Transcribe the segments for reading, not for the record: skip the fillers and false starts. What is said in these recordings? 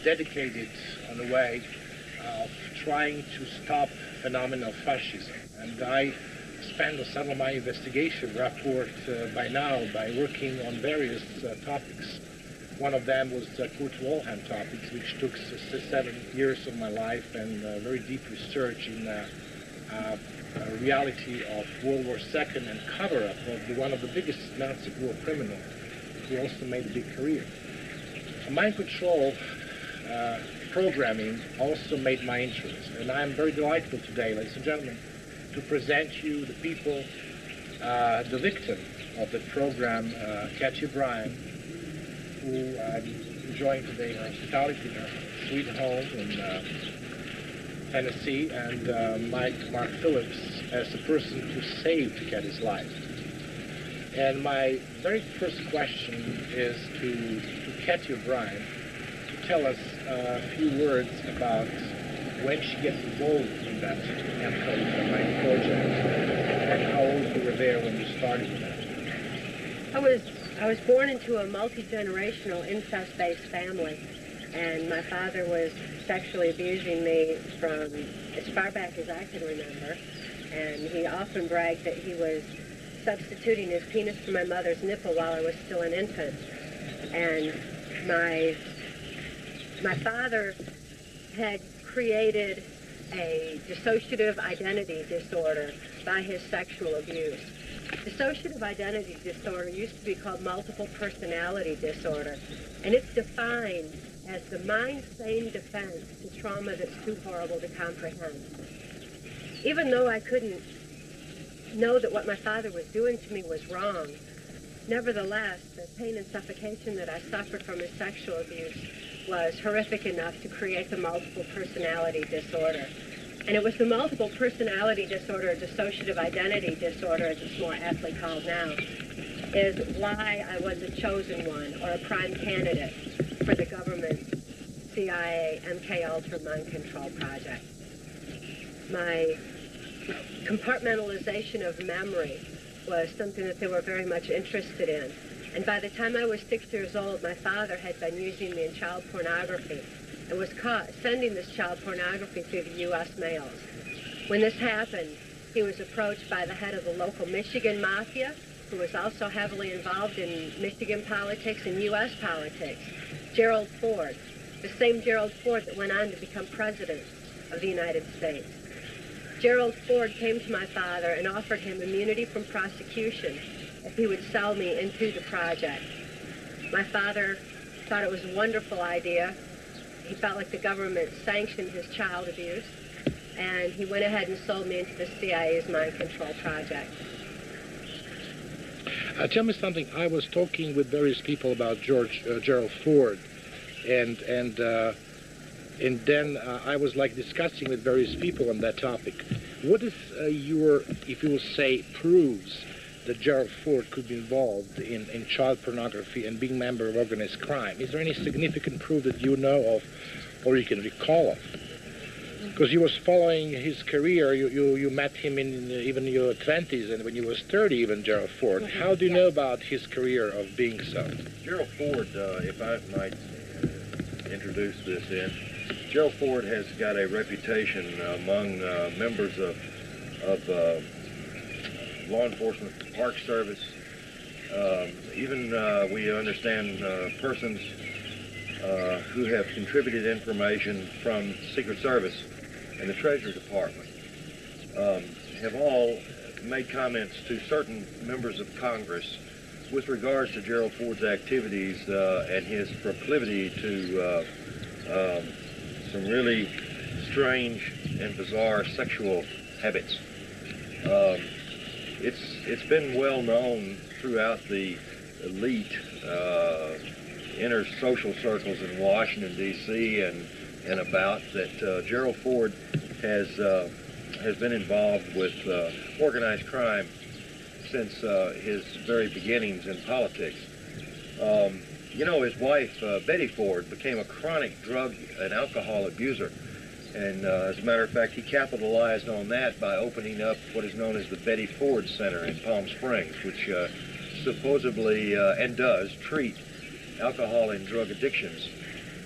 dedicated on the way of trying to stop phenomenal fascism. And I spent some of my investigation report by now by working on various topics. One of them was the Kurt Wilhelm topics, which took 7 years of my life and very deep research in reality of World War II and cover-up of one of the biggest Nazi war criminals who also made a big career. Mind control programming also made my interest, and I am very delightful today, ladies and gentlemen, to present you the people, the victim of the program, Cathy O'Brien, who I'm enjoying today her hospitality in her sweet home in Tennessee, and Mark Phillips as the person who saved Cathy's life. And my very first question is to Cathy O'Brien to tell us a few words about when she gets involved in that Mk Ultar project and how old you were there when you started with that. I was born into a multi-generational incest-based family, and my father was sexually abusing me from as far back as I can remember, and he often bragged that he was substituting his penis for my mother's nipple while I was still an infant. And my father had created a dissociative identity disorder by his sexual abuse. Dissociative identity disorder used to be called multiple personality disorder, and it's defined as the mind-sane defense to trauma that's too horrible to comprehend. Even though I couldn't know that what my father was doing to me was wrong, nevertheless, the pain and suffocation that I suffered from his sexual abuse was horrific enough to create the multiple personality disorder. And it was the multiple personality disorder, dissociative identity disorder, as it's more aptly called now, is why I was a chosen one or a prime candidate for the government CIA Mk Ultar mind control project. My compartmentalization of memory was something that they were very much interested in. And by the time I was 6 years old, my father had been using me in child pornography and was caught sending this child pornography through the U.S. mails. When this happened, he was approached by the head of the local Michigan mafia, who was also heavily involved in Michigan politics and U.S. politics, Gerald Ford, the same Gerald Ford that went on to become president of the United States. Gerald Ford came to my father and offered him immunity from prosecution if he would sell me into the project. My father thought it was a wonderful idea. He felt like the government sanctioned his child abuse, and he went ahead and sold me into the CIA's mind control project. Tell me something. I was talking with various people about Gerald Ford, and then I was discussing with various people on that topic. What is your, if you will say, proves that Gerald Ford could be involved in child pornography and being a member of organized crime? Is there any significant proof that you know of or you can recall of? Because you was following his career, you met him in even your 20s, and when you was 30 even, Gerald Ford. How do you know about his career of being so? Gerald Ford, if I might introduce this in, Gerald Ford has got a reputation among members of law enforcement, Park Service, even we understand persons who have contributed information from Secret Service and the Treasury Department have all made comments to certain members of Congress with regards to Gerald Ford's activities and his proclivity to some really strange and bizarre sexual habits. It's been well known throughout the elite inner social circles in Washington, D.C. and about that Gerald Ford has been involved with organized crime since his very beginnings in politics. You know, his wife, Betty Ford, became a chronic drug and alcohol abuser. And as a matter of fact, he capitalized on that by opening up what is known as the Betty Ford Center in Palm Springs, which supposedly and does treat alcohol and drug addictions.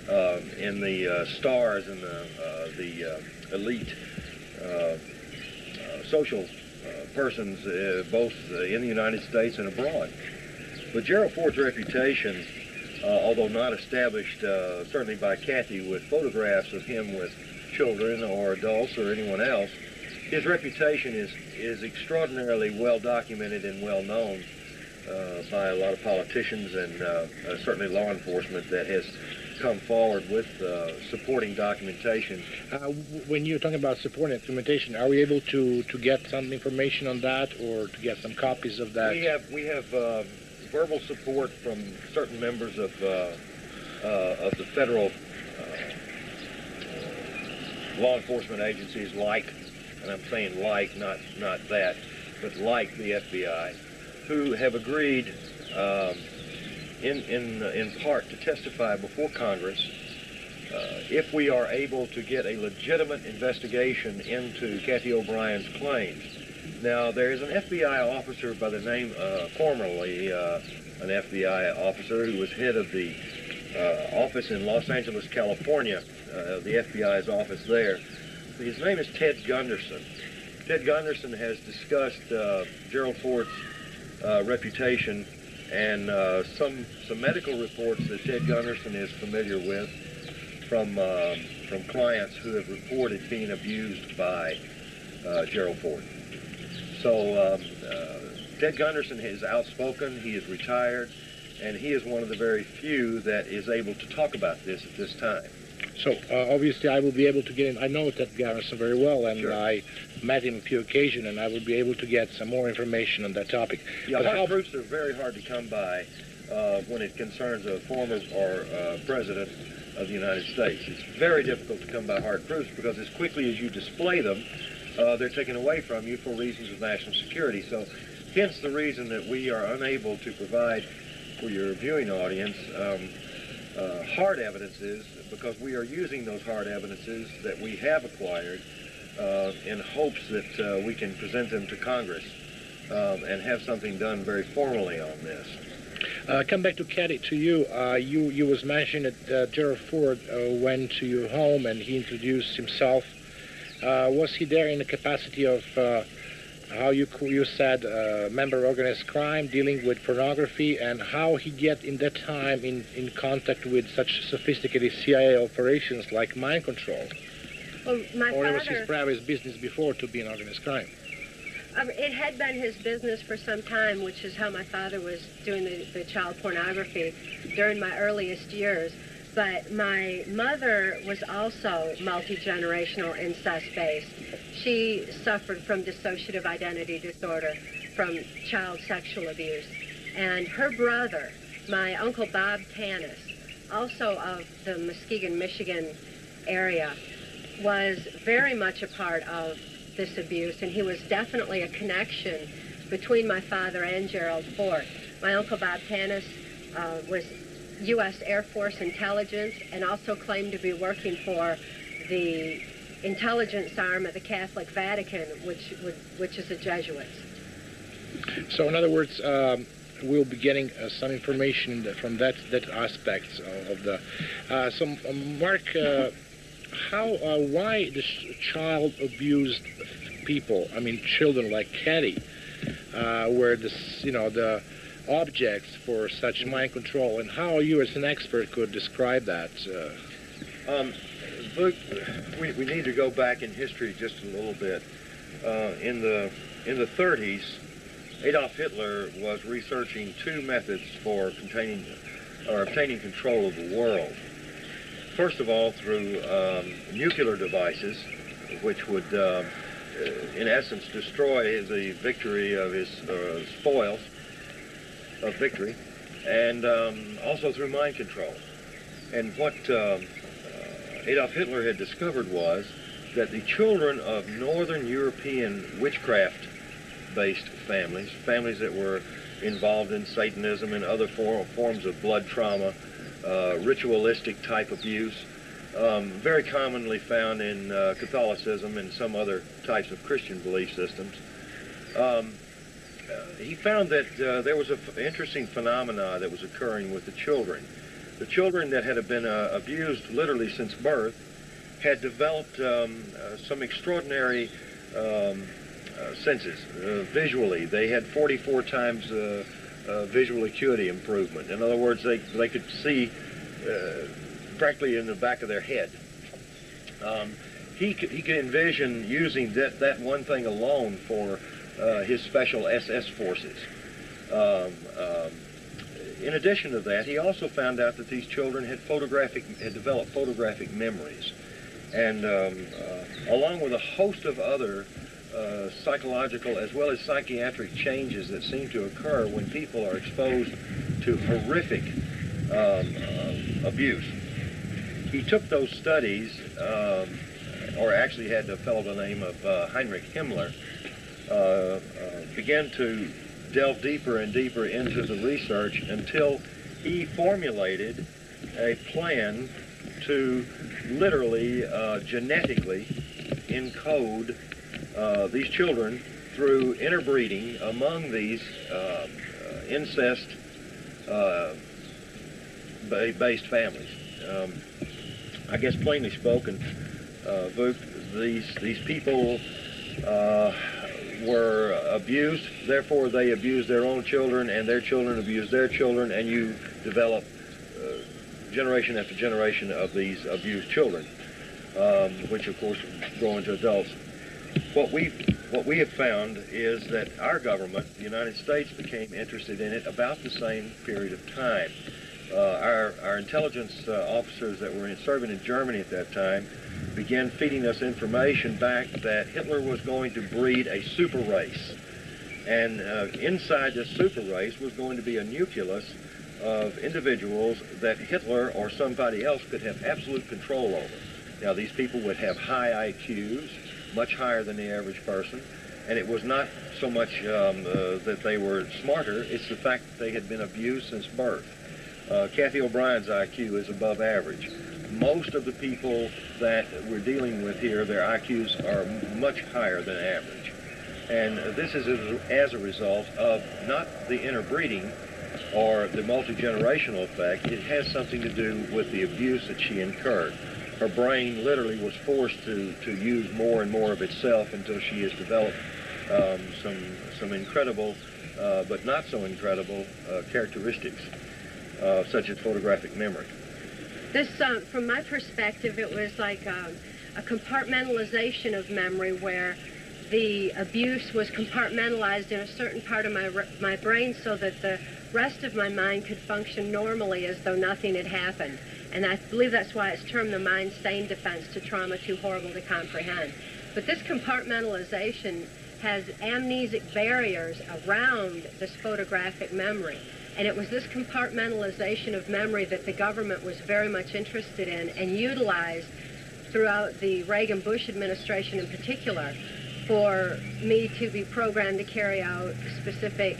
in the stars and the elite social persons, both in the United States and abroad. But Gerald Ford's reputation, although not established certainly by Cathy with photographs of him with children or adults or anyone else, his reputation is extraordinarily well documented and well known by a lot of politicians and certainly law enforcement that has come forward with supporting documentation. When you're talking about supporting documentation, are we able to get some information on that or to get some copies of that? We have verbal support from certain members of the federal law enforcement agencies, like, and I'm saying like, not that, but like the FBI, who have agreed in part to testify before Congress if we are able to get a legitimate investigation into Cathy O'Brien's claims. Now, there is an FBI officer by the name, formerly an FBI officer who was head of the office in Los Angeles, California, the FBI's office there. His name is Ted Gunderson. Ted Gunderson has discussed Gerald Ford's reputation and some medical reports that Ted Gunderson is familiar with from clients who have reported being abused by Gerald Ford. So Ted Gunderson is outspoken, he is retired, and he is one of the very few that is able to talk about this at this time. So obviously I will be able to get in. I know Ted Gunderson very well, and Sure. I met him a few occasions, and I will be able to get some more information on that topic. Yeah, But hard proofs are very hard to come by when it concerns a former or president of the United States. It's very difficult to come by hard proofs because as quickly as you display them, they're taken away from you for reasons of national security. So hence the reason that we are unable to provide for your viewing audience hard evidences, because we are using those hard evidences that we have acquired in hopes that we can present them to Congress and have something done very formally on this. Come back to Cathy, to you. You was mentioning that Gerald Ford went to your home and he introduced himself. Was he there in the capacity of how you said member of organized crime, dealing with pornography, and how he get in that time in contact with such sophisticated CIA operations like mind control? Well, my Or it was father, his private business before to be an organized crime? it had been his business for some time, which is how my father was doing the child pornography during my earliest years. But my mother was also multi-generational incest-based. She suffered from dissociative identity disorder, from child sexual abuse. And her brother, my Uncle Bob Tanis, also of the Muskegon, Michigan area, was very much a part of this abuse, and he was definitely a connection between my father and Gerald Ford. My Uncle Bob Tanis was U.S. Air Force intelligence and also claimed to be working for the intelligence arm of the Catholic Vatican, which is the Jesuits. So in other words, we'll be getting some information from that aspect of the. So Mark, why the child abused people? I mean, children like Cathy, were the objects for such mind control, and how you as an expert could describe that? Vuk, we need to go back in history just a little bit. In the 30s, Adolf Hitler was researching two methods for obtaining control of the world. First of all, through nuclear devices, which would, in essence, destroy the victory of his spoils of victory, and also through mind control. And what Adolf Hitler had discovered was that the children of Northern European witchcraft-based families that were involved in Satanism and other forms of blood trauma, ritualistic type abuse, very commonly found in Catholicism and some other types of Christian belief systems. He found that there was an interesting phenomena that was occurring with the children. The children that had been abused literally since birth had developed some extraordinary senses visually. They had 44 times visual acuity improvement. In other words, they could see practically in the back of their head. He could envision using that one thing alone for his special SS forces. In addition to that, he also found out that these children had developed photographic memories, and along with a host of other psychological as well as psychiatric changes that seem to occur when people are exposed to horrific abuse. He took those studies, or actually had a fellow by the name of Heinrich Himmler, began to delve deeper and deeper into the research until he formulated a plan to literally genetically encode these children through interbreeding among these incest-based families. I guess plainly spoken, Vuk, these people were abused, therefore they abused their own children, and their children abused their children, and you develop generation after generation of these abused children, which of course grow into adults. What we have found is that our government, the United States, became interested in it about the same period of time. Our intelligence officers that were serving in Germany at that time began feeding us information back that Hitler was going to breed a super race. And inside this super race was going to be a nucleus of individuals that Hitler or somebody else could have absolute control over. Now, these people would have high IQs, much higher than the average person, and it was not so much that they were smarter, it's the fact that they had been abused since birth. Cathy O'Brien's IQ is above average. Most of the people that we're dealing with here, their IQs are much higher than average. And this is as a result of not the interbreeding or the multi-generational effect. It has something to do with the abuse that she incurred. Her brain literally was forced to use more and more of itself until she has developed some incredible, but not so incredible characteristics, such as photographic memory. This, from my perspective, it was like a compartmentalization of memory where the abuse was compartmentalized in a certain part of my brain so that the rest of my mind could function normally as though nothing had happened. And I believe that's why it's termed the mind-sane defense to trauma too horrible to comprehend. But this compartmentalization has amnesic barriers around this photographic memory. And it was this compartmentalization of memory that the government was very much interested in and utilized throughout the Reagan-Bush administration in particular for me to be programmed to carry out specific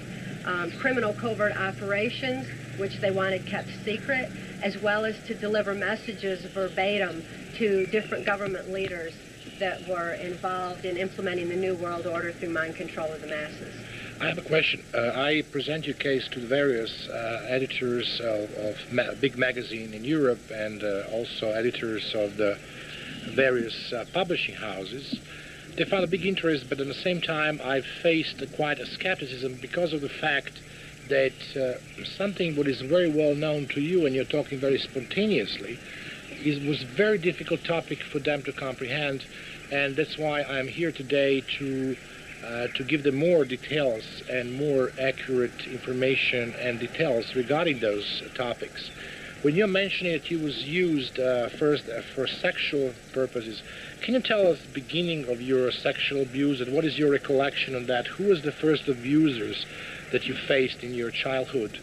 criminal covert operations, which they wanted kept secret, as well as to deliver messages verbatim to different government leaders that were involved in implementing the New World Order through mind control of the masses. I have a question. I present your case to the various editors of big magazine in Europe and also editors of the various publishing houses. They found a big interest, but at the same time I've faced quite a skepticism because of the fact that something what is very well known to you, and you're talking very spontaneously, was a very difficult topic for them to comprehend, and that's why I'm here today to give them more details and more accurate information and details regarding those topics. When you're mentioning that it was used first for sexual purposes, can you tell us the beginning of your sexual abuse and what is your recollection on that? Who was the first abusers that you faced in your childhood,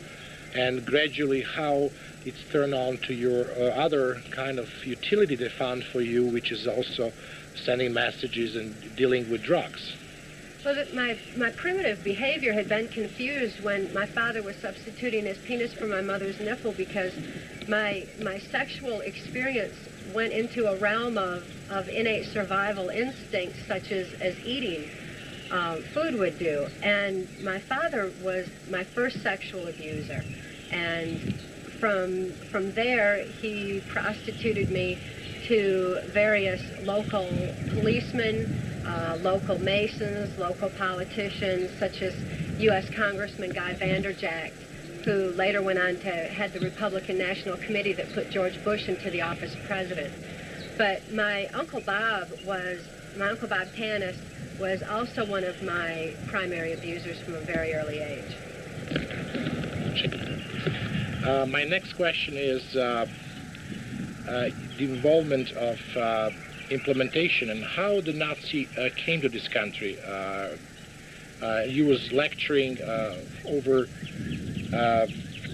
and gradually how it's turned on to your other kind of utility they found for you, which is also sending messages and dealing with drugs? Well, my primitive behavior had been confused when my father was substituting his penis for my mother's nipple, because my sexual experience went into a realm of innate survival instincts such as eating food would do. And my father was my first sexual abuser. And from there, he prostituted me to various local policemen, local Masons, local politicians, such as U.S. Congressman Guy Vanderjagt, who later went on to head the Republican National Committee that put George Bush into the office of president. But my Uncle Bob Tanis was also one of my primary abusers from a very early age. My next question is the involvement of implementation and how the Nazi came to this country. You was lecturing over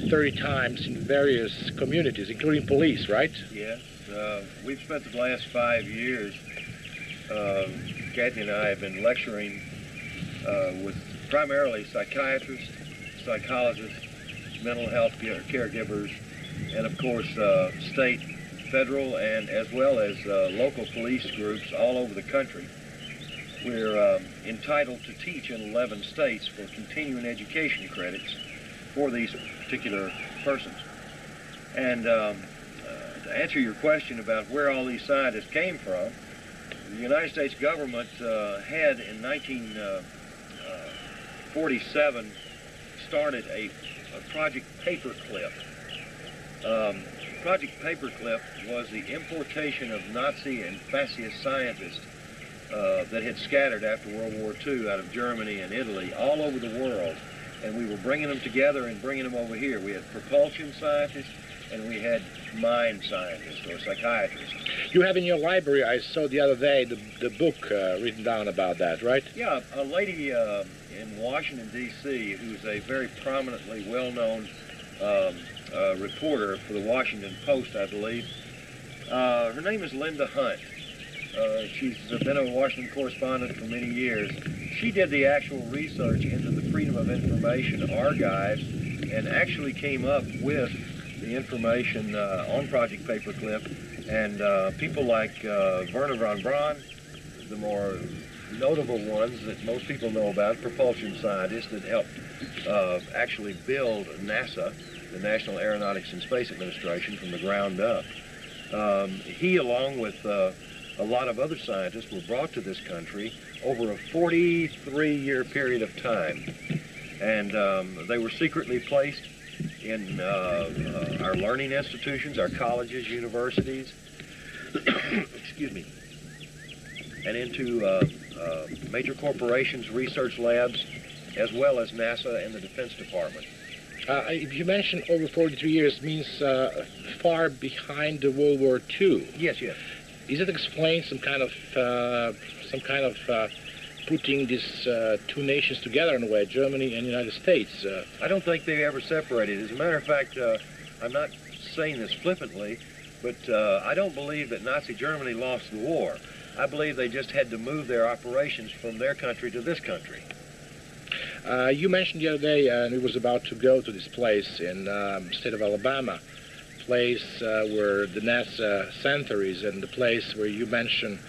30 times in various communities, including police, right? Yes. We've spent the last 5 years, Cathy and I have been lecturing with primarily psychiatrists, psychologists, mental health caregivers, and of course state, federal, and as well as local police groups all over the country. We're entitled to teach in 11 states for continuing education credits for these particular persons. And to answer your question about where all these scientists came from, the United States government had in 1947 started a Project Paperclip. Project Paperclip was the importation of Nazi and fascist scientists that had scattered after World War II out of Germany and Italy all over the world. And we were bringing them together and bringing them over here. We had propulsion scientists and we had mind scientists or psychiatrists. You have in your library, I saw the other day, the book written down about that, right? Yeah, a lady in Washington, D.C., who's a very prominently well-known reporter for the Washington Post, I believe. Her name is Linda Hunt. She's been a Washington correspondent for many years. She did the actual research into the Freedom of Information archives and actually came up with the information on Project Paperclip. And people like Werner von Braun, the more notable ones that most people know about, propulsion scientists that helped actually build NASA, the National Aeronautics and Space Administration, from the ground up. He, along with a lot of other scientists, were brought to this country over a 43-year period of time. And they were secretly placed in our learning institutions, our colleges, universities, excuse me, and into major corporations, research labs, as well as NASA and the Defense Department. If you mentioned over 43 years, means far behind the World War II. Yes, yes. Does it explain some kind of putting these two nations together in a way, Germany and the United States? I don't think they ever separated. As a matter of fact, I'm not saying this flippantly, but I don't believe that Nazi Germany lost the war. I believe they just had to move their operations from their country to this country. You mentioned the other day, and it was about to go to this place in the state of Alabama, place where the NASA center is, and the place where you mentioned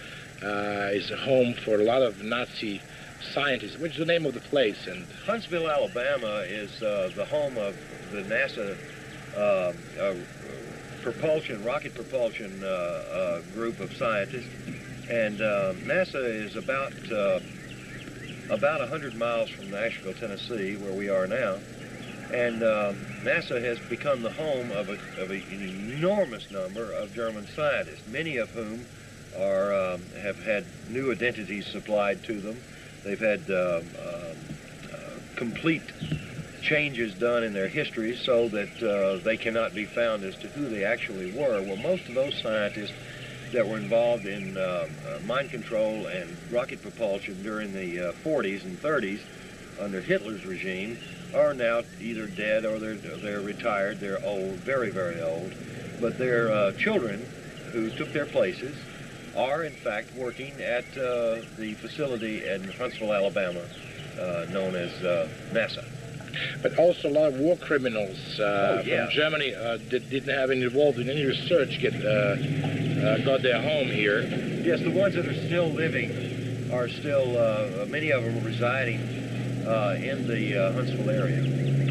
is a home for a lot of Nazi scientists. What's the name of the place? And Huntsville, Alabama is the home of the NASA rocket propulsion group of scientists. And NASA is about 100 miles from Nashville, Tennessee, where we are now. And NASA has become the home of an enormous number of German scientists, many of whom have had new identities supplied to them. They've had complete changes done in their histories so that they cannot be found as to who they actually were. Well, most of those scientists that were involved in mind control and rocket propulsion during the 40s and 30s under Hitler's regime are now either dead or they're retired. They're old, very, very old. But their children who took their places are, in fact, working at the facility in Huntsville, Alabama, known as NASA. But also a lot of war criminals from Germany that didn't have any involved in any research got their home here. Yes, the ones that are still living are still, many of them are residing in the Huntsville area.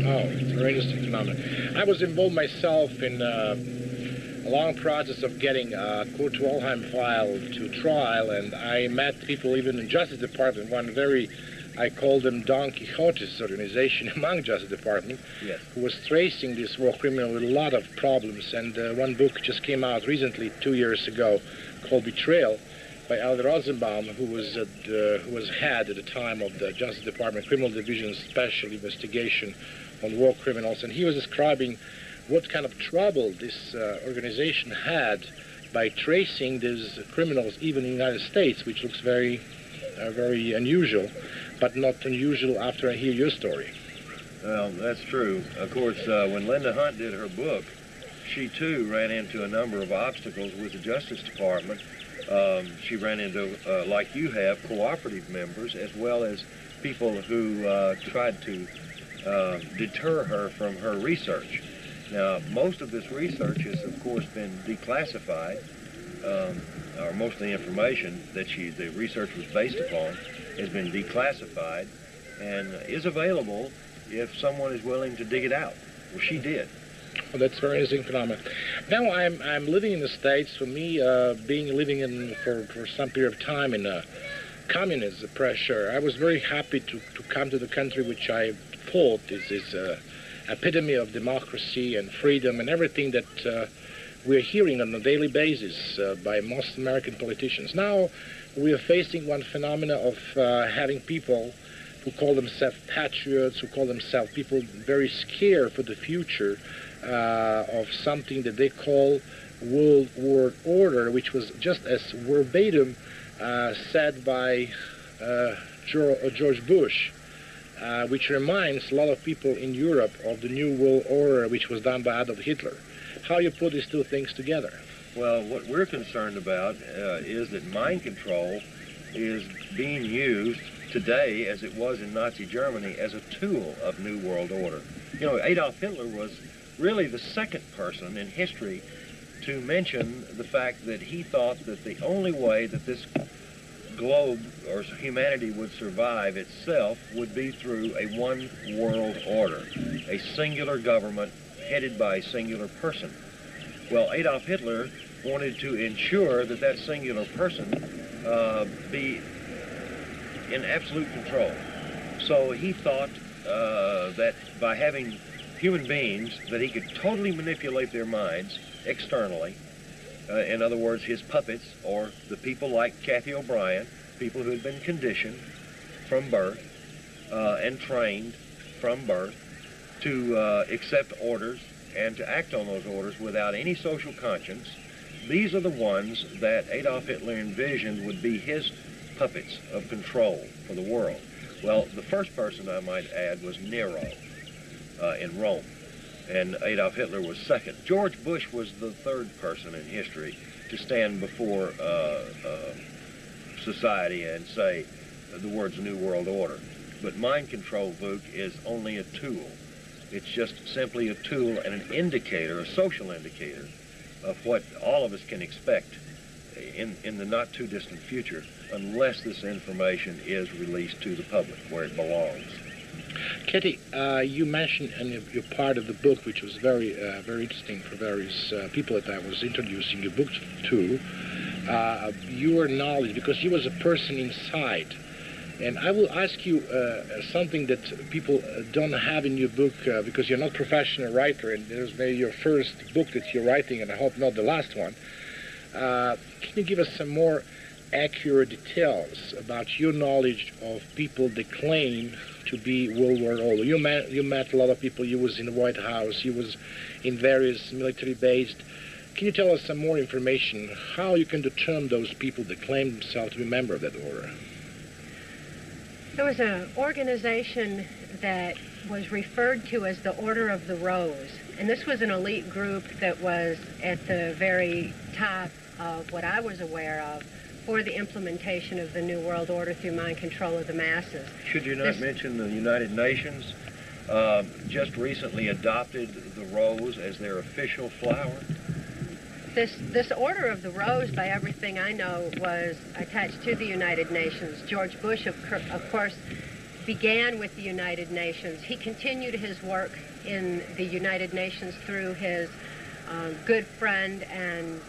Oh, it's a very interesting phenomenon. I was involved myself in a long process of getting Kurt Waldheim file to trial, and I met people even in Justice Department, one very, I call them Don Quixote's organization among Justice Department, Yes. who was tracing this war criminal with a lot of problems. And one book just came out recently, 2 years ago, called Betrayal, by Al Rosenbaum, who was head at the time of the Justice Department Criminal Division's Special Investigation on War Criminals, and he was describing what kind of trouble this organization had by tracing these criminals even in the United States, which looks very, very unusual, but not unusual after I hear your story. Well, that's true. Of course, when Linda Hunt did her book, she too ran into a number of obstacles with the Justice Department. She ran into, like you have, cooperative members, as well as people who tried to deter her from her research. Now, most of this research has, of course, been declassified, or most of the information that the research was based upon has been declassified and is available if someone is willing to dig it out. Well, she did. Well, that's a very interesting phenomenon. Now I'm living in the States. For me, living in for some period of time in communist pressure, I was very happy to come to the country which I thought is epitome of democracy and freedom and everything that we're hearing on a daily basis by most American politicians. Now we are facing one phenomena of having people who call themselves patriots, who call themselves people very scared for the future of something that they call World World Order, which was just as verbatim said by George Bush, which reminds a lot of people in Europe of the New World Order, which was done by Adolf Hitler. How you put these two things together? Well, what we're concerned about is that mind control is being used today, as it was in Nazi Germany, as a tool of New World Order. You know, Adolf Hitler was really the second person in history to mention the fact that he thought that the only way that this globe or humanity would survive itself would be through a one world order, a singular government headed by a singular person. Well, Adolf Hitler wanted to ensure that that singular person be in absolute control. So he thought that by having human beings, that he could totally manipulate their minds externally. In other words, his puppets, or the people like Cathy O'Brien, people who had been conditioned from birth and trained from birth to accept orders and to act on those orders without any social conscience. These are the ones that Adolf Hitler envisioned would be his puppets of control for the world. Well, the first person, I might add, was Nero in Rome, and Adolf Hitler was second. George Bush was the third person in history to stand before society and say the words New World Order. But mind control, Vuk, is only a tool. It's just simply a tool and an indicator, a social indicator, of what all of us can expect in the not too distant future, unless this information is released to the public where it belongs. Cathy, you mentioned in your part of the book, which was very interesting for various people that I was introducing your book to, your knowledge, because you was a person inside. And I will ask you something that people don't have in your book, because you're not a professional writer, and this is maybe your first book that you're writing, and I hope not the last one. Can you give us some more accurate details about your knowledge of people that claim to be World War Order? You met a lot of people. You was in the White House. You was in various military bases. Can you tell us some more information how you can determine those people that claim themselves to be a member of that order? There was an organization that was referred to as the Order of the Rose, and this was an elite group that was at the very top of what I was aware of for the implementation of the New World Order through mind control of the masses. Should you not mention the United Nations just recently adopted the rose as their official flower? This Order of the Rose, by everything I know, was attached to the United Nations. George Bush, of course, began with the United Nations. He continued his work in the United Nations through his good friend and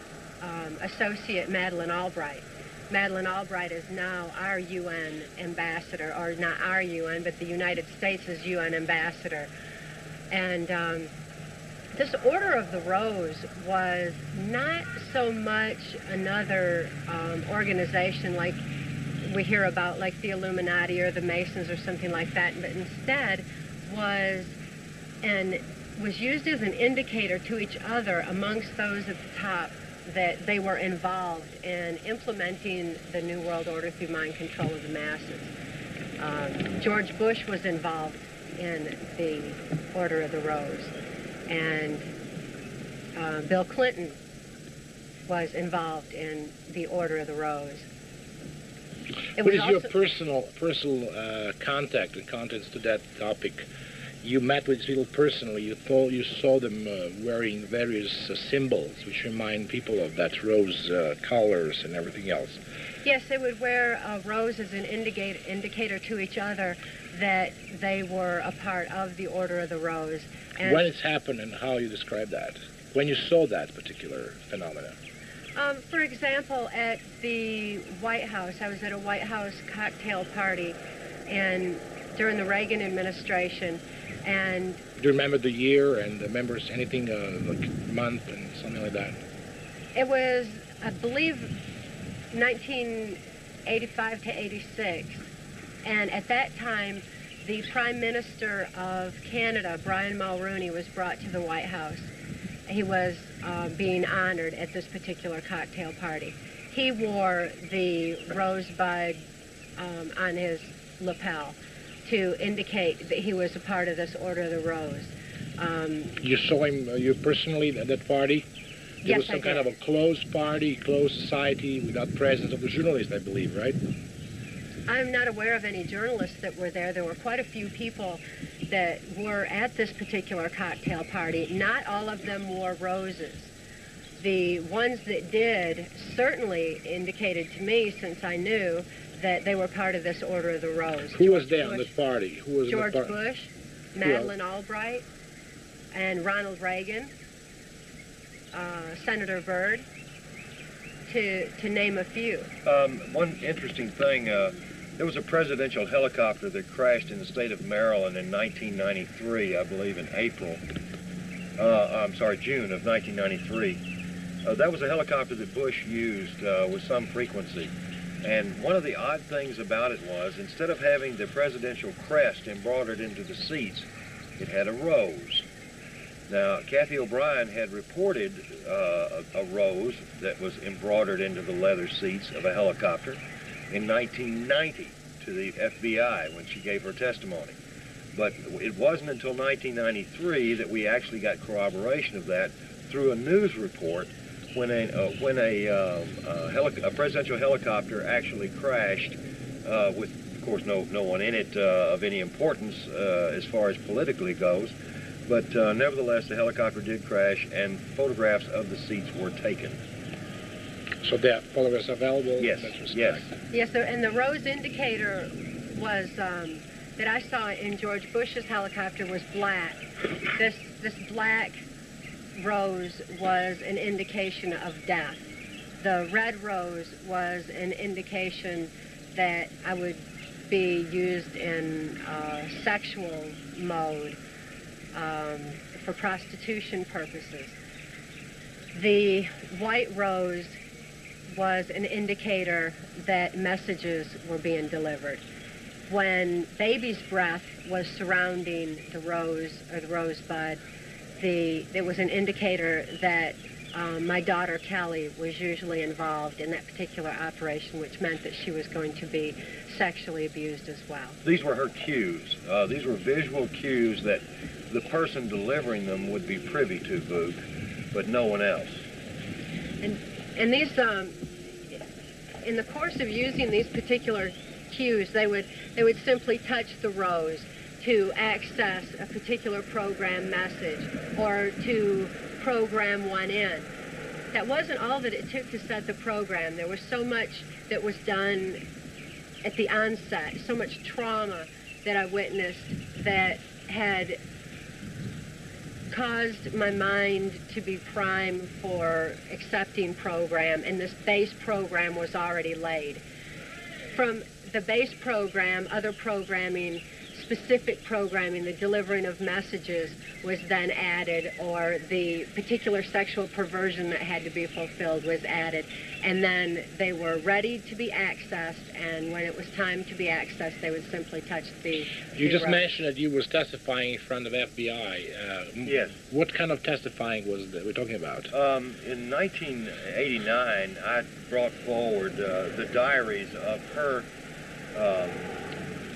associate Madeleine Albright. Madeleine Albright is now our UN ambassador, or not our UN, but the United States' UN ambassador. And this Order of the Rose was not so much another organization like we hear about, like the Illuminati or the Masons or something like that, but instead was used as an indicator to each other amongst those at the top that they were involved in implementing the New World Order through mind control of the masses. George Bush was involved in the Order of the Rose, and Bill Clinton was involved in the Order of the Rose. What is your personal contact and contents to that topic? You met with people personally. You saw them wearing various symbols, which remind people of that rose colors and everything else. Yes, they would wear a rose as an indicator to each other that they were a part of the Order of the Rose. And when it's happened and how you describe that? When you saw that particular phenomenon? For example, at the White House, I was at a White House cocktail party during the Reagan administration. And do you remember the year and the members, anything, like month and something like that? It was, I believe, 1985 to 86. And at that time, the Prime Minister of Canada, Brian Mulroney, was brought to the White House. He was being honored at this particular cocktail party. He wore the rosebud on his lapel to indicate that he was a part of this Order of the Rose. You saw him, you personally, at that party? It Yes, was some kind of a closed party, closed society, without presence of the journalists, I believe, right? I'm not aware of any journalists that were there. There were quite a few people that were at this particular cocktail party. Not all of them wore roses. The ones that did certainly indicated to me, since I knew, that they were part of this Order of the Rose. Who was there on this party? Who was George the Bush, Madeleine Albright, and Ronald Reagan, Senator Byrd, to name a few. One interesting thing, there was a presidential helicopter that crashed in the state of Maryland in 1993, I believe in June of 1993. That was a helicopter that Bush used with some frequency. And one of the odd things about it was, instead of having the presidential crest embroidered into the seats, it had a rose. Now, Cathy O'Brien had reported a rose that was embroidered into the leather seats of a helicopter in 1990 to the FBI when she gave her testimony. But it wasn't until 1993 that we actually got corroboration of that through a news report when a presidential helicopter actually crashed with, of course, no one in it of any importance as far as politically goes. But nevertheless, the helicopter did crash, and photographs of the seats were taken. So the photographs available? Yes, in that respect? yes. Yes, sir, and the rose indicator was, that I saw in George Bush's helicopter was black. This black rose was an indication of death. The red rose was an indication that I would be used in sexual mode for prostitution purposes. The white rose was an indicator that messages were being delivered. When baby's breath was surrounding the rose or the rosebud, it was an indicator that my daughter Kelly was usually involved in that particular operation, which meant that she was going to be sexually abused as well. These were her cues. These were visual cues that the person delivering them would be privy to, Vuk, but no one else. And these, in the course of using these particular cues, they would simply touch the rose to access a particular program message or to program one in. That wasn't all that it took to set the program. There was so much that was done at the onset, so much trauma that I witnessed that had caused my mind to be primed for accepting program, and this base program was already laid. From the base program, other programming, specific programming, the delivering of messages was then added, or the particular sexual perversion that had to be fulfilled was added. And then they were ready to be accessed, and when it was time to be accessed, they would simply touch the You just rope. mentioned that you was testifying in front of FBI. Yes. What kind of testifying was that we're talking about? In 1989, I brought forward the diaries of her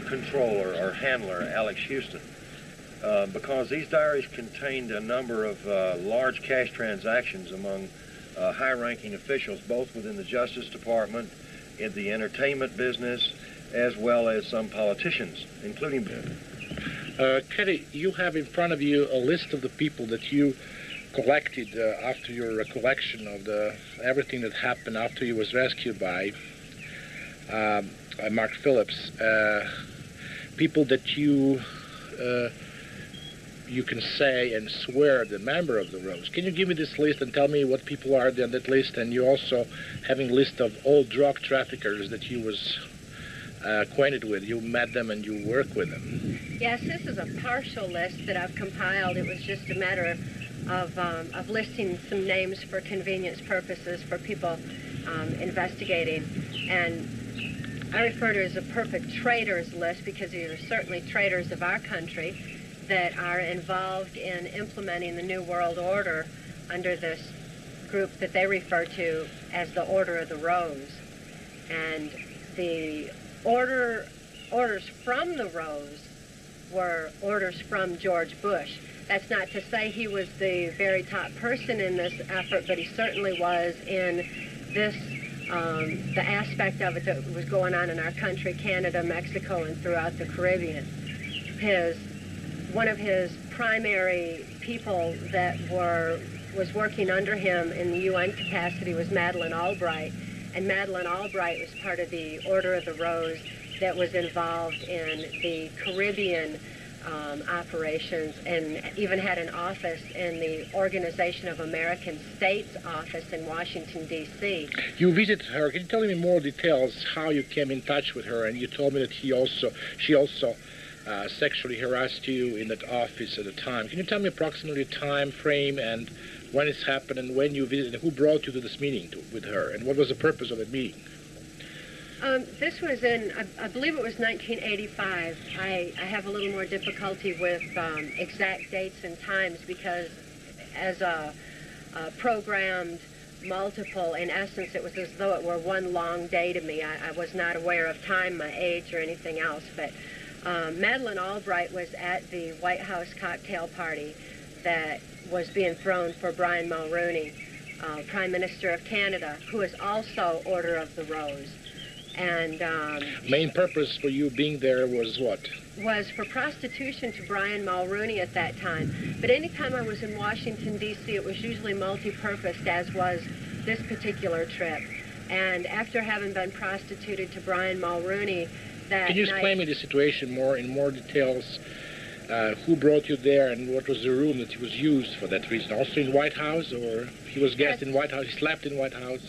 controller or handler, Alex Houston, because these diaries contained a number of large cash transactions among high-ranking officials, both within the Justice Department, in the entertainment business, as well as some politicians, including... Cathy, you have in front of you a list of the people that you collected after your recollection of everything that happened after you was rescued by Mark Phillips. People that you can say and swear the member of the Rose. Can you give me this list and tell me what people are on that list? And you also having a list of all drug traffickers that you was acquainted with. You met them and you work with them. Yes, this is a partial list that I've compiled. It was just a matter of listing some names for convenience purposes for people investigating. And I refer to it as a perfect traitors list because these are certainly traitors of our country that are involved in implementing the New World Order under this group that they refer to as the Order of the Rose. And the orders from the Rose were orders from George Bush. That's not to say he was the very top person in this effort, but he certainly was in this, the aspect of it that was going on in our country, Canada, Mexico, and throughout the Caribbean. One of his primary people that was working under him in the UN capacity was Madeleine Albright, and Madeleine Albright was part of the Order of the Rose that was involved in the Caribbean operations, and even had an office in the Organization of American States office in Washington, D.C. You visited her. Can you tell me more details how you came in touch with her? And you told me that she also sexually harassed you in that office at the time. Can you tell me approximately time frame and when it happened and when you visited, and who brought you to this meeting with her, and what was the purpose of the meeting? This was in, I believe it was 1985. I have a little more difficulty with exact dates and times because as a programmed multiple, in essence, it was as though it were one long day to me. I was not aware of time, my age, or anything else, but Madeleine Albright was at the White House cocktail party that was being thrown for Brian Mulroney, Prime Minister of Canada, who is also Order of the Rose. And main purpose for you being there was what? Was for prostitution to Brian Mulroney at that time. But anytime I was in Washington, D.C., it was usually multi-purposed, as was this particular trip. And after having been prostituted to Brian Mulroney that Can you explain me the situation in more details? Who brought you there, and what was the room that was used for that reason? Also in White House, or he was guest in White House? He slept in White House?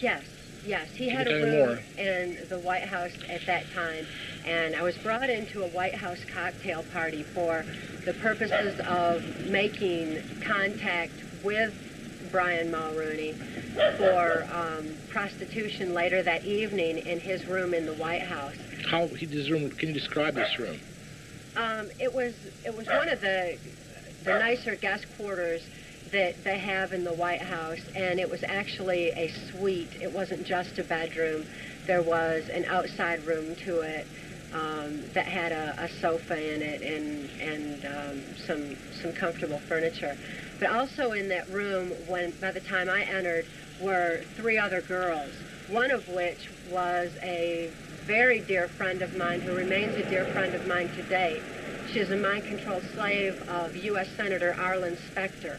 Yes, he had a room in the White House at that time, and I was brought into a White House cocktail party for the purposes of making contact with Brian Mulroney for prostitution later that evening in his room in the White House. How his room? Can you describe this room? It was one of the nicer guest quarters that they have in the White House, and it was actually a suite. It wasn't just a bedroom. There was an outside room to it that had a sofa in it and some comfortable furniture. But also in that room, by the time I entered, were 3 other girls, one of which was a very dear friend of mine who remains a dear friend of mine to date. She is a mind-controlled slave of U.S. Senator Arlen Specter.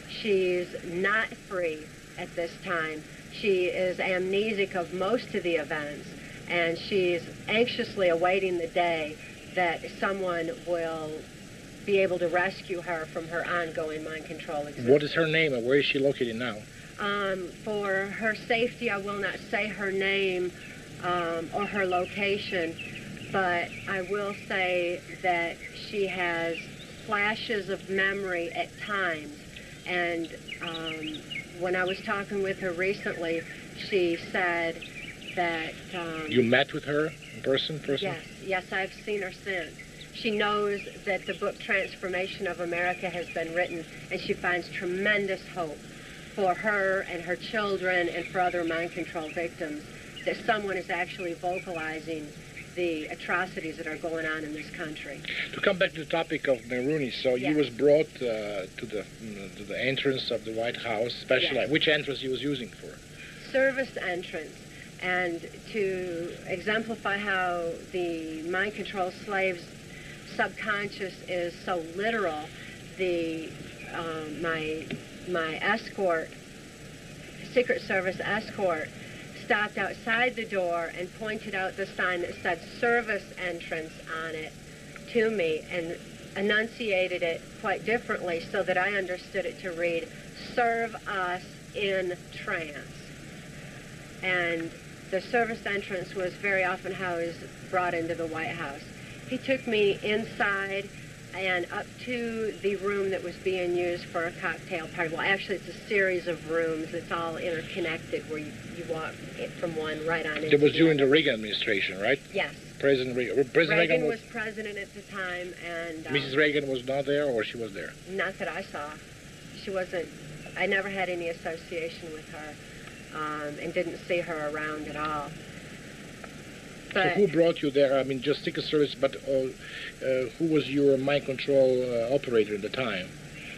She's not free at this time. She is amnesic of most of the events, and she's anxiously awaiting the day that someone will be able to rescue her from her ongoing mind control existence. What is her name and where is she located now? For her safety, I will not say her name or her location, but I will say that she has flashes of memory at times. And when I was talking with her recently, she said that... You met with her in person? Yes, I've seen her since. She knows that the book Transformation of America has been written, and she finds tremendous hope for her and her children and for other mind control victims, that someone is actually vocalizing the atrocities that are going on in this country. To come back to the topic of Mulrooney, so Yes. you was brought to the entrance of the White House, especially Yes. which entrance you was using for? Service entrance. And to exemplify how the mind control slaves' subconscious is so literal, my escort, Secret Service escort, stopped outside the door and pointed out the sign that said service entrance on it to me and enunciated it quite differently so that I understood it to read, serve us in trance. And the service entrance was very often how I was brought into the White House. He took me inside and up to the room that was being used for a cocktail party. Well, actually, it's a series of rooms. It's all interconnected where you walk from one right on into It was the during other. the Reagan administration, right? Yes. President Reagan. Reagan was president at the time, and... Mrs. Reagan was not there, or she was there? Not that I saw. She wasn't... I never had any association with her, and didn't see her around at all. So who brought you there? I mean, just Secret Service, but who was your mind control operator at the time?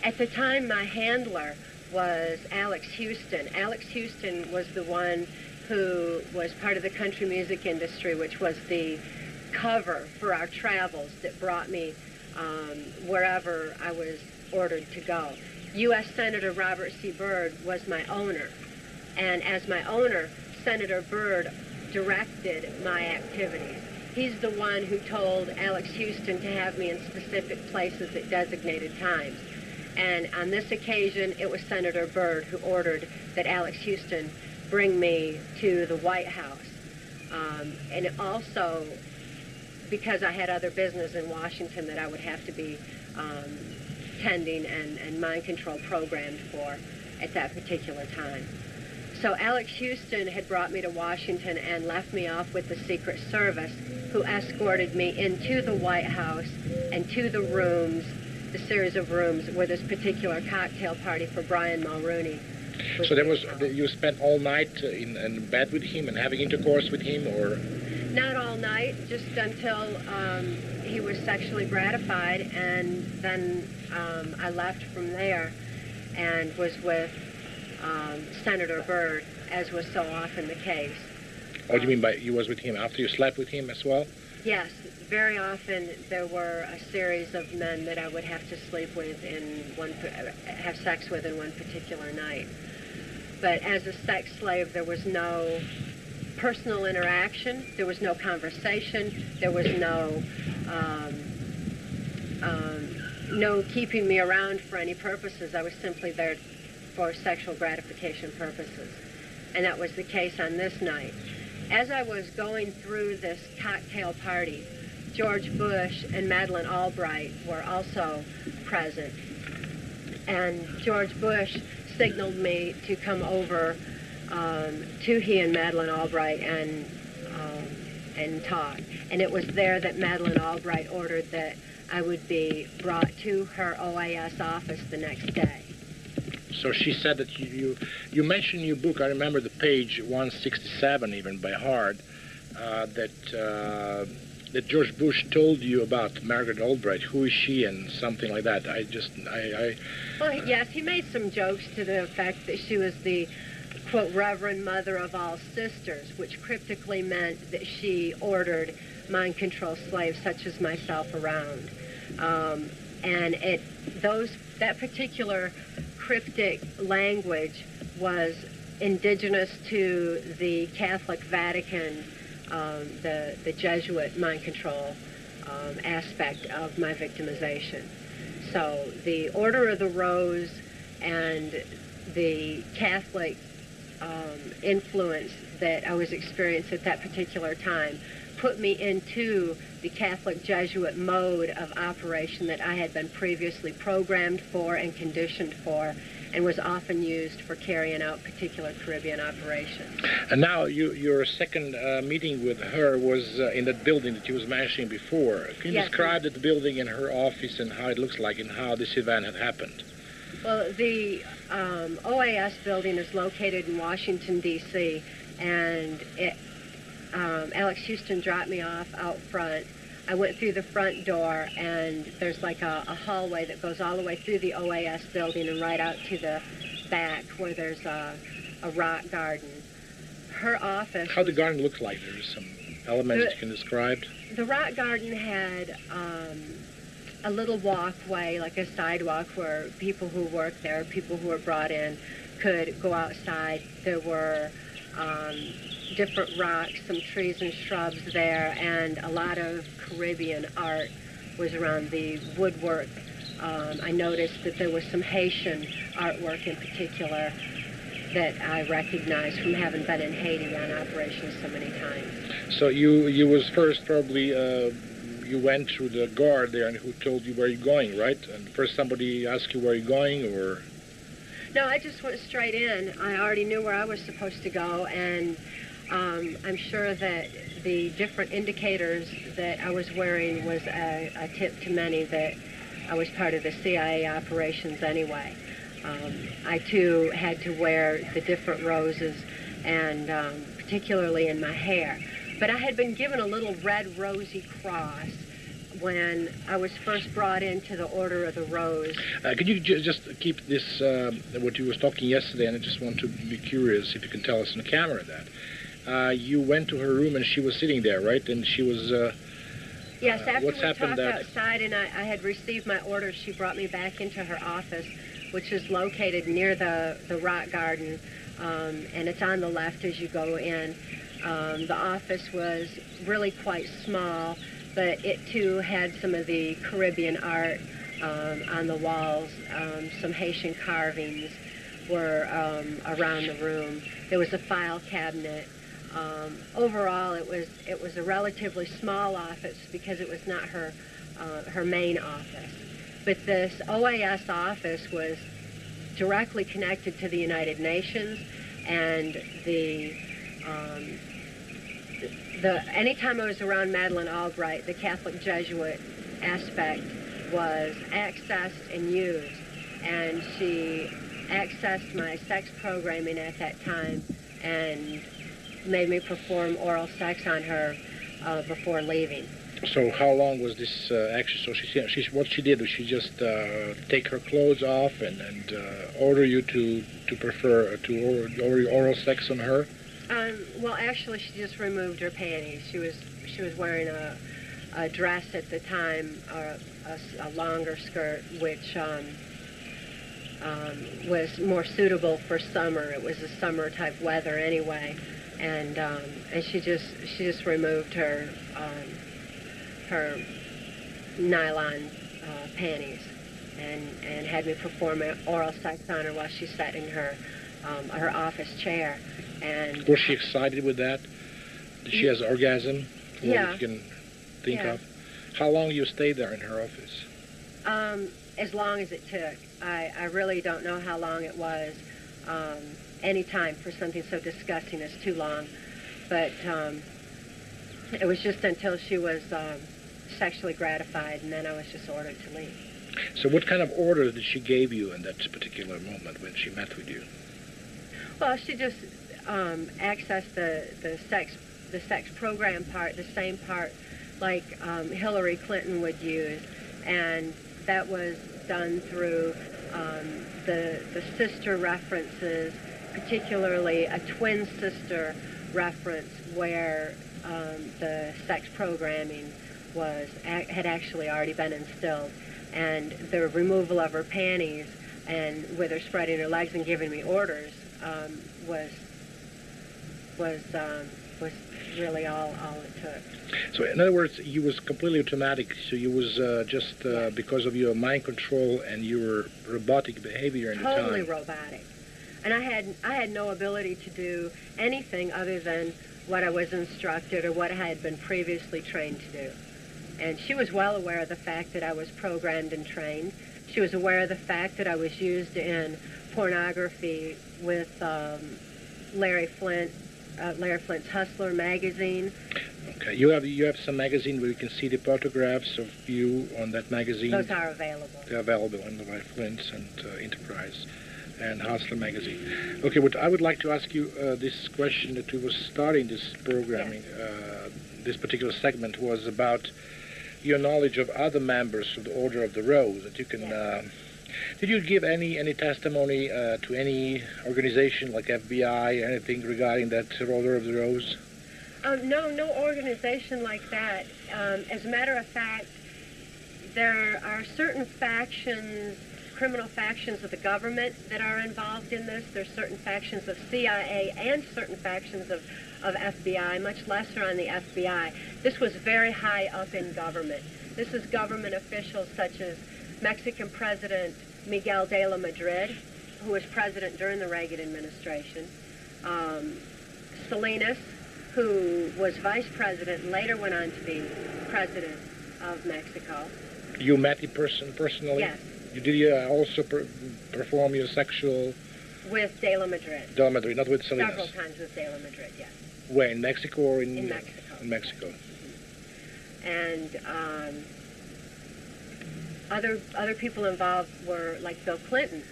At the time, my handler was Alex Houston. Alex Houston was the one who was part of the country music industry, which was the cover for our travels that brought me wherever I was ordered to go. U.S. Senator Robert C. Byrd was my owner. And as my owner, Senator Byrd directed my activities. He's the one who told Alex Houston to have me in specific places at designated times. And on this occasion, it was Senator Byrd who ordered that Alex Houston bring me to the White House. And also, because I had other business in Washington that I would have to be tending and mind control programmed for at that particular time. So Alex Houston had brought me to Washington and left me off with the Secret Service, who escorted me into the White House and to the rooms, the series of rooms where this particular cocktail party for Brian Mulrooney was. So there was you spent all night in bed with him and having intercourse with him, or? Not all night, just until he was sexually gratified, and then I left from there and was with Senator Byrd, as was so often the case. What do you mean by you was with him after you slept with him as well? Yes, very often there were a series of men that I would have to sleep with have sex with in one particular night. But as a sex slave, there was no personal interaction, there was no conversation, there was no keeping me around for any purposes. I was simply there for sexual gratification purposes. And that was the case on this night. As I was going through this cocktail party, George Bush and Madeleine Albright were also present. And George Bush signaled me to come over to he and Madeleine Albright and talk. And it was there that Madeleine Albright ordered that I would be brought to her OAS office the next day. So she said that you mentioned in your book, I remember the page 167 even by heart, that George Bush told you about Margaret Albright. Who is she and something like that. Well, yes, he made some jokes to the effect that she was the, quote, Reverend Mother of all sisters, which cryptically meant that she ordered mind control slaves such as myself around. And that particular cryptic language was indigenous to the Catholic Vatican, the Jesuit mind control aspect of my victimization. So the Order of the Rose and the Catholic influence that I was experiencing at that particular time put me into the Catholic Jesuit mode of operation that I had been previously programmed for and conditioned for, and was often used for carrying out particular Caribbean operations. And now your second meeting with her was in that building that you was mentioning before. Can you Yes, describe that building and her office and how it looks like and how this event had happened? Well, the OAS building is located in Washington, D.C., and Alex Houston dropped me off out front. I went through the front door, and there's like a hallway that goes all the way through the OAS building and right out to the back where there's a rock garden. Her office... How the garden looked like? There's some elements that you can describe? The rock garden had a little walkway, like a sidewalk, where people who worked there, people who were brought in, could go outside. There were different rocks, some trees and shrubs there, and a lot of Caribbean art was around the woodwork. I noticed that there was some Haitian artwork in particular that I recognized from having been in Haiti on operations so many times. So you was first probably, you went through the guard there and who told you where you're going, right? And first somebody asked you where you're going, or... No, I just went straight in. I already knew where I was supposed to go, and I'm sure that the different indicators that I was wearing was a tip to many that I was part of the CIA operations anyway. I, too, had to wear the different roses, and particularly in my hair. But I had been given a little red rosy cross when I was first brought into the Order of the Rose. Could you just keep this, what you was talking yesterday, and I just want to be curious if you can tell us on the camera that. You went to her room and she was sitting there, right? And she was... yes, after what's we happened talked outside and I had received my orders, she brought me back into her office, which is located near the rock garden, and it's on the left as you go in. The office was really quite small, but it too had some of the Caribbean art on the walls. Some Haitian carvings were around the room. There was a file cabinet. Overall, it was a relatively small office because it was not her main office. But this OAS office was directly connected to the United Nations, and anytime I was around Madeleine Albright, the Catholic Jesuit aspect was accessed and used, and she accessed my sex programming at that time and made me perform oral sex on her before leaving. So how long was this action? So what she did was she just take her clothes off and order you to order oral sex on her? Well, actually, she just removed her panties. She was wearing a dress at the time, a longer skirt, which was more suitable for summer. It was a summer type weather anyway, and she just removed her nylon panties and had me perform oral sex on her while she sat in her office chair. And was she excited with that? Did she have an orgasm? Yeah. You can think of. How long you stayed there in her office? As long as it took. I really don't know how long it was. Any time for something so disgusting is too long. But it was just until she was sexually gratified, and then I was just ordered to leave. So what kind of order did she give you in that particular moment when she met with you? Well, she just accessed the sex program part, the same part like Hillary Clinton would use, and that was done through the sister references, particularly a twin sister reference where the sex programming had actually already been instilled, and the removal of her panties and with her spreading her legs and giving me orders was was really all it took. So in other words, you was completely automatic. So you was just because of your mind control and your robotic behavior in the time. Totally robotic. And I had no ability to do anything other than what I was instructed or what I had been previously trained to do. And she was well aware of the fact that I was programmed and trained. She was aware of the fact that I was used in pornography with Larry Flint's Hustler magazine. Okay, you have some magazine where you can see the photographs of you on that magazine. Those are available. They're available on the Larry Flint's and Enterprise and Hustler magazine. Okay, what I would like to ask you, this question that we were starting this programming, this particular segment was about your knowledge of other members of the Order of the Rose. That you can, did you give any testimony to any organization like FBI, anything regarding that Order of the Rose? No organization like that. As a matter of fact, there are certain factions, criminal factions of the government that are involved in this. There's certain factions of CIA and certain factions of FBI, much lesser on the FBI. This was very high up in government. This is government officials such as Mexican President Miguel de la Madrid, who was president during the Reagan administration, Salinas, who was vice president and later went on to be president of Mexico. You met him personally? Yes. Did also perform your sexual... With De La Madrid. De La Madrid, not with Salinas. Several times with De La Madrid, yes. Where, in Mexico or in... In Mexico. In Mexico. And other people involved were like Bill Clinton.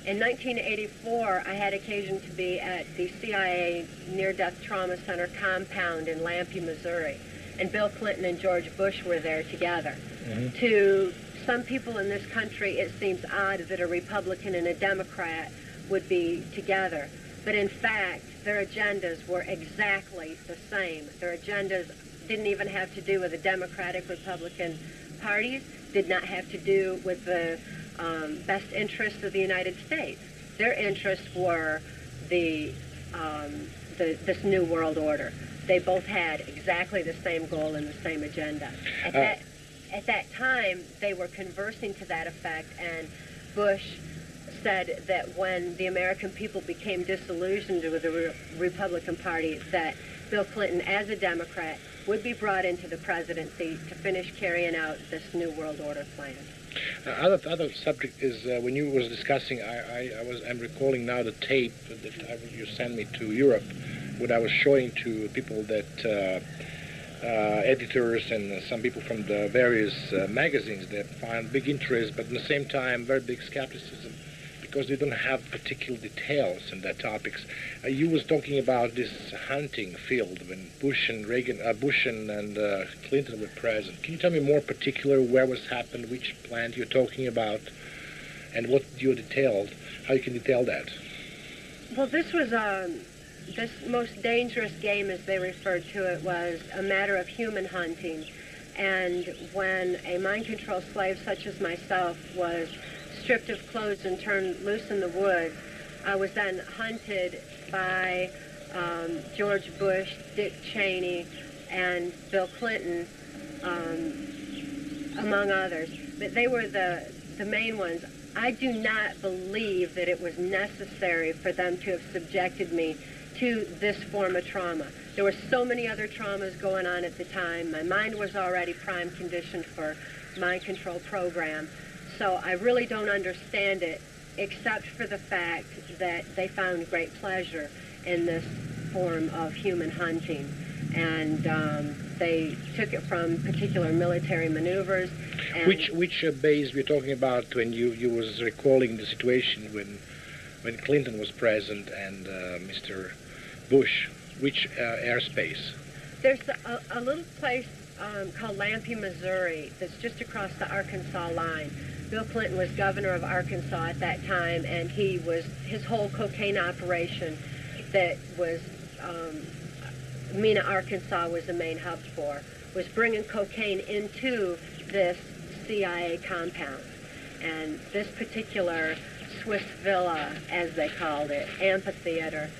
In 1984, I had occasion to be at the CIA Near-Death Trauma Center compound in Lampe, Missouri. And Bill Clinton and George Bush were there together. Mm-hmm. To some people in this country, it seems odd that a Republican and a Democrat would be together. But in fact, their agendas were exactly the same. Their agendas didn't even have to do with the Democratic-Republican parties, did not have to do with the best interests of the United States. Their interests were this new world order. They both had exactly the same goal and the same agenda. At that time, they were conversing to that effect, and Bush said that when the American people became disillusioned with the Republican Party, that Bill Clinton, as a Democrat, would be brought into the presidency to finish carrying out this New World Order plan. Other subject is when you was discussing, I'm recalling now the tape that you sent me to Europe, what I was showing to people that editors and some people from the various magazines that find big interest, but at the same time very big skepticism because they don't have particular details in their topics. You was talking about this hunting field when Bush and Clinton were present. Can you tell me more particular where was happened, which plant you're talking about, and what you detailed, how you can detail that? Well, this was this most dangerous game, as they referred to it, was a matter of human hunting. And when a mind-controlled slave such as myself was stripped of clothes and turned loose in the woods, I was then hunted by George Bush, Dick Cheney, and Bill Clinton, among others. But they were the main ones. I do not believe that it was necessary for them to have subjected me to this form of trauma. There were so many other traumas going on at the time. My mind was already prime conditioned for mind control program. So I really don't understand it, except for the fact that they found great pleasure in this form of human hunting. And they took it from particular military maneuvers. And which base we're talking about when you was recalling the situation when Clinton was present and Mr. Bush? Which airspace? There's a little place called Lampe, Missouri, that's just across the Arkansas line. Bill Clinton was governor of Arkansas at that time, and his whole cocaine operation that was Mena, Arkansas was the main hub for, was bringing cocaine into this CIA compound. And this particular Swiss villa, as they called it, amphitheater,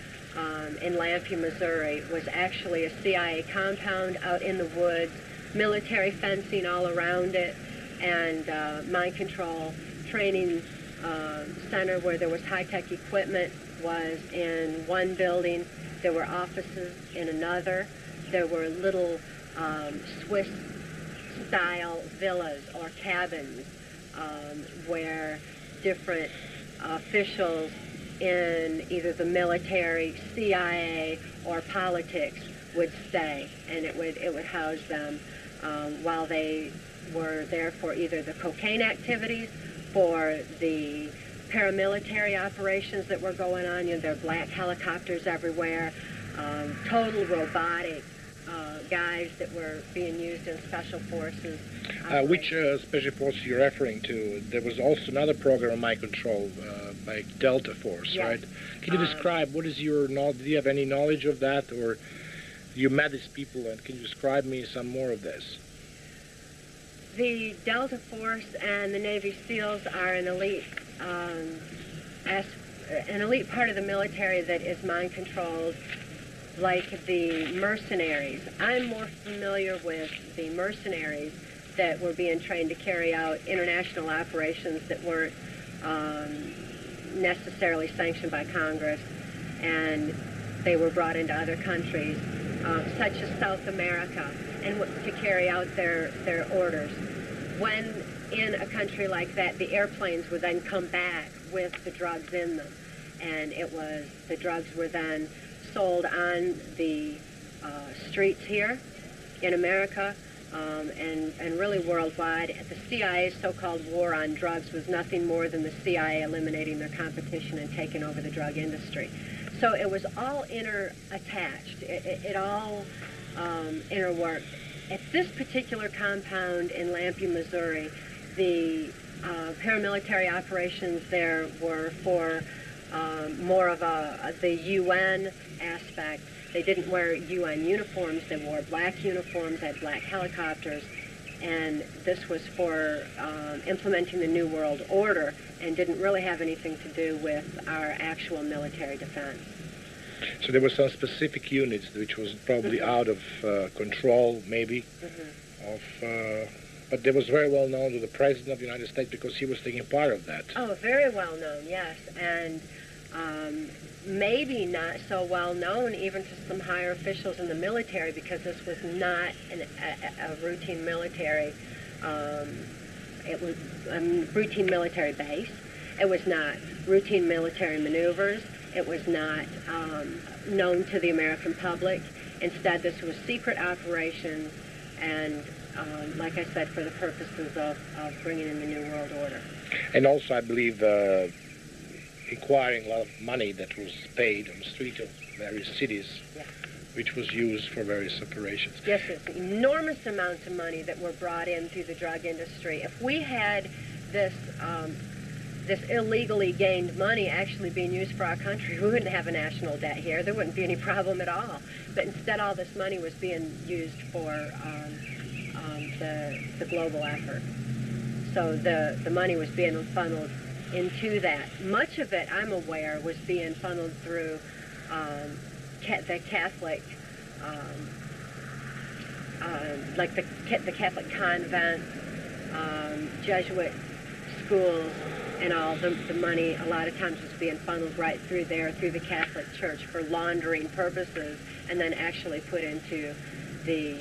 in Lampe, Missouri, was actually a CIA compound out in the woods, military fencing all around it, and mind control training center where there was high-tech equipment was in one building. There were offices in another. There were little Swiss-style villas or cabins where different officials in either the military, CIA, or politics would stay, and it would house them while they were there for either the cocaine activities, for the paramilitary operations that were going on. You know, there were black helicopters everywhere, total robotic guys that were being used in special forces. Which special force you're referring to? There was also another program on my control by Delta Force, yes. right? Can you describe what is your knowledge? Do you have any knowledge of that, or you met these people, and can you describe me some more of this? The Delta Force and the Navy SEALs are an elite part of the military that is mind controlled, like the mercenaries. I'm more familiar with the mercenaries that were being trained to carry out international operations that weren't necessarily sanctioned by Congress, and they were brought into other countries, such as South America, and to carry out their orders. When in a country like that, the airplanes would then come back with the drugs in them, and the drugs were then sold on the streets here in America and really worldwide. The CIA's so-called war on drugs was nothing more than the CIA eliminating their competition and taking over the drug industry. So it was all inter-attached. It all interworked. At this particular compound in Lampe, Missouri, the paramilitary operations there were for more of the UN aspect. They didn't wear UN uniforms. They wore black uniforms, had black helicopters, and this was for implementing the New World Order and didn't really have anything to do with our actual military defense. So there were some specific units which was probably out of control, maybe, but they was very well known to the President of the United States because he was taking part of that. Oh, very well known, yes, and maybe not so well known even to some higher officials in the military, because this was not a routine military. It was a routine military base. It was not routine military maneuvers. It was not known to the American public. Instead, this was secret operations, and like I said, for the purposes of bringing in the New World Order. And also, I believe, acquiring a lot of money that was paid on the street of various cities, yeah, which was used for various operations. Yes, it's enormous amounts of money that were brought in through the drug industry. If we had this illegally gained money actually being used for our country, we wouldn't have a national debt here. There wouldn't be any problem at all. But instead, all this money was being used for the global effort. So the money was being funneled into that. Much of it, I'm aware, was being funneled through the Catholic, like the Catholic convents, Jesuit schools, and all. The money a lot of times was being funneled right through there, through the Catholic Church for laundering purposes, and then actually put into the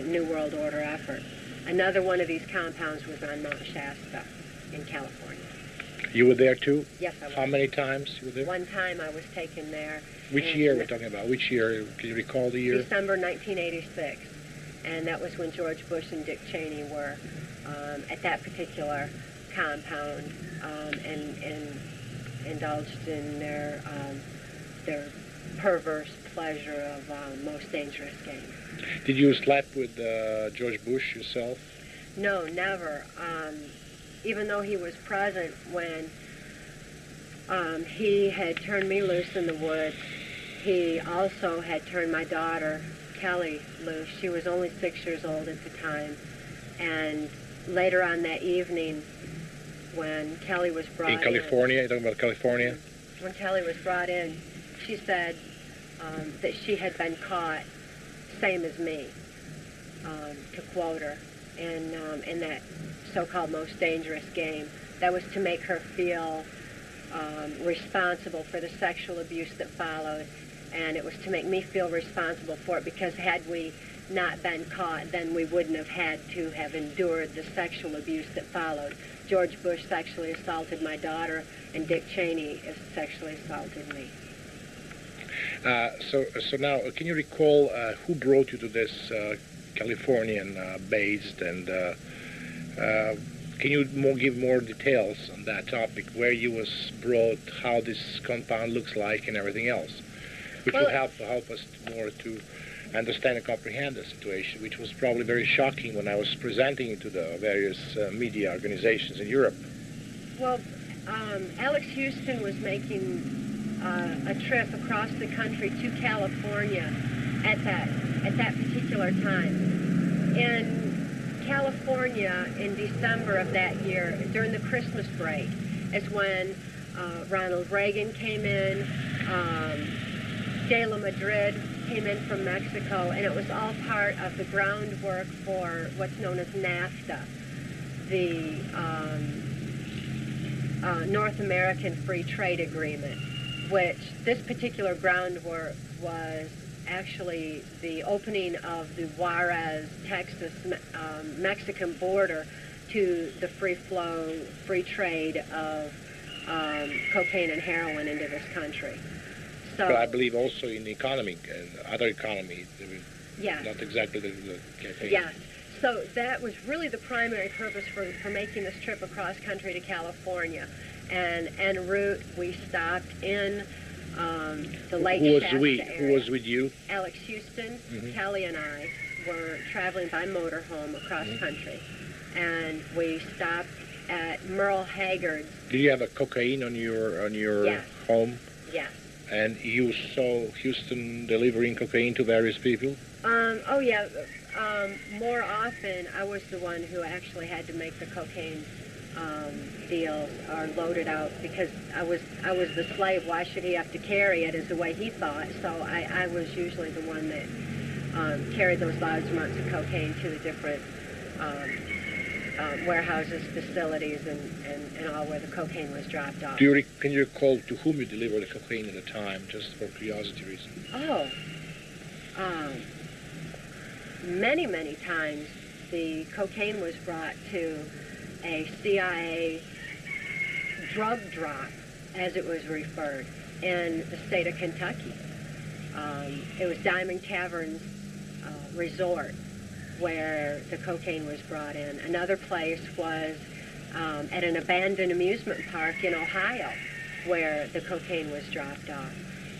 New World Order effort. Another one of these compounds was on Mount Shasta in California. You were there too? Yes, I was. How many times you were there? One time I was taken there. Which year we're talking about? Which year? Can you recall the year? December 1986. And that was when George Bush and Dick Cheney were at that particular compound and indulged in their perverse pleasure of most dangerous games. Did you sleep with George Bush yourself? No, never. Even though he was present when he had turned me loose in the woods, he also had turned my daughter, Kelly, loose. She was only 6 years old at the time. And later on that evening, when Kelly was brought in... In California? You're talking about California? When Kelly was brought in, she said that she had been caught, same as me, to quote her, in that so-called most dangerous game. That was to make her feel responsible for the sexual abuse that followed, and it was to make me feel responsible for it, because had we not been caught, then we wouldn't have had to have endured the sexual abuse that followed. George Bush sexually assaulted my daughter, and Dick Cheney sexually assaulted me. So now, can you recall who brought you to this Californian-based, and can you give more details on that topic, where you was brought, how this compound looks like, and everything else, which will help us more to understand and comprehend the situation, which was probably very shocking when I was presenting it to the various media organizations in Europe. Well, Alex Houston was making a trip across the country to California at that particular time. In California, in December of that year, during the Christmas break, is when Ronald Reagan came in, De La Madrid came in from Mexico, and it was all part of the groundwork for what's known as NAFTA, the North American Free Trade Agreement, which this particular groundwork was actually the opening of the Juarez, Texas, Mexican border to the free flow, free trade of cocaine and heroin into this country. So, but I believe also in the economy, other economy, yes. Not exactly the campaign. Yes. So that was really the primary purpose for making this trip across country to California. And en route, we stopped in the Lake Shasta area. Who was with you? Alex Houston, Kelly, and I were traveling by motorhome across country. And we stopped at Merle Haggard's. Did you have a cocaine on your Yes. home? Yes. And you saw Houston delivering cocaine to various people? Oh yeah. More often, I was the one who actually had to make the cocaine deals or load it out, because I was the slave. Why should he have to carry it, is the way he thought. So I was usually the one that carried those large amounts of cocaine to the different warehouses, facilities, and all where the cocaine was dropped off. Can you recall to whom you delivered the cocaine at the time, just for curiosity reasons? Oh, many, many times the cocaine was brought to a CIA drug drop, as it was referred, in the state of Kentucky. It was Diamond Tavern's resort where the cocaine was brought in. Another place was at an abandoned amusement park in Ohio, where the cocaine was dropped off.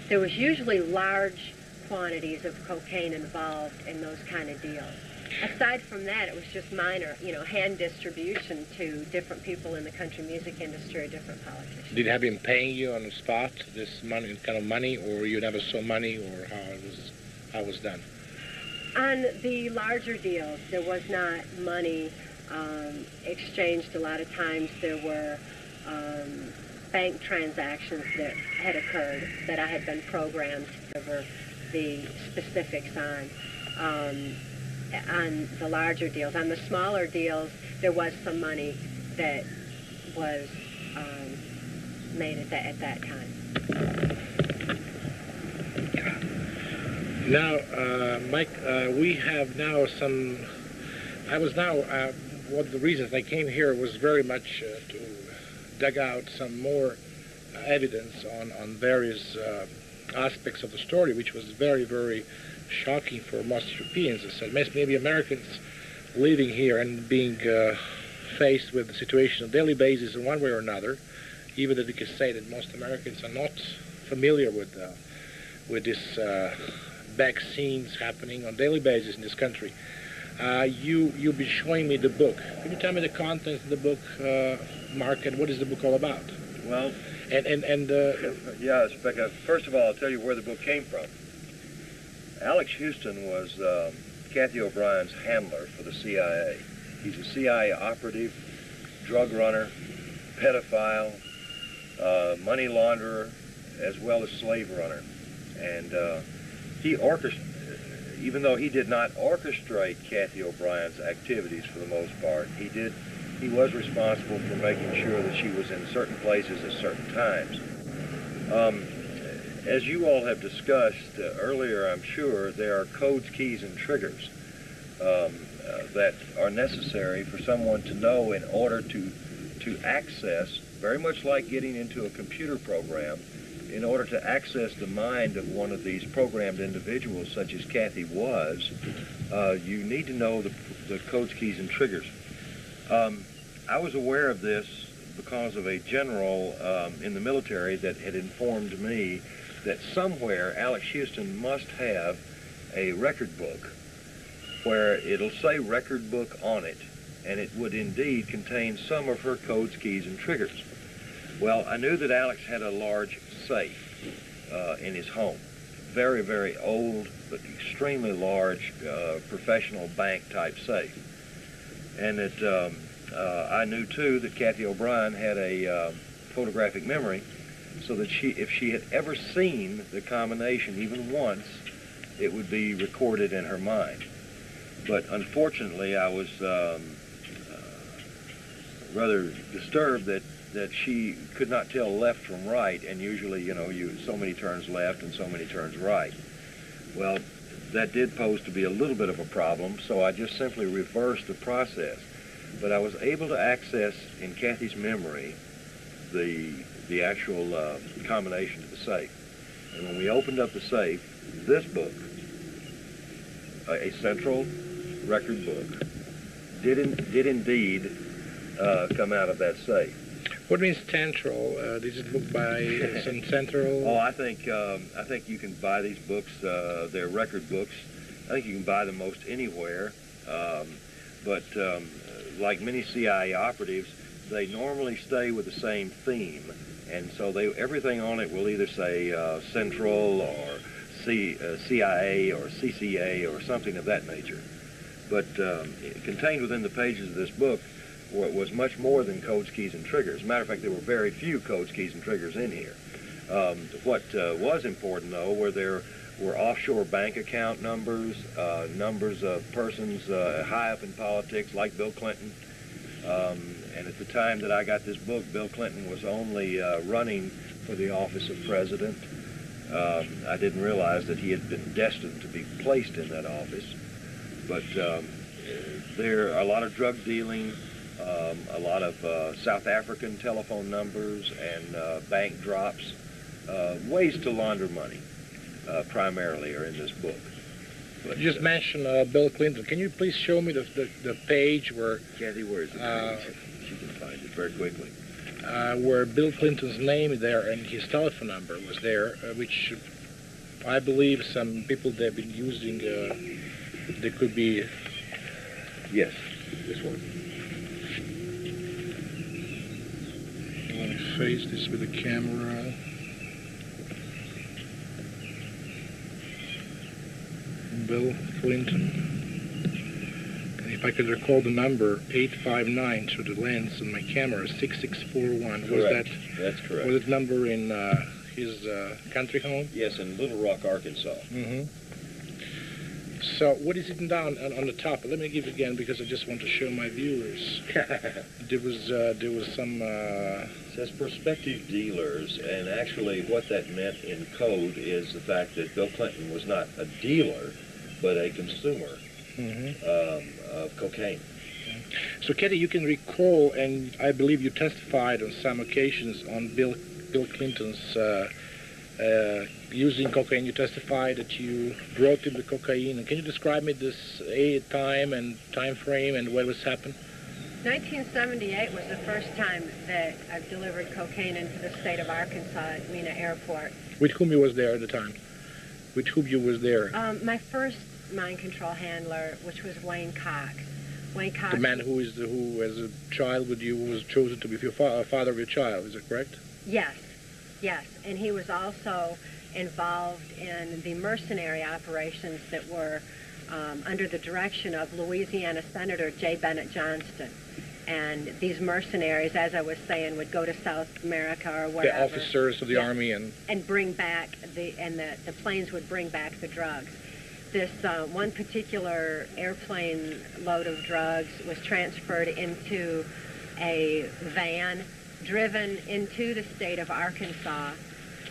There was usually large quantities of cocaine involved in those kind of deals. Aside from that, it was just minor, hand distribution to different people in the country music industry or different politicians. Did you have him paying you on the spot, this kind of money, or you never saw money, or how it was done? On the larger deals, there was not money exchanged. A lot of times there were bank transactions that had occurred that I had been programmed to deliver the specifics on the larger deals. On the smaller deals, there was some money that was made at that time. Now, Mike, we have now some. One of the reasons I came here was very much to dig out some more evidence on various aspects of the story, which was very, very shocking for most Europeans. I said maybe Americans living here and being faced with the situation on a daily basis in one way or another, even that we can say that most Americans are not familiar with this back scenes happening on a daily basis in this country. You'll be showing me the book. Can you tell me the contents of the book, Mark, and what is the book all about? Well, yeah, Rebecca, first of all, I'll tell you where the book came from. Alex Houston was Cathy O'Brien's handler for the CIA. He's a CIA operative, drug runner, pedophile, money launderer, as well as slave runner. And even though he did not orchestrate Cathy O'Brien's activities for the most part, he was responsible for making sure that she was in certain places at certain times. As you all have discussed earlier, I'm sure, there are codes, keys, and triggers that are necessary for someone to know in order to access, very much like getting into a computer program, in order to access the mind of one of these programmed individuals, such as Cathy was, you need to know the codes, keys, and triggers. I was aware of this because of a general in the military that had informed me that somewhere Alex Houston must have a record book where it'll say record book on it, and it would indeed contain some of her codes, keys, and triggers. Well, I knew that Alex had a large safe in his home. Very, very old, but extremely large professional bank type safe. And that I knew too that Cathy O'Brien had a photographic memory, so that if she had ever seen the combination even once, it would be recorded in her mind. But unfortunately, I was rather disturbed that she could not tell left from right, and usually, you know, so many turns left and so many turns right. Well, that did pose to be a little bit of a problem, so I just simply reversed the process. But I was able to access in Cathy's memory the actual combination to the safe. And when we opened up the safe, this book, a central record book, did indeed come out of that safe. What means central? Is it book by some central? Oh, I think you can buy these books. They're record books. I think you can buy them most anywhere. But like many CIA operatives, they normally stay with the same theme, and so everything on it will either say Central or CIA or CCA or something of that nature. But contained within the pages of this book was much more than codes, keys, and triggers. As a matter of fact, there were very few codes, keys, and triggers in here. What was important, though, were offshore bank account numbers, numbers of persons high up in politics, like Bill Clinton. And at the time that I got this book, Bill Clinton was only running for the office of president. I didn't realize that he had been destined to be placed in that office. But there are a lot of drug dealing, a lot of South African telephone numbers and bank drops. Ways to launder money, primarily, are in this book. But, you just mentioned Bill Clinton. Can you please show me the page where... Cathy, where is the page? She can find it very quickly. Where Bill Clinton's name is there and his telephone number was there, which I believe some people they've been using, they could be... Yes, this one. Let me face this with the camera. Bill Clinton. And if I could recall the number, 859 through the lens on my camera, 6641. Correct. That's correct. Was it number in his country home? Yes, in Little Rock, Arkansas. Mm-hmm. So what is it down on the top? Let me give it again because I just want to show my viewers. There was some... It says prospective dealers, and actually what that meant in code is the fact that Bill Clinton was not a dealer, but a consumer of cocaine. So, Cathy, you can recall, and I believe you testified on some occasions on Bill Clinton's using cocaine. You testified that you brought him the cocaine. And can you describe me this time and time frame and what was happened? 1978 was the first time that I delivered cocaine into the state of Arkansas at Mena Airport. With whom you was there at the time? With whom you was there? My first mind control handler, which was Wayne Cox. Wayne Cox. The man who as a child with you, was chosen to be your father of your child. Is that correct? Yes, yes, and he was also involved in the mercenary operations that were under the direction of Louisiana Senator J. Bennett Johnston. And these mercenaries, as I was saying, would go to South America or wherever. The officers of the army and bring back the planes would bring back the drugs. This one particular airplane load of drugs was transferred into a van, driven into the state of Arkansas,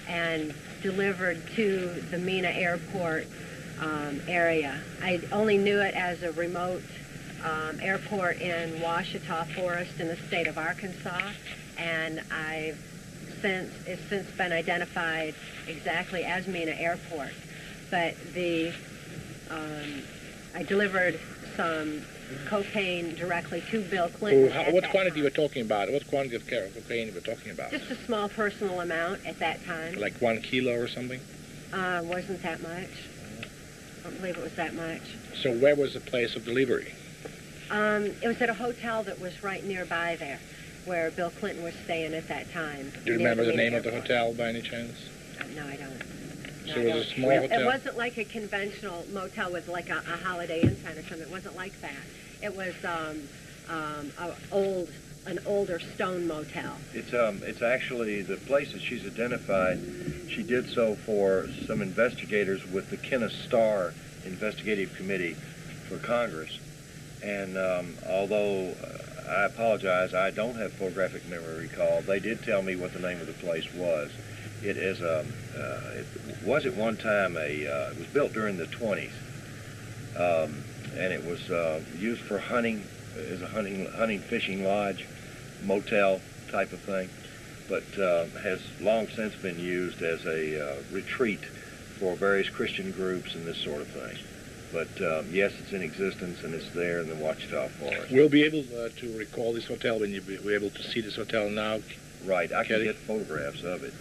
and delivered to the Mena Airport area. I only knew it as a remote airport in Ouachita Forest in the state of Arkansas, and it's since been identified exactly as Mena Airport. But I delivered some cocaine directly to Bill Clinton. What quantity you were talking about? What quantity of cocaine you were talking about? Just a small personal amount at that time. Like 1 kilo or something? Wasn't that much. I don't believe it was that much. So where was the place of delivery? It was at a hotel that was right nearby there, where Bill Clinton was staying at that time. Do you remember the name of the hotel by any chance? No, I don't. So it was a small hotel? It wasn't like a conventional motel with like a Holiday Inn kind of something. It wasn't like that. It was an older stone motel. It's actually the place that she's identified. She did so for some investigators with the Kenneth Starr Investigative Committee for Congress. And although I apologize, I don't have photographic memory recall, they did tell me what the name of the place was. It is it was at one time it was built during the 20s, and it was used for hunting, as a hunting fishing lodge, motel type of thing, but has long since been used as a retreat for various Christian groups and this sort of thing. But yes, it's in existence, and it's there in the Ouachita Forest. We'll be able to recall this hotel when you'll be able to see this hotel now. Right, I can get photographs of it.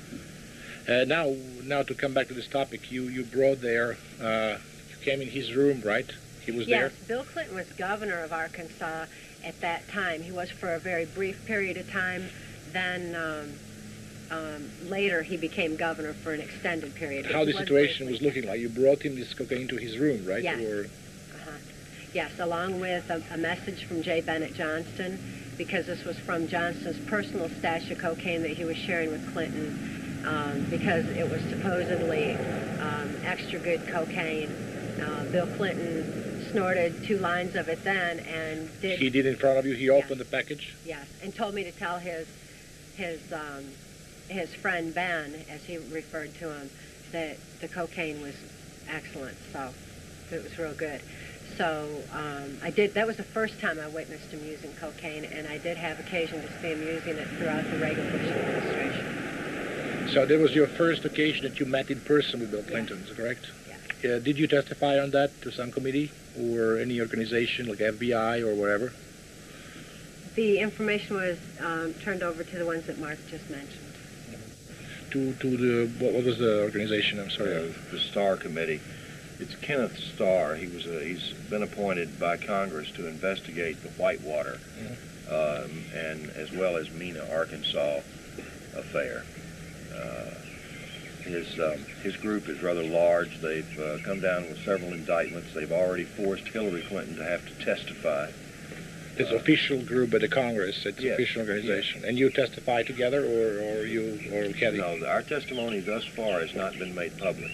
Now to come back to this topic, you brought there, you came in his room, right? He was there? Yes, Bill Clinton was governor of Arkansas at that time. He was for a very brief period of time. Then later he became governor for an extended period. How the situation was looking like? You brought him this cocaine to his room, right? Yes. Or... Yes, along with a message from J. Bennett Johnston, because this was from Johnston's personal stash of cocaine that he was sharing with Clinton, because it was supposedly extra good cocaine. Bill Clinton snorted 2 lines of it then, and did... He did in front of you? He opened the package? Yes, and told me to tell his friend Ben, as he referred to him, that the cocaine was excellent, so it was real good. So I did. That was the first time I witnessed him using cocaine, and I did have occasion to see him using it throughout the Reagan Bush administration. So that was your first occasion that you met in person with Bill Clinton, is that correct? Yes. Did you testify on that to some committee or any organization like FBI or whatever? The information was turned over to the ones that Mark just mentioned. To the what was the organization? I'm sorry. The Starr Committee. It's Kenneth Starr. He's been appointed by Congress to investigate the Whitewater, and as well as Mena, Arkansas affair. His group is rather large. They've come down with several indictments. They've already forced Hillary Clinton to have to testify. It's an official group at the Congress. It's an official organization. Yes. And you testify together, or Cathy? No, our testimony thus far has not been made public.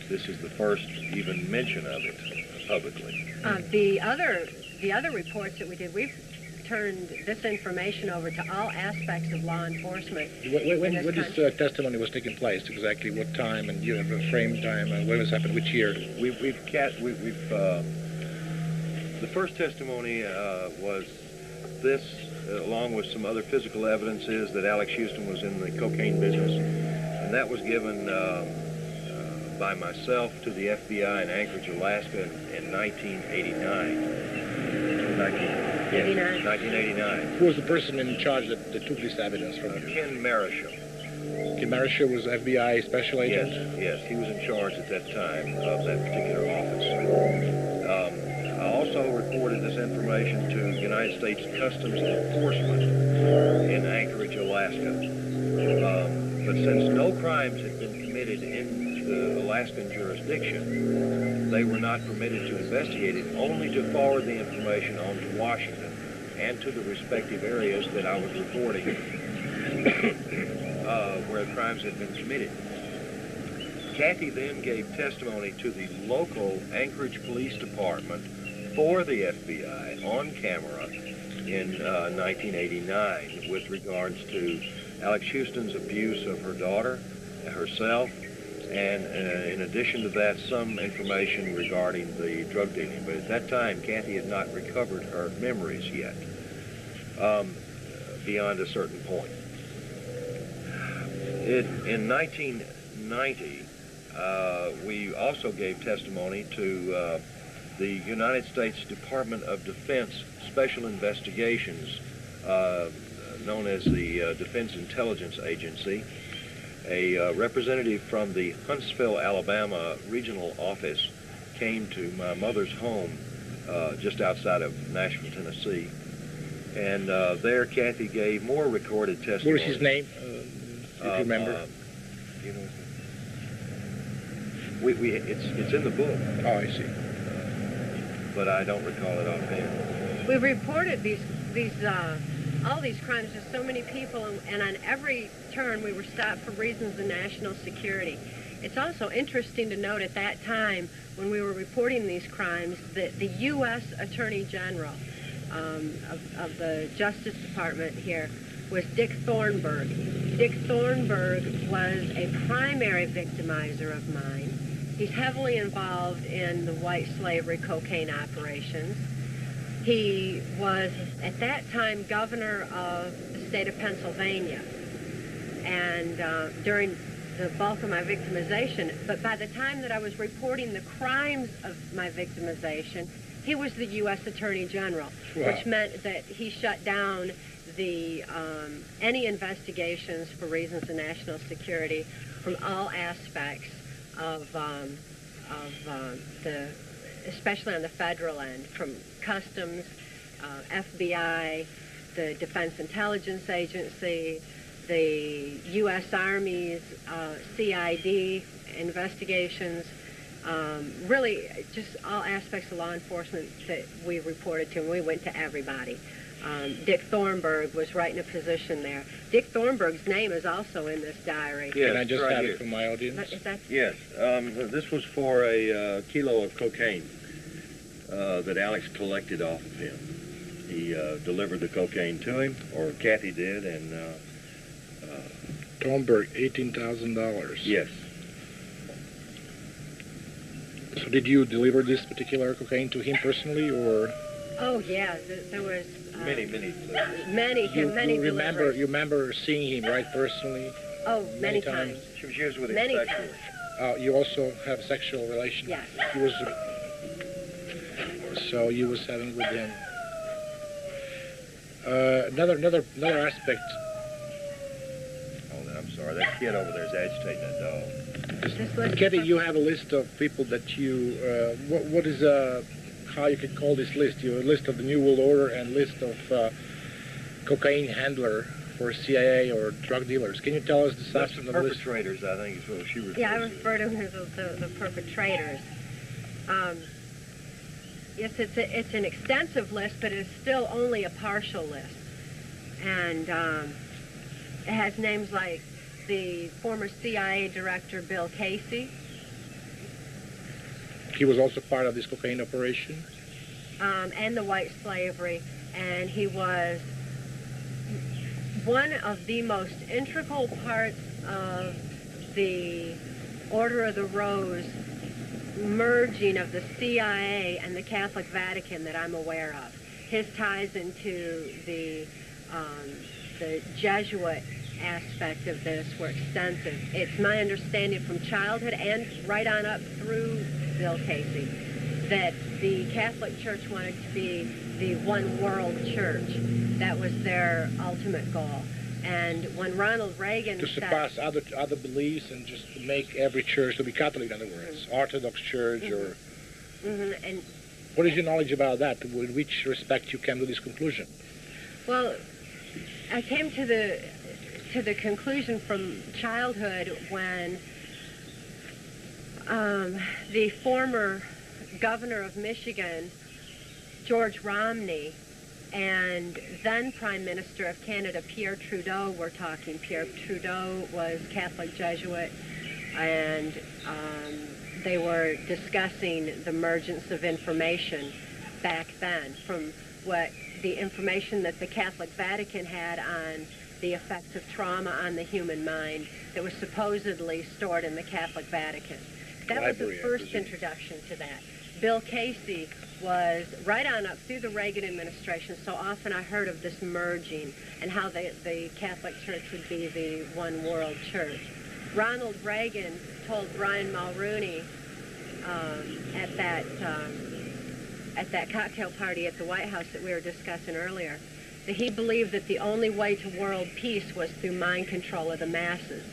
This is the first even mention of it publicly. The other reports that we did, we've turned this information over to all aspects of law enforcement. When this testimony was taking place, exactly what time, and you have a frame time, and when was happened, which year? The first testimony was this, along with some other physical evidence, is that Alex Houston was in the cocaine business, and that was given by myself to the FBI in Anchorage, Alaska in 1989. 1989. Who was the person in charge that took this evidence from you? Ken Marishall. Ken Marishall was FBI special agent? Yes, he was in charge at that time of that particular office. I also reported this information to United States Customs Enforcement in Anchorage, Alaska. But since no crimes had been committed in the Alaskan jurisdiction, they were not permitted to investigate it, only to forward the information on to Washington. and to the respective areas that I was reporting where crimes had been committed. Kathy then gave testimony to the local Anchorage Police Department for the FBI on camera in 1989 with regards to Alex Houston's abuse of her daughter, herself, and in addition to that, some information regarding the drug dealing. But at that time, Kathy had not recovered her memories yet, beyond a certain point. In 1990, we also gave testimony to the United States Department of Defense Special Investigations, known as the Defense Intelligence Agency. A representative from the Huntsville, Alabama regional office came to my mother's home just outside of Nashville, Tennessee. And there Kathy gave more recorded testimony. What is his name? Do you remember? You know, it's in the book. Oh, I see. But I don't recall it offhand. We reported all these crimes to so many people, and on every turn we were stopped for reasons of national security. It's also interesting to note at that time when we were reporting these crimes that the U.S. Attorney General of the Justice Department here was Dick Thornburg. Dick Thornburg was a primary victimizer of mine. He's heavily involved in the white slavery cocaine operations. He was, at that time, governor of the state of Pennsylvania, and during the bulk of my victimization. But by the time that I was reporting the crimes of my victimization, he was the U.S. Attorney General, wow, which meant that he shut down the any investigations for reasons of national security from all aspects of the, especially on the federal end, from Customs, FBI, the Defense Intelligence Agency, the U.S. Army's CID investigations, really just all aspects of law enforcement that we reported to, and we went to everybody. Dick Thornburg was right in a position there. Dick Thornburg's name is also in this diary. Yes, Can I just right have here. it for my audience? Is that Yes, this was for a kilo of cocaine that Alex collected off of him. He delivered the cocaine to him, or Kathy did, and Thornburg, $18,000. yes. So did you deliver this particular cocaine to him personally, or Oh yeah, there was Many you deliveries. remember seeing him, right, personally? Oh, many many times. times. She was used with him Many sexually. times. You also have a sexual relation. Yes. He was. So you was having with him. Another aspect. Oh, I'm sorry. That kid over there is agitating that dog. This list Kathy, of- you have a list of people that you. What is how you could call this list? You have a list of the New World Order and list of cocaine handler for CIA or drug dealers. Can you tell us the That's substance the of the list? perpetrators, I think, is what she refers Yeah, I to. refer to them as the perpetrators. Yes, it's an extensive list, but it's still only a partial list. And it has names like the former CIA director Bill Casey, He was also part of this cocaine operation. and the white slavery, and he was one of the most integral parts of the Order of the Rose merging of the CIA and the Catholic Vatican that I'm aware of. His ties into the Jesuit aspect of this were extensive. It's my understanding from childhood and right on up through Bill Casey that the Catholic Church wanted to be the one world church. That was their ultimate goal. And when Ronald Reagan To surpass other beliefs and just to make every church to be Catholic, in other words, Orthodox Church, or and what is your knowledge about that? In which respect you came to this conclusion? well, I came to the conclusion from childhood when the former governor of Michigan, George Romney, and then Prime Minister of Canada, Pierre Trudeau, were talking. Pierre Trudeau was Catholic Jesuit, and they were discussing the emergence of information back then from what the information that the Catholic Vatican had on the effects of trauma on the human mind that was supposedly stored in the Catholic Vatican. That was the first introduction to that. Bill Casey was right on up through the Reagan administration, so often I heard of this merging and how the Catholic Church would be the one world church. Ronald Reagan told Brian Mulroney at that cocktail party at the White House that we were discussing earlier, that he believed that the only way to world peace was through mind control of the masses.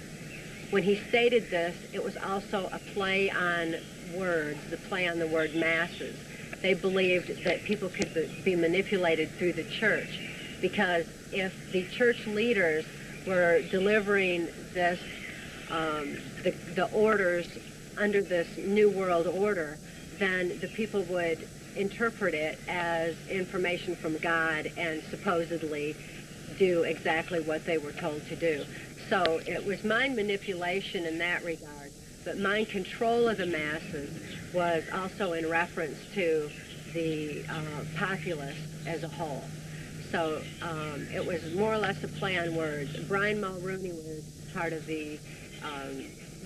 When he stated this, it was also a play on words, the play on the word masses. They believed that people could be manipulated through the church, because if the church leaders were delivering this, the orders under this New World Order, then the people would interpret it as information from God and supposedly do exactly what they were told to do. So it was mind manipulation in that regard, but mind control of the masses was also in reference to the populace as a whole. So it was more or less a play on words. Brian Mulroney was part of the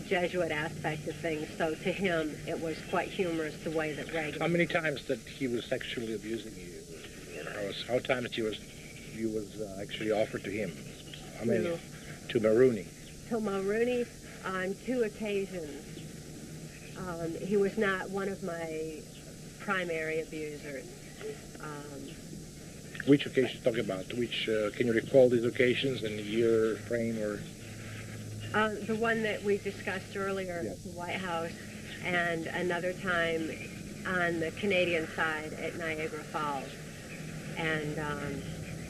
Jesuit aspect of things, so to him it was quite humorous the way that Reagan... How many times that he was sexually abusing you? Or how times you was actually offered to him? How many? To Mulroney? To Mulroney on 2 occasions. He was not one of my primary abusers. Which occasions talking about? Which can you recall these occasions and the year frame or? The one that we discussed earlier at the White House, and another time on the Canadian side at Niagara Falls. And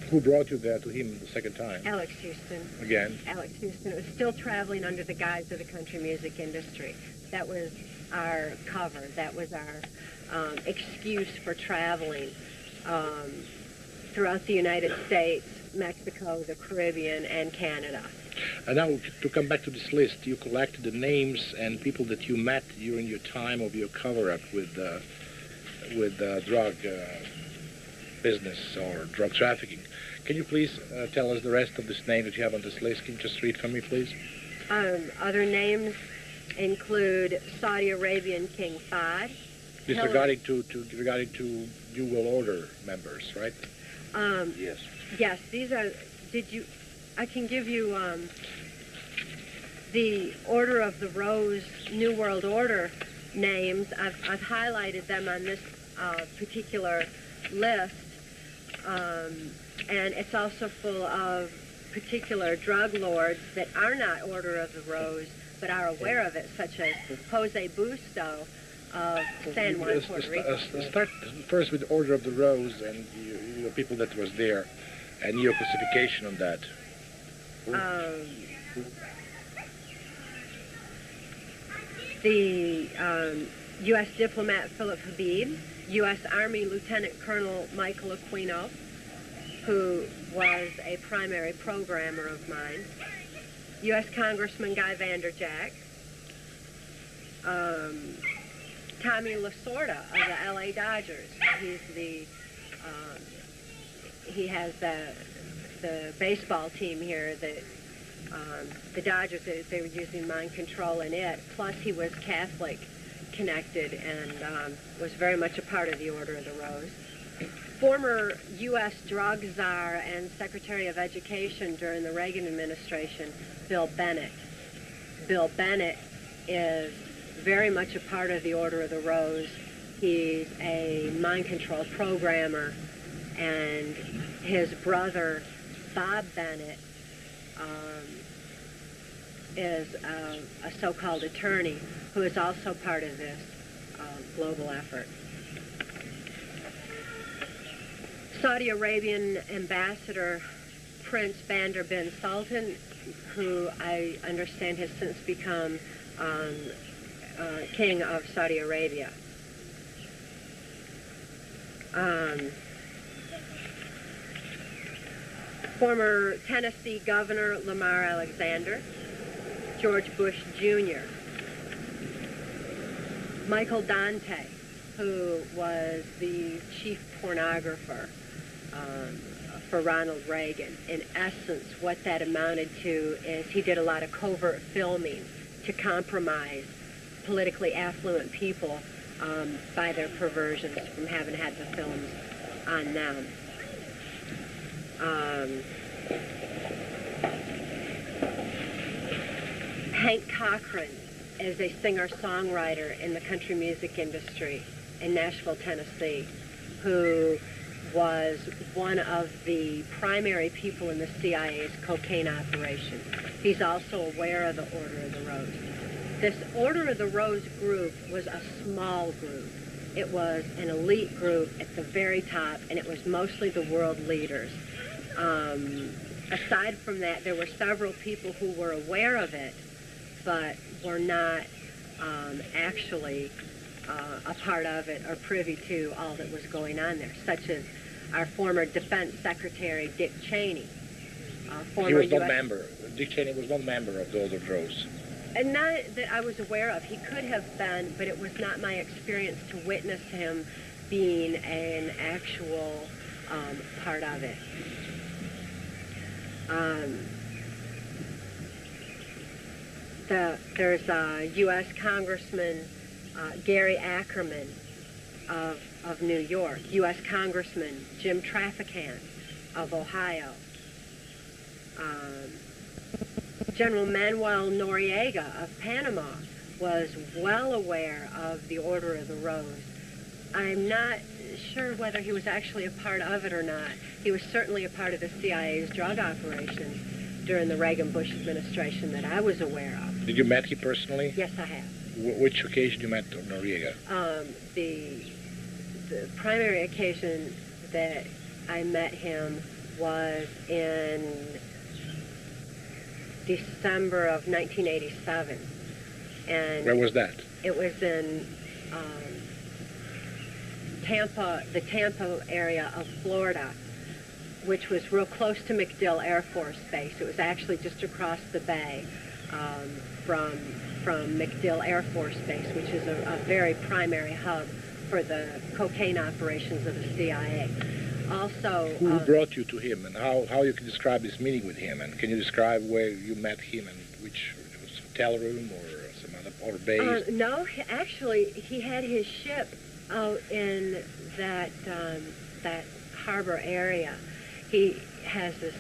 who brought you there to him the second time? Alex Houston. Again? Alex Houston. It was still traveling under the guise of the country music industry. That was our cover. That was our excuse for traveling throughout the United States, Mexico, the Caribbean, and Canada. And now, to come back to this list, you collected the names and people that you met during your time of your cover-up with drug business or drug trafficking. Can you please tell us the rest of this name that you have on this list? Can you just read for me, please? Other names include Saudi Arabian King Fahd. This regarding to New World Order members, right? Yes. Yes, these are. I can give you the Order of the Rose New World Order names. I've highlighted them on this particular list, and it's also full of particular drug lords that are not Order of the Rose, but are aware of it, such as Jose Busto of San Juan, Puerto Rico. Start first with Order of the Rose and the people that was there, and your classification on that. The U.S. diplomat Philip Habib, U.S. Army Lieutenant Colonel Michael Aquino, who was a primary programmer of mine, U.S. Congressman Guy Vanderjack, Tommy Lasorda of the L.A. Dodgers. He has the baseball team here that the Dodgers, they were using mind control in it. Plus, he was Catholic connected and was very much a part of the Order of the Rose. Former U.S. drug czar and Secretary of Education during the Reagan administration, Bill Bennett. Bill Bennett is very much a part of the Order of the Rose. He's a mind control programmer, and his brother, Bob Bennett, is a so-called attorney who is also part of this global effort. Saudi Arabian Ambassador Prince Bandar bin Sultan, who I understand has since become King of Saudi Arabia. Former Tennessee Governor Lamar Alexander, George Bush Jr., Michael Dante, who was the chief pornographer for Ronald Reagan. In essence, what that amounted to is he did a lot of covert filming to compromise politically affluent people by their perversions from having had the films on them. Hank Cochran is a singer-songwriter in the country music industry in Nashville, Tennessee, who was one of the primary people in the CIA's cocaine operation. He's also aware of the Order of the Rose. This Order of the Rose group was a small group. It was an elite group at the very top, and it was mostly the world leaders. Aside from that, there were several people who were aware of it, but were not actually a part of it or privy to all that was going on there, such as our former Defense Secretary, Dick Cheney. He was not a member. Dick Cheney was not a member of the Order of the Rose. And not that I was aware of. He could have been, but it was not my experience to witness him being an actual part of it. There's U.S. Congressman Gary Ackerman of New York, U.S. Congressman Jim Traficant of Ohio, General Manuel Noriega of Panama was well aware of the Order of the Rose. I'm not sure whether he was actually a part of it or not. He was certainly a part of the CIA's drug operations during the Reagan-Bush administration that I was aware of. Did you met him personally? Yes, I have. Which occasion you met Noriega? The primary occasion that I met him was in December of 1987. And where was that? It was in Tampa, the Tampa area of Florida, which was real close to MacDill Air Force Base. It was actually just across the bay from MacDill Air Force Base, which is a very primary hub for the cocaine operations of the CIA. Also, who brought you to him, and how you can describe this meeting with him, and can you describe where you met him, and which it was hotel room or some other or base? No, actually, he had his ship out in that harbor area. He has this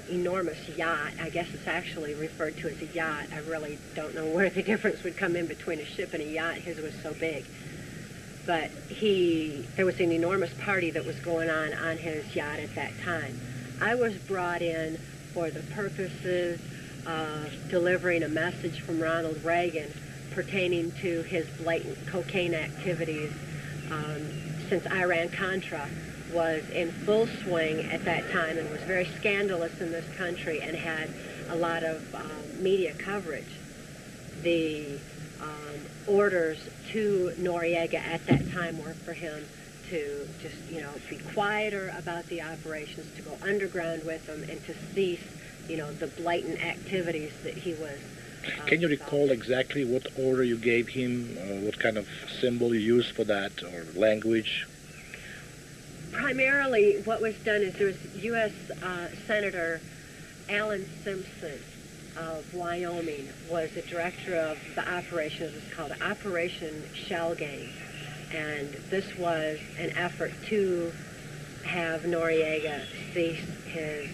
enormous yacht. I guess it's actually referred to as a yacht. I really don't know where the difference would come in between a ship and a yacht. His was so big. But there was an enormous party that was going on his yacht at that time. I was brought in for the purposes of delivering a message from Ronald Reagan pertaining to his blatant cocaine activities since Iran-Contra was in full swing at that time and was very scandalous in this country and had a lot of media coverage. The orders to Noriega at that time were for him to just, be quieter about the operations, to go underground with them, and to cease, the blatant activities that he was. Can you recall exactly what order you gave him, what kind of symbol you used for that, or language? Primarily, what was done is there was U.S. Senator Alan Simpson of Wyoming was the director of the operation. It was called Operation Shell Game. And this was an effort to have Noriega cease his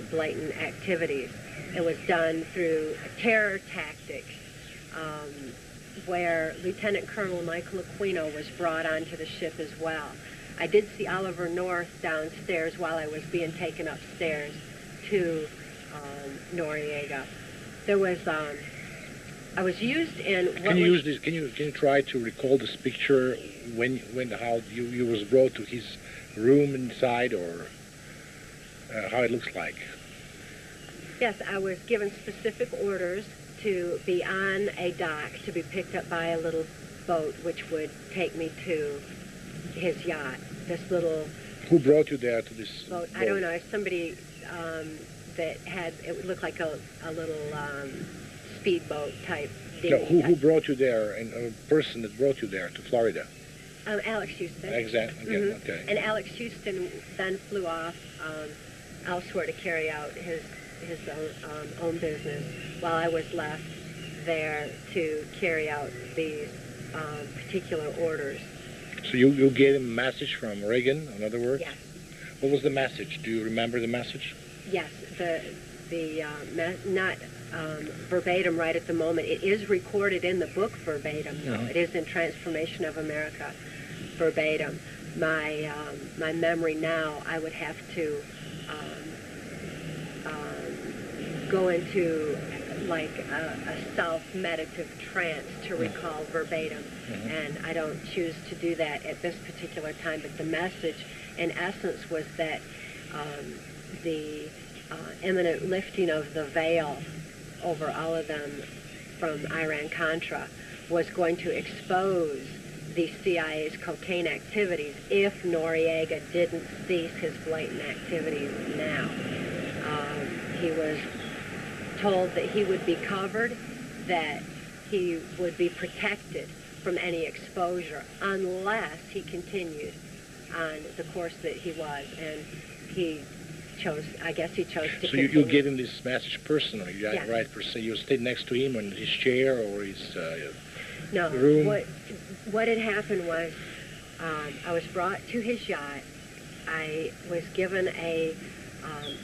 blatant activities. It was done through terror tactics, where Lieutenant Colonel Michael Aquino was brought onto the ship as well. I did see Oliver North downstairs while I was being taken upstairs to Noriega. There was, I was used in. Can you try to recall this picture how you was brought to his room inside, or how it looks like? Yes, I was given specific orders to be on a dock to be picked up by a little boat, which would take me to his yacht. This little. Who brought you there to this boat? I don't know. Somebody that had, it would look like a little speedboat type No, dinghy. who brought you there, and a person that brought you there to Florida? Alex Houston. Exactly. Mhm. Okay. And Alex Houston then flew off elsewhere to carry out his own business, while I was left there to carry out these particular orders. So you gave him a message from Reagan, in other words? Yes. What was the message? Do you remember the message? Yes. Not verbatim right at the moment. It is recorded in the book verbatim, though. Mhm. It is in Transformation of America verbatim. My memory now, I would have to go into like a self-meditative trance to recall verbatim, and I don't choose to do that at this particular time. But the message, in essence, was that the imminent lifting of the veil over all of them from Iran-Contra was going to expose the CIA's cocaine activities if Noriega didn't cease his blatant activities now. He was told that he would be covered, that he would be protected from any exposure unless he continued on the course that he was, and he chose, I guess he chose to So continue. you gave him this message personally, Yes. right? Per se, you stayed next to him in his chair or his No, room? what had happened was I was brought to his yacht. I was given a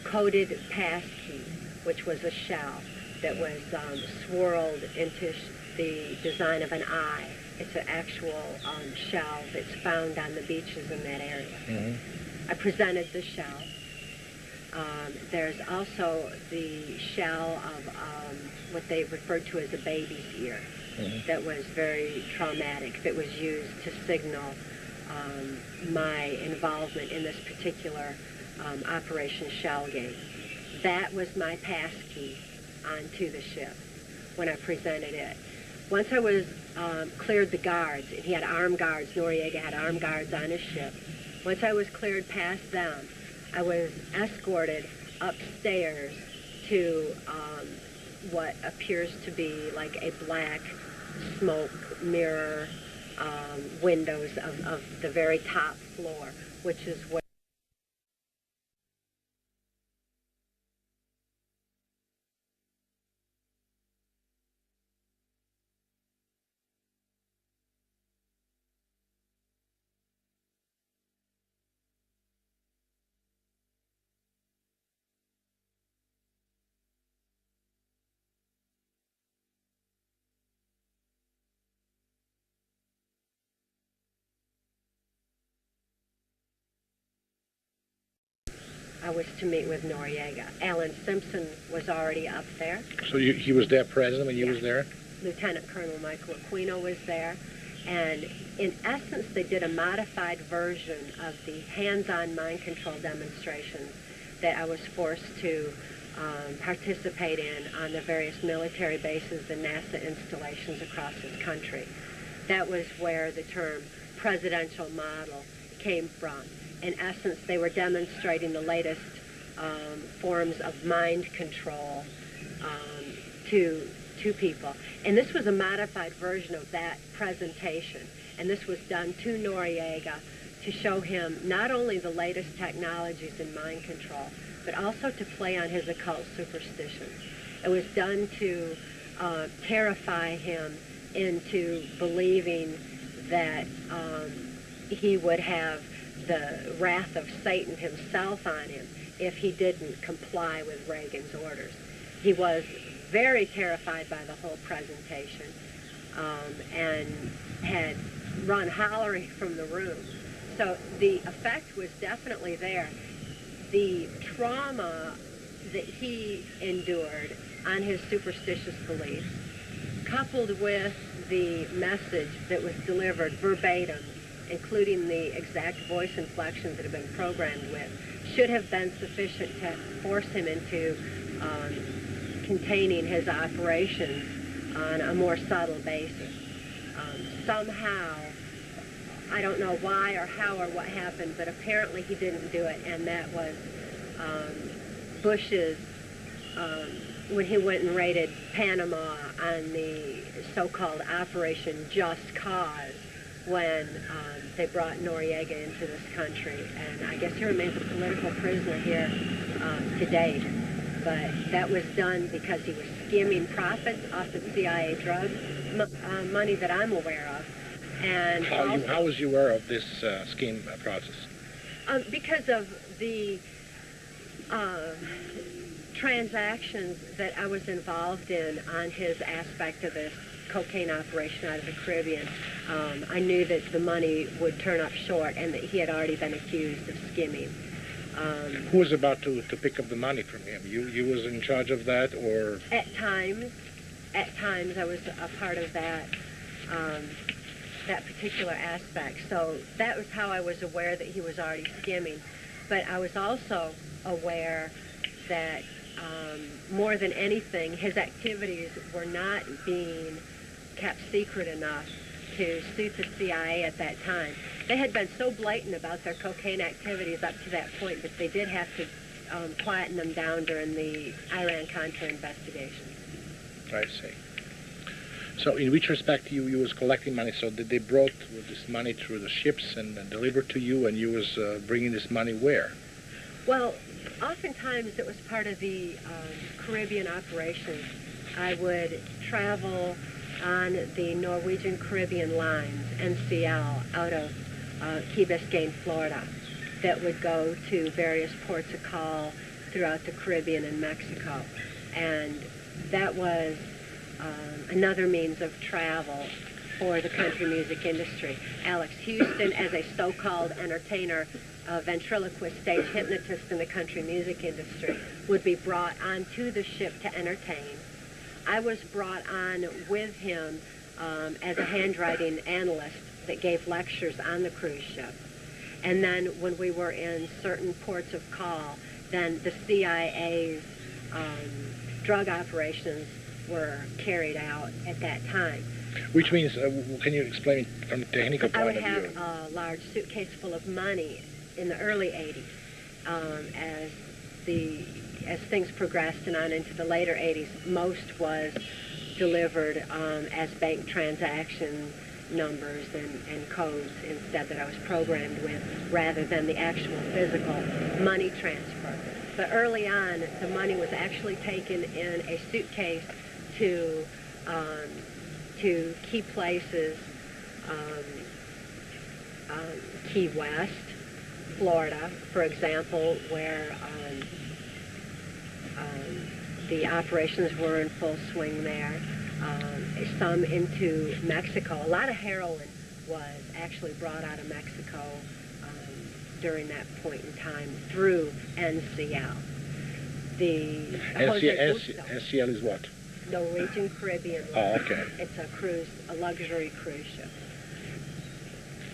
coded pass key, which was a shell that was swirled into the design of an eye. It's an actual shell that's found on the beaches in that area. Mm-hmm. I presented the shell. There's also the shell of what they referred to as a baby's ear. Mm-hmm. That was very traumatic, that was used to signal my involvement in this particular Operation Shellgate. That was my pass key onto the ship when I presented it. Once I was cleared the guards, and he had armed guards, Noriega had armed guards on his ship. Once I was cleared past them, I was escorted upstairs to what appears to be like a black smoke mirror windows of the very top floor, which is where I was to meet with Noriega. Alan Simpson was already up there. So he was there present when you Yeah. was there? Lieutenant Colonel Michael Aquino was there. And in essence, they did a modified version of the hands-on mind control demonstrations that I was forced to participate in on the various military bases and NASA installations across this country. That was where the term presidential model came from. In essence, they were demonstrating the latest forms of mind control to people. And this was a modified version of that presentation. And this was done to Noriega to show him not only the latest technologies in mind control, but also to play on his occult superstitions. It was done to terrify him into believing that he would have the wrath of Satan himself on him if he didn't comply with Reagan's orders. He was very terrified by the whole presentation and had run hollering from the room. So the effect was definitely there. The trauma that he endured on his superstitious beliefs, coupled with the message that was delivered verbatim, including the exact voice inflections that have been programmed with, should have been sufficient to force him into containing his operations on a more subtle basis. Somehow, I don't know why or how or what happened, but apparently he didn't do it, and that was Bush's, when he went and raided Panama on the so-called Operation Just Cause, when they brought Noriega into this country. And I guess he remains a political prisoner here to date. But that was done because he was skimming profits off of CIA drug money that I'm aware of. And how was you aware of this scheme process? Because of the transactions that I was involved in on his aspect of this cocaine operation out of the Caribbean. I knew that the money would turn up short and that he had already been accused of skimming. Who was about to pick up the money from him? You was in charge of that, or? At times I was a part of that, that particular aspect. So that was how I was aware that he was already skimming. But I was also aware that more than anything, his activities were not being kept secret enough to suit the CIA at that time. They had been so blatant about their cocaine activities up to that point that they did have to quieten them down during the Iran-Contra investigation. I see. So in which respect you was collecting money? So they brought this money through the ships and delivered to you, and you was bringing this money where? Well, oftentimes it was part of the Caribbean operations. I would travel on the Norwegian Caribbean lines, NCL, out of Key Biscayne, Florida, that would go to various ports of call throughout the Caribbean and Mexico. And that was another means of travel for the country music industry. Alex Houston, as a so-called entertainer, ventriloquist, stage hypnotist in the country music industry, would be brought onto the ship to entertain. I was brought on with him as a handwriting analyst that gave lectures on the cruise ship. And then when we were in certain ports of call, then the CIA's drug operations were carried out at that time. Which means, can you explain it from a technical point of view? I would have a large suitcase full of money in the early 80s. As things progressed and on into the later 80s, most was delivered as bank transaction numbers and codes instead that I was programmed with, rather than the actual physical money transfer. But early on, the money was actually taken in a suitcase to key places, Key West, Florida, for example, where the operations were in full swing there. Some into Mexico. A lot of heroin was actually brought out of Mexico during that point in time through NCL. The NCL is what? Norwegian Caribbean line. Oh, okay. It's a luxury cruise ship.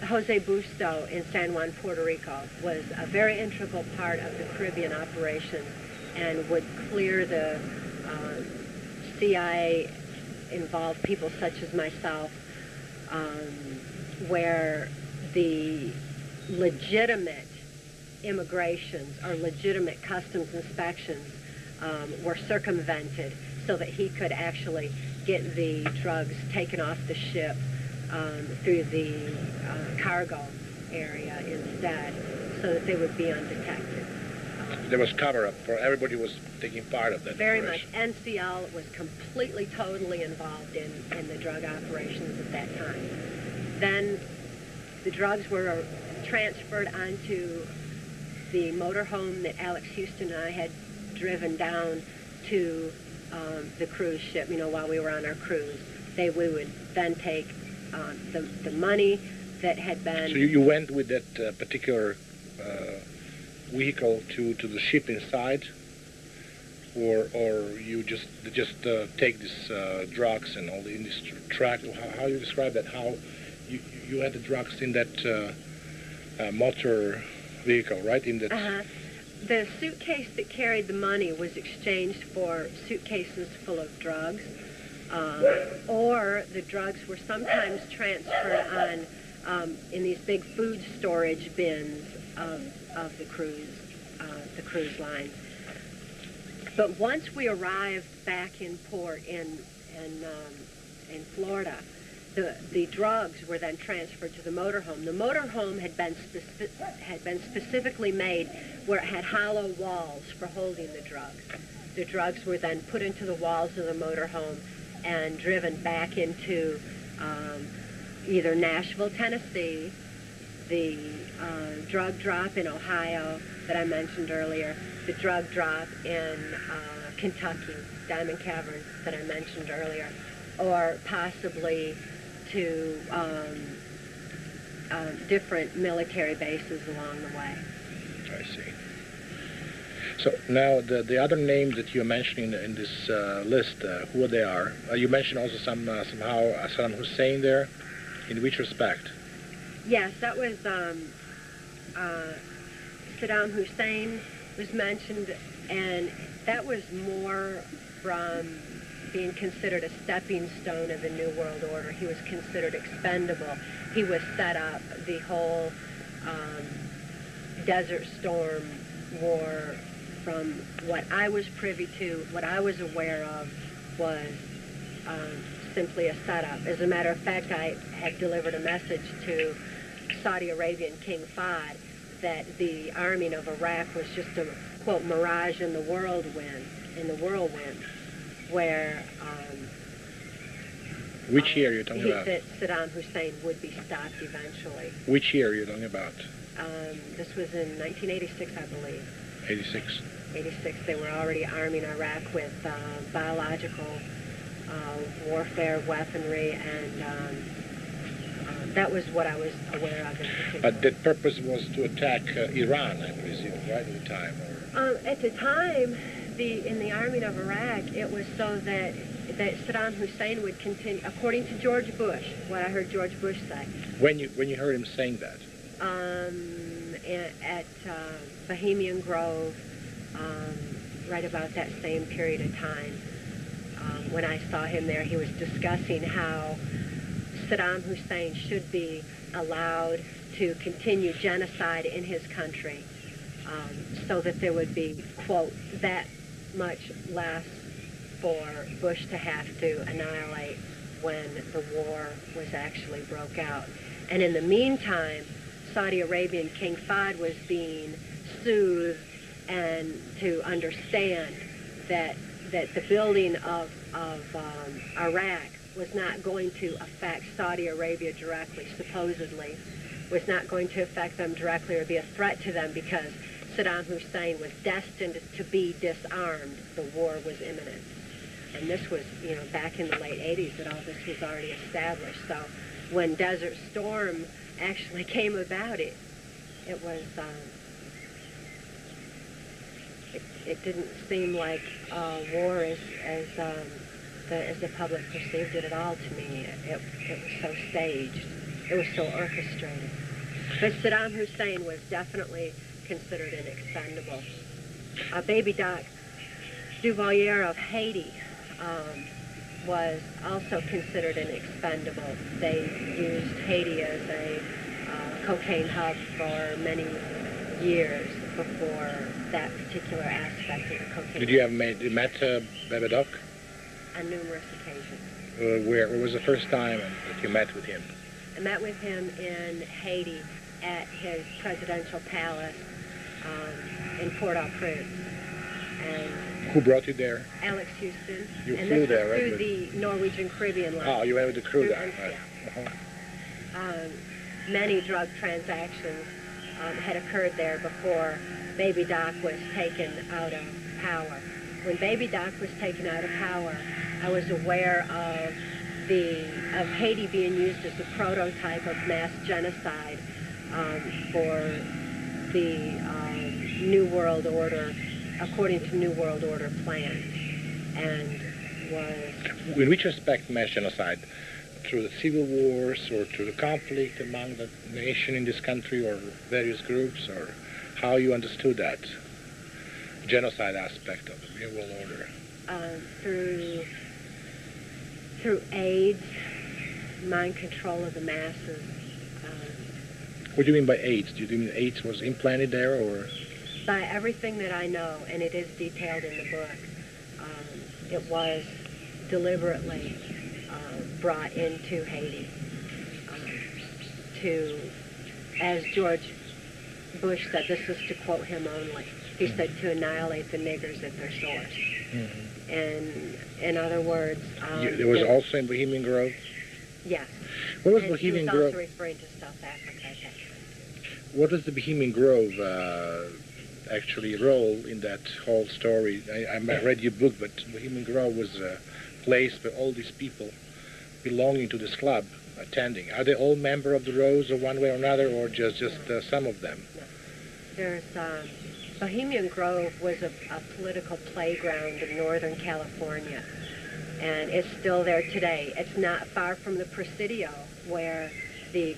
Jose Busto in San Juan, Puerto Rico, was a very integral part of the Caribbean operation and would clear the CIA involved people such as myself, where the legitimate immigrations or legitimate customs inspections were circumvented so that he could actually get the drugs taken off the ship through the cargo area instead, so that they would be undetected. There was cover-up for everybody was taking part of that. Very much. NCL was completely, totally involved in the drug operations at that time. Then the drugs were transferred onto the motorhome that Alex Houston and I had driven down to the cruise ship, while we were on our cruise. We would then take the money that had been... So you went with that particular vehicle to the ship inside, or you just take these drugs and all in this track? How you describe that? How you had the drugs in that motor vehicle, right? In that. The suitcase that carried the money was exchanged for suitcases full of drugs, or the drugs were sometimes transferred on in these big food storage bins of the cruise line. But once we arrived back in port in Florida, the drugs were then transferred to the motorhome. The motorhome had been specifically made where it had hollow walls for holding the drugs. The drugs were then put into the walls of the motorhome and driven back into either Nashville, Tennessee, the drug drop in Ohio that I mentioned earlier, the drug drop in Kentucky, Diamond Cavern that I mentioned earlier, or possibly to different military bases along the way. I see. So now the other names that you're mentioning in this list, who they are? You mentioned also somehow Saddam Hussein there. In which respect? Yes, that was Saddam Hussein was mentioned, and that was more from being considered a stepping stone of the New World Order. He was considered expendable. He was set up. The whole Desert Storm war, from what I was privy to, what I was aware of, was simply a setup. As a matter of fact, I had delivered a message to Saudi Arabian King Fahd that the arming of Iraq was just a, quote, mirage in the whirlwind, where which year are you talking about? That Saddam Hussein would be stopped eventually. Which year are you talking about? This was in 1986, I believe. 86. 86. They were already arming Iraq with biological warfare, weaponry, and that was what I was aware of in particular. But the purpose was to attack Iran, I presume, right, at the time? Or? At the time, in the arming of Iraq, it was so that Saddam Hussein would continue, according to George Bush, what I heard George Bush say. When you heard him saying that? At Bohemian Grove, right about that same period of time. When I saw him there, he was discussing how Saddam Hussein should be allowed to continue genocide in his country, so that there would be, quote, that much less for Bush to have to annihilate when the war was actually broke out. And in the meantime, Saudi Arabian King Fahd was being soothed and to understand that the building of Iraq was not going to affect Saudi Arabia directly, supposedly, was not going to affect them directly or be a threat to them because Saddam Hussein was destined to be disarmed. The war was imminent. And this was, back in the late 80s that all this was already established. So when Desert Storm actually came about, it was, it didn't seem like war as the public perceived it at all to me. It was so staged. It was so orchestrated. But Saddam Hussein was definitely considered an expendable. Baby Doc Duvalier of Haiti was also considered an expendable. They used Haiti as a cocaine hub for many years before that particular aspect of the cocaine. Did you have met Baby Doc? On numerous occasions. Where was the first time that you met with him? I met with him in Haiti at his presidential palace in Port-au-Prince. And who brought you there? Alex Houston. You and flew this there, was right? through the Norwegian Caribbean line. Oh, you went with the crew there. Yeah. Uh-huh. Many drug transactions had occurred there before Baby Doc was taken out of power. When Baby Doc was taken out of power, I was aware of Haiti being used as a prototype of mass genocide for the New World Order, according to New World Order plans, and was... In which respect mass genocide? Through the civil wars or through the conflict among the nation in this country or various groups, or how you understood that genocide aspect of the New World Order? Through AIDS, mind control of the masses. What do you mean by AIDS? Do you mean AIDS was implanted there, or? By everything that I know, and it is detailed in the book, it was deliberately brought into Haiti to, as George Bush said, this is to quote him only, he said to annihilate the niggers at their source. Mm-hmm. And in other words... it was also in Bohemian Grove? Yes. What was Bohemian Grove? He was also referring to South Africa at that time. What does the Bohemian Grove actually role in that whole story? I read your book, but Bohemian Grove was a place where all these people belonging to this club attending. Are they all member of the Rose or one way or another, or just some of them? No. There's Bohemian Grove was a political playground in Northern California, and it's still there today. It's not far from the Presidio, where the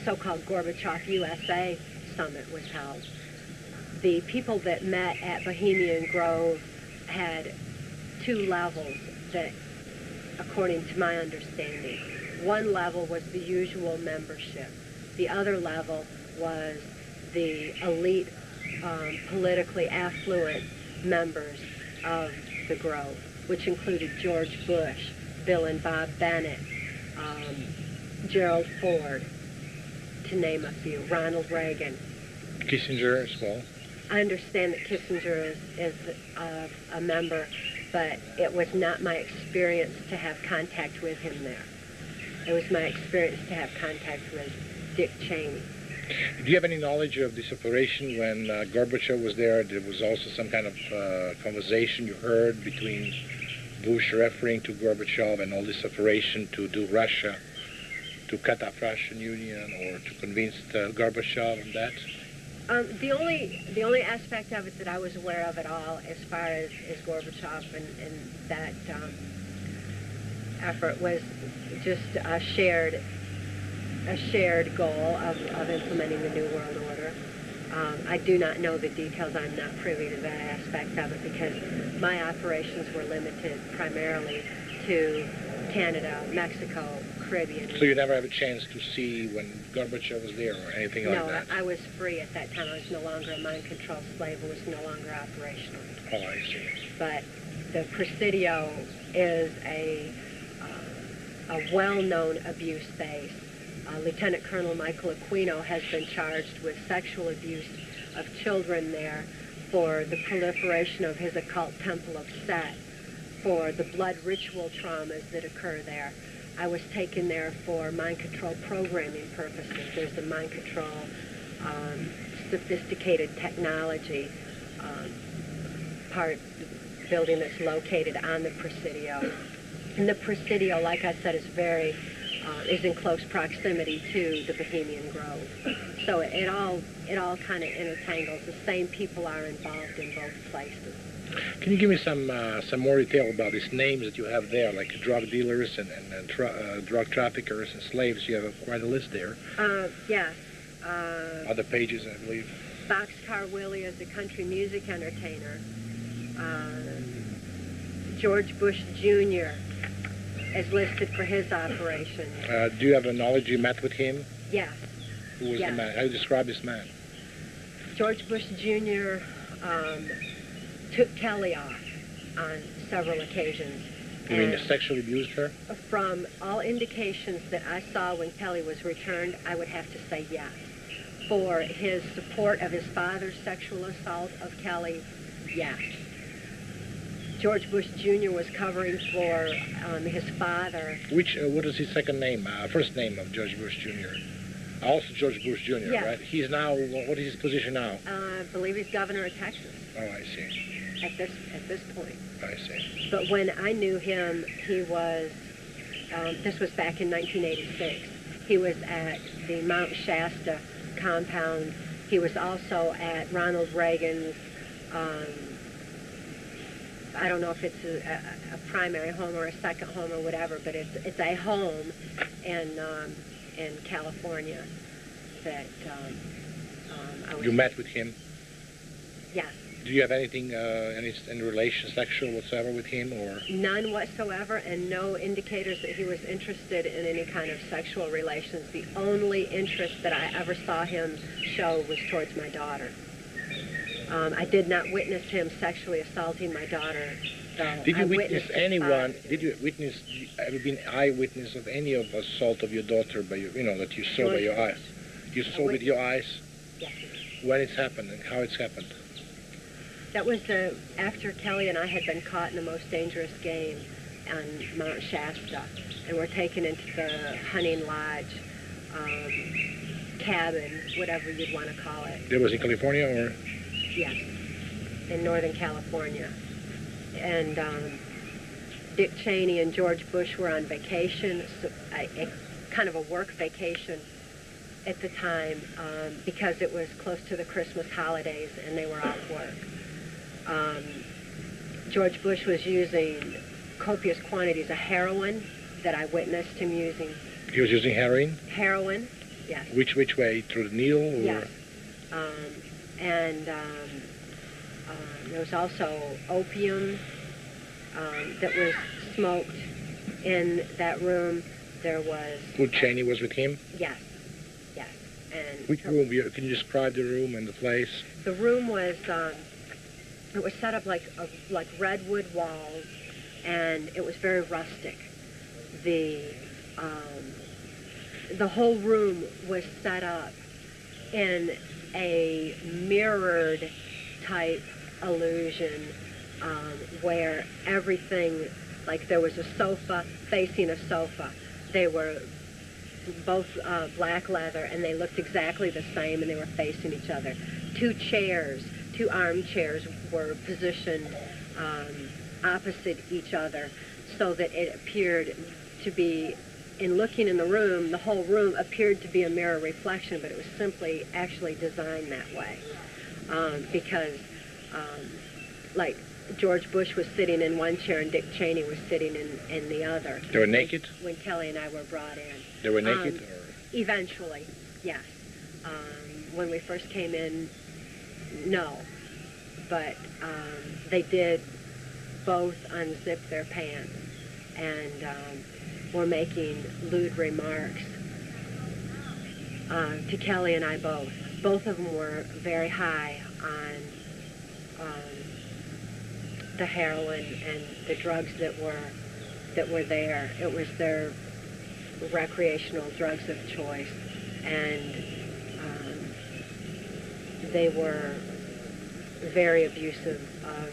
so-called Gorbachev USA summit was held. The people that met at Bohemian Grove had two levels that, according to my understanding, one level was the usual membership. The other level was the elite, politically affluent members of the Grove, which included George Bush, Bill and Bob Bennett, Gerald Ford, to name a few, Ronald Reagan. Kissinger as well. I understand that Kissinger is a member, but it was not my experience to have contact with him there. It was my experience to have contact with Dick Cheney. Do you have any knowledge of this operation when Gorbachev was there? There was also some kind of conversation you heard between Bush referring to Gorbachev and all this operation to do Russia, to cut off Russian Union, or to convince Gorbachev on that? The only aspect of it that I was aware of at all, as far as Gorbachev and that effort, was just a shared goal of implementing the New World Order. I do not know the details. I'm not privy to that aspect of it because my operations were limited primarily to Canada, Mexico, Caribbean. So you never have a chance to see when Gorbachev was there or anything like that? No, I was free at that time. I was no longer a mind control slave. I was no longer operational. Oh, I see. But the Presidio is a well-known abuse base. Lieutenant Colonel Michael Aquino has been charged with sexual abuse of children there for the proliferation of his occult temple of Set, for the blood ritual traumas that occur there. I was taken there for mind control programming purposes. There's a mind control sophisticated technology building that's located on the Presidio. And the Presidio, like I said, is in close proximity to the Bohemian Grove. So it all kind of intertangles. The same people are involved in both places. Can you give me some more detail about these names that you have there, like drug dealers and drug traffickers and slaves? You have quite a list there. Yes. Other pages, I believe. Boxcar Willie is a country music entertainer. George Bush Jr. is listed for his operation. Do you have a knowledge you met with him? Yes. Who was the man? How do you describe this man? George Bush Jr. Took Kelly off on several occasions. You mean sexually abused her? From all indications that I saw when Kelly was returned, I would have to say yes. For his support of his father's sexual assault of Kelly, yes. George Bush Jr. was covering for his father. What is his second name, first name of George Bush Jr.? Also George Bush Jr., yes. Right? He's now, what is his position now? I believe he's governor of Texas. Oh, I see. At this point. I see. But when I knew him, he was, this was back in 1986. He was at the Mount Shasta compound. He was also at Ronald Reagan's, I don't know if it's a primary home or a second home or whatever, but it's a home in California that I was... You met with him? Yes. Do you have anything, any relation, sexual whatsoever with him, or? None whatsoever, and no indicators that he was interested in any kind of sexual relations. The only interest that I ever saw him show was towards my daughter. I did not witness him sexually assaulting my daughter, though. Did you I witness witnessed anyone? five. Did you witness? Have you been eyewitness of any of assault of your daughter by your, that you saw by your eyes? You saw with your eyes Yes. when it's happened and how it's happened. That was after Kelly and I had been caught in the most dangerous game on Mount Shasta, and were taken into the hunting lodge, cabin, whatever you'd want to call it. That was in California, or? Yes, in Northern California. And Dick Cheney and George Bush were on vacation, kind of a work vacation at the time, because it was close to the Christmas holidays and they were off work. George Bush was using copious quantities of heroin that I witnessed him using. He was using heroin? Heroin, yes. Which way? Through the needle? Or? Yes. And there was also opium that was smoked in that room. There was... Vuk Cheney was with him? Yes, yes. And which room? Can you describe the room and the place? The room was, it was set up like redwood walls, and it was very rustic. The whole room was set up in a mirrored type illusion, where everything, like there was a sofa facing a sofa. They were both black leather, and they looked exactly the same, and they were facing each other. Two armchairs were positioned opposite each other, so that it appeared to be, in looking in the room, the whole room appeared to be a mirror reflection, but it was simply actually designed that way. Because, like, George Bush was sitting in one chair and Dick Cheney was sitting in the other. They were naked? When Kelly and I were brought in. They were naked? Or? Eventually, yes. When we first came in, no. But they did both unzip their pants and were making lewd remarks to Kelly and I both. Both of them were very high on the heroin and the drugs that were there. It was their recreational drugs of choice, and they were very abusive of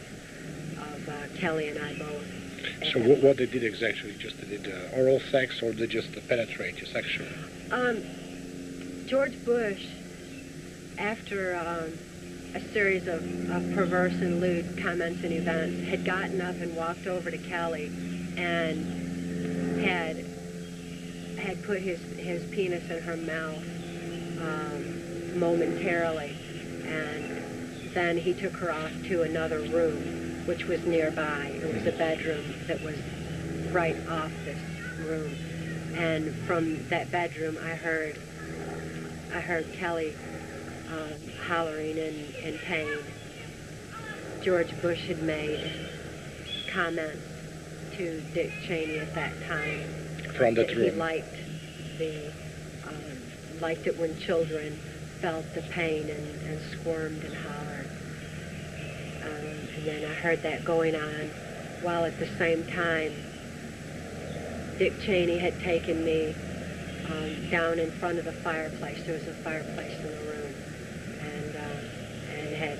Kelly and I both. So what they did exactly? Just they did oral sex, or they just penetrate you sexually? George Bush, after a series of perverse and lewd comments and events, had gotten up and walked over to Kelly and had put his penis in her mouth momentarily, and then he took her off to another room, which was nearby. It was a bedroom that was right off this room, and from that bedroom I heard Kelly hollering in pain. George Bush had made comments to Dick Cheney at that time. From that room? He liked it when children felt the pain and squirmed and hollered. And then I heard that going on, while at the same time Dick Cheney had taken me down in front of the fireplace. There was a fireplace in the room, and had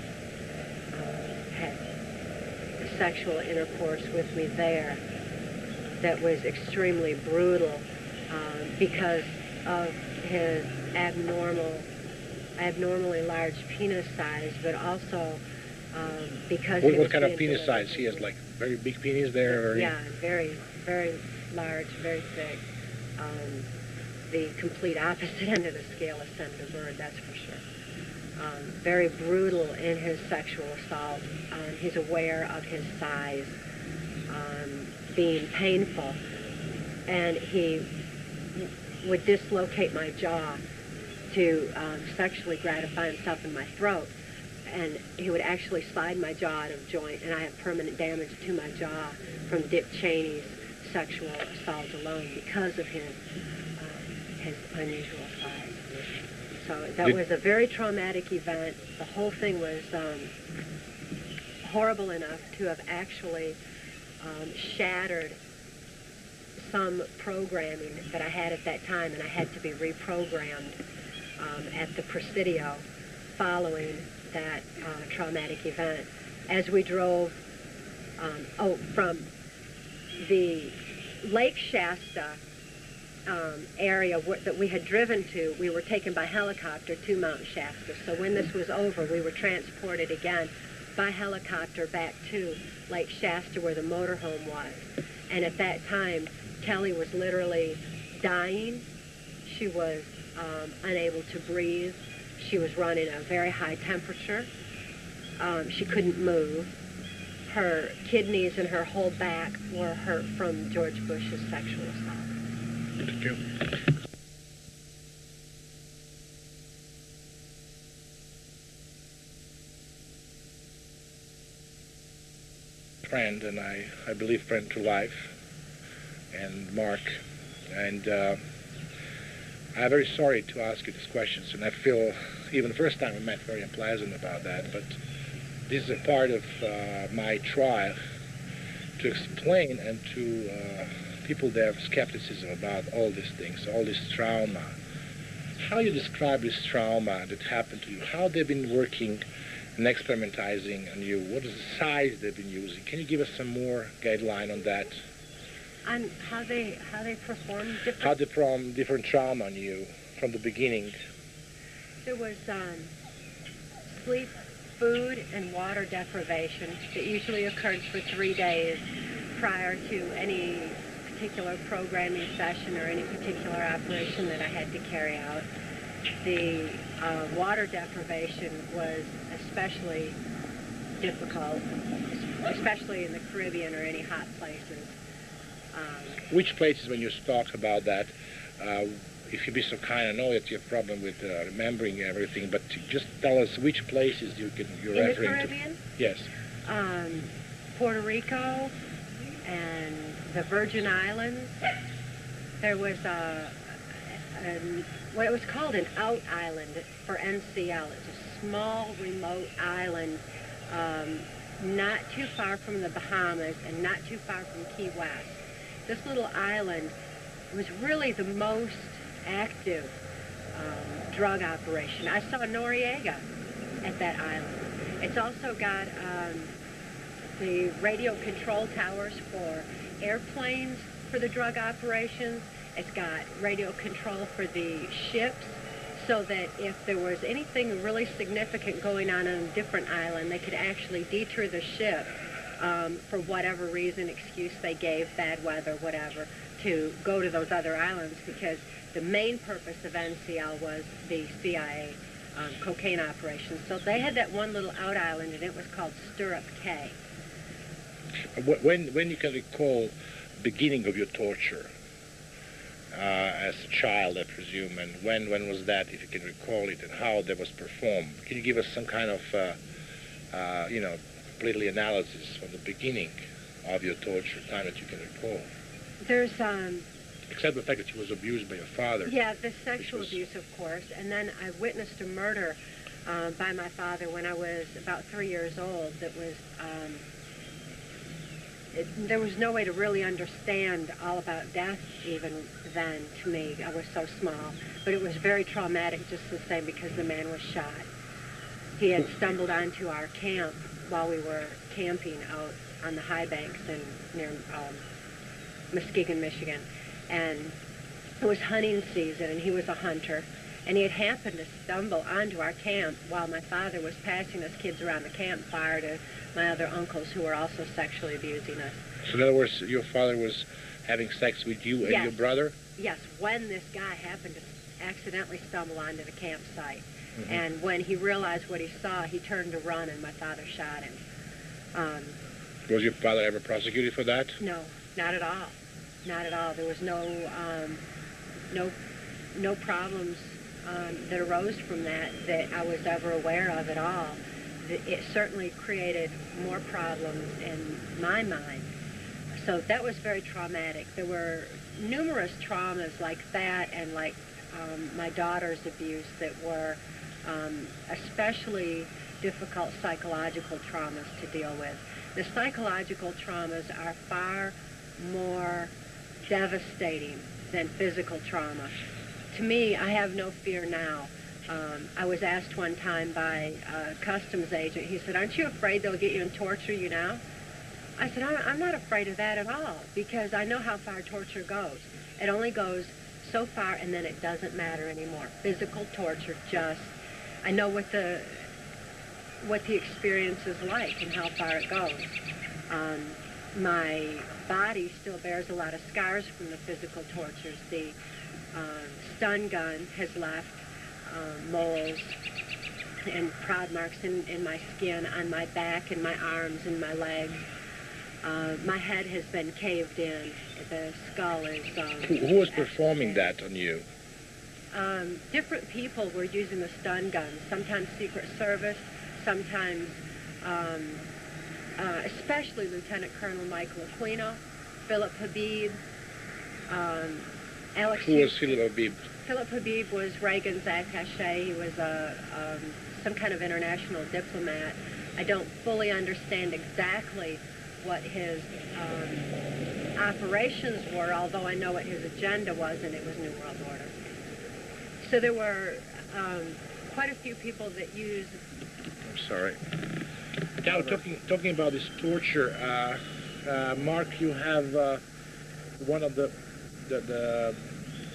sexual intercourse with me there that was extremely brutal, because of his abnormally large penis size, but also because what kind of penis size? He has like very big penis there? Or yeah, very, very large, very thick. The complete opposite end of the scale of Senator Byrd, that's for sure. Very brutal in his sexual assault. He's aware of his size being painful, and he would dislocate my jaw to sexually gratify himself in my throat, and he would actually slide my jaw out of joint, and I have permanent damage to my jaw from Dick Cheney's sexual assault alone because of his unusual size. So that was a very traumatic event. The whole thing was horrible enough to have actually shattered some programming that I had at that time, and I had to be reprogrammed at the Presidio following that traumatic event. As we drove from the Lake Shasta area that we had driven to, we were taken by helicopter to Mount Shasta. So when this was over, we were transported again by helicopter back to Lake Shasta where the motorhome was. And at that time, Kelly was literally dying. She was unable to breathe. She was running a very high temperature. She couldn't move. Her kidneys and her whole back were hurt from George Bush's sexual assault. Thank you. Friend, and I believe friend to life, and Mark, and I'm very sorry to ask you these questions, and I feel even the first time we met very unpleasant about that, but this is a part of my trial to explain and to people that have skepticism about all these things, all this trauma. How you describe this trauma that happened to you? How they've been working and experimentizing on you? What is the size they've been using? Can you give us some more guideline on that? On how they perform different... How they perform different trauma on you from the beginning? There was sleep, food, and water deprivation that usually occurred for 3 days prior to any particular programming session or any particular operation that I had to carry out. The water deprivation was especially difficult, especially in the Caribbean or any hot places. Which places, when you talked about that, if you'd be so kind, I know that you have a problem with remembering everything, but just tell us which places you're referring to. In the Caribbean? Yes. Puerto Rico and the Virgin Islands. There was what was called an out island for NCL. It's a small, remote island, not too far from the Bahamas and not too far from Key West. This little island was really the most active drug operation. I saw Noriega at that island. It's also got the radio control towers for airplanes for the drug operations. It's got radio control for the ships, so that if there was anything really significant going on a different island, they could actually detour the ship for whatever reason, excuse they gave, bad weather, whatever, to go to those other islands, because the main purpose of NCL was the CIA cocaine operations. So they had that one little out island, and it was called Stirrup Cay. When you can recall the beginning of your torture as a child, I presume, and when was that, if you can recall it, and how that was performed? Can you give us some kind of, completely analysis from the beginning of your torture, time that you can recall? There's except the fact that she was abused by your father. Yeah, the sexual abuse, of course, and then I witnessed a murder by my father when I was about 3 years old. That was there was no way to really understand all about death even then to me. I was so small. But it was very traumatic just the same, because the man was shot. He had stumbled onto our camp while we were camping out on the high banks near Muskegon, Michigan. And it was hunting season, and he was a hunter. And he had happened to stumble onto our camp while my father was passing us kids around the campfire to my other uncles who were also sexually abusing us. So in other words, your father was having sex with you and your brother? Yes, when this guy happened to accidentally stumble onto the campsite. Mm-hmm. And when he realized what he saw, he turned to run, and my father shot him. Was your father ever prosecuted for that? No, not at all. Not at all. There was no problems that arose from that I was ever aware of at all. It certainly created more problems in my mind. So that was very traumatic. There were numerous traumas like that, and like my daughter's abuse that were especially difficult psychological traumas to deal with. The psychological traumas are far more devastating than physical trauma. To me, I have no fear now. I was asked one time by a customs agent, he said, "Aren't you afraid they'll get you and torture you now?" I said, I'm not afraid of that at all, because I know how far torture goes. It only goes so far, and then it doesn't matter anymore. Physical torture just, I know what the experience is like and how far it goes. My body still bears a lot of scars from the physical tortures. The stun gun has left moles and prod marks in my skin, on my back and my arms and my legs. My head has been caved in. The skull is... Who was performing that on you? Different people were using the stun guns, sometimes Secret Service, sometimes, especially Lieutenant Colonel Michael Aquino, Philip Habib, Alex... Who was Philip Habib? Philip Habib was Reagan's attaché. He was some kind of international diplomat. I don't fully understand exactly what his operations were, although I know what his agenda was, and it was New World Order. So there were quite a few people that used... I'm sorry. Now, talking about this torture, Mark, you have one of the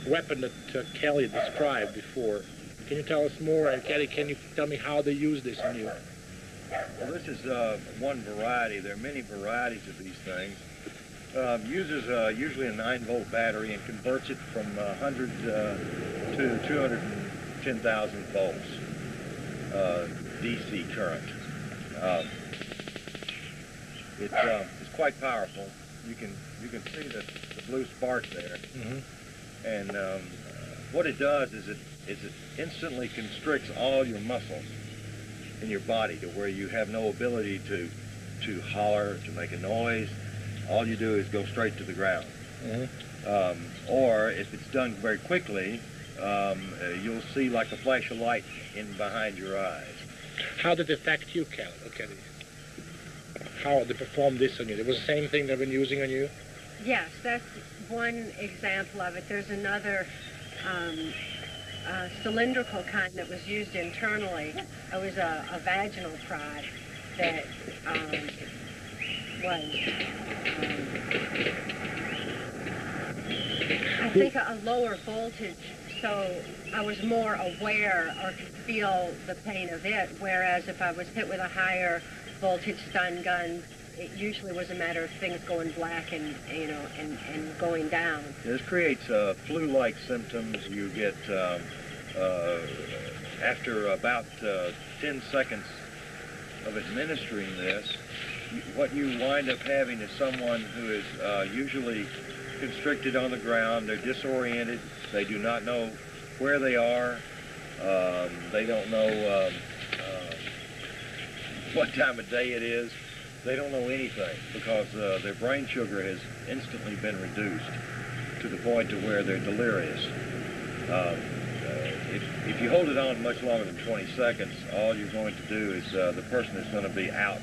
weapon that Kelly described before. Can you tell us more? And Kelly, can you tell me how they use this on you? Well, this is one variety. There are many varieties of these things. Uses usually a 9-volt battery and converts it from 100 to 210,000 volts DC current. It's quite powerful. You can see the blue spark there. Mm-hmm. And what it does is it instantly constricts all your muscles in your body to where you have no ability to holler, to make a noise. All you do is go straight to the ground. Mm-hmm. Or if it's done very quickly, you'll see like a flash of light in behind your eyes. How did it affect you, Kelly? How they performed this on you? It was the same thing they've been using on you? Yes, that's one example of it. There's another cylindrical kind that was used internally. It was a vaginal prod that was, I think, a lower voltage, so I was more aware or could feel the pain of it, whereas if I was hit with a higher voltage stun gun, it usually was a matter of things going black and going down. This creates flu-like symptoms. You get, after about 10 seconds of administering this, what you wind up having is someone who is usually constricted on the ground. They're disoriented. They do not know where they are. They don't know what time of day it is. They don't know anything because their brain sugar has instantly been reduced to the point to where they're delirious. If you hold it on much longer than 20 seconds, all you're going to do is the person is going to be out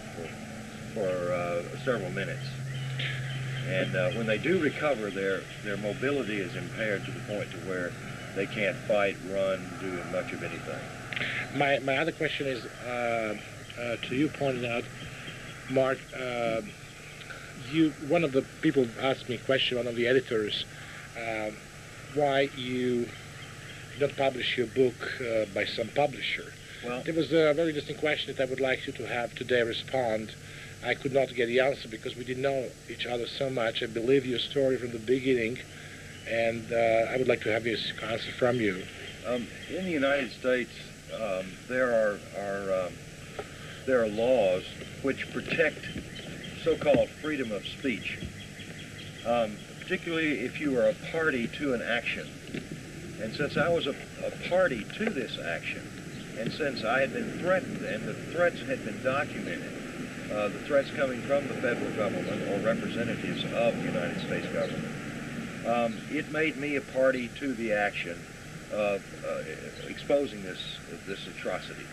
for several minutes. And when they do recover, their mobility is impaired to the point to where they can't fight, run, do much of anything. My other question is to you, pointed out, Mark, one of the people asked me a question, one of the editors, why you don't publish your book by some publisher. Well, there was a very interesting question that I would like you to have today respond. I could not get the answer because we didn't know each other so much. I believe your story from the beginning, and I would like to have this answer from you. In the United States, there are laws which protect so-called freedom of speech, particularly if you are a party to an action. And since I was a party to this action, and since I had been threatened, and the threats had been documented, the threats coming from the federal government or representatives of the United States government, it made me a party to the action, exposing this atrocity.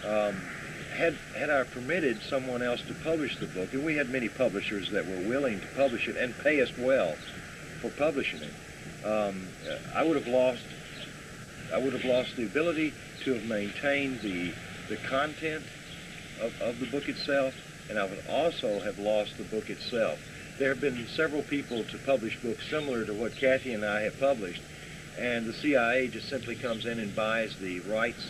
Had I permitted someone else to publish the book, and we had many publishers that were willing to publish it and pay us well for publishing it, I would have lost the ability to have maintained the content of the book itself, and I would also have lost the book itself. There have been several people to publish books similar to what Cathy and I have published, and the CIA just simply comes in and buys the rights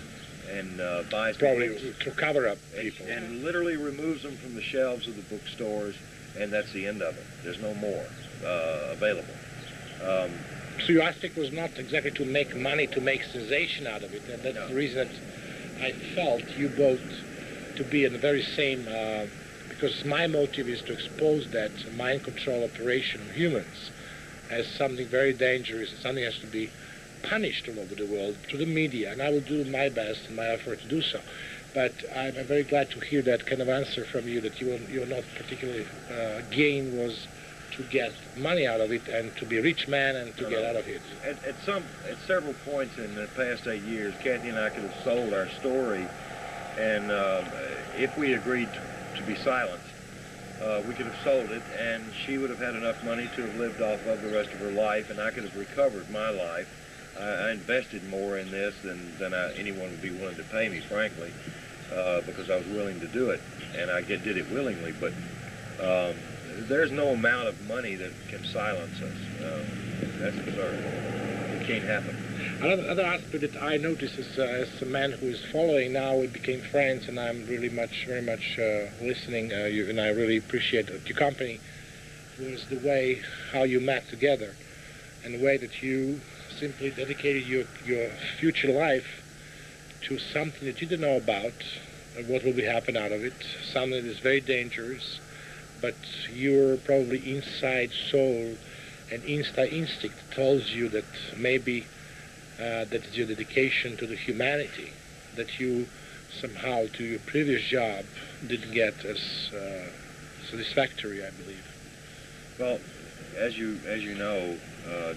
and buys Probably the books to cover up people. and literally removes them from the shelves of the bookstores, and that's the end of it. There's no more available. So your aspect was not exactly to make money, to make sensation out of it, and that's the reason that I felt you both to be in the very same, because my motive is to expose that mind control operation of humans as something very dangerous, and something has to be punished all over the world through the media, and I will do my best in my effort to do so. But I'm very glad to hear that kind of answer from you, that you're not particularly gain was to get money out of it and to be a rich man and to get out of it. At several points in the past 8 years, Cathy and I could have sold our story, and if we agreed to be silent, we could have sold it, and she would have had enough money to have lived off of the rest of her life, and I could have recovered my life. I invested more in this than anyone would be willing to pay me, frankly, because I was willing to do it, and I did it willingly. But there's no amount of money that can silence us. That's absurd. It can't happen. Another aspect that I noticed is, as a man who is following now, we became friends, and I'm really very much listening, and I really appreciate your company, was the way how you met together, and the way that you simply dedicated your future life to something that you didn't know about, and what will be happen out of it, something that is very dangerous, but your probably inside soul and inside instinct tells you that maybe that is your dedication to the humanity, that you somehow to your previous job didn't get as satisfactory, I believe. Well, as you know,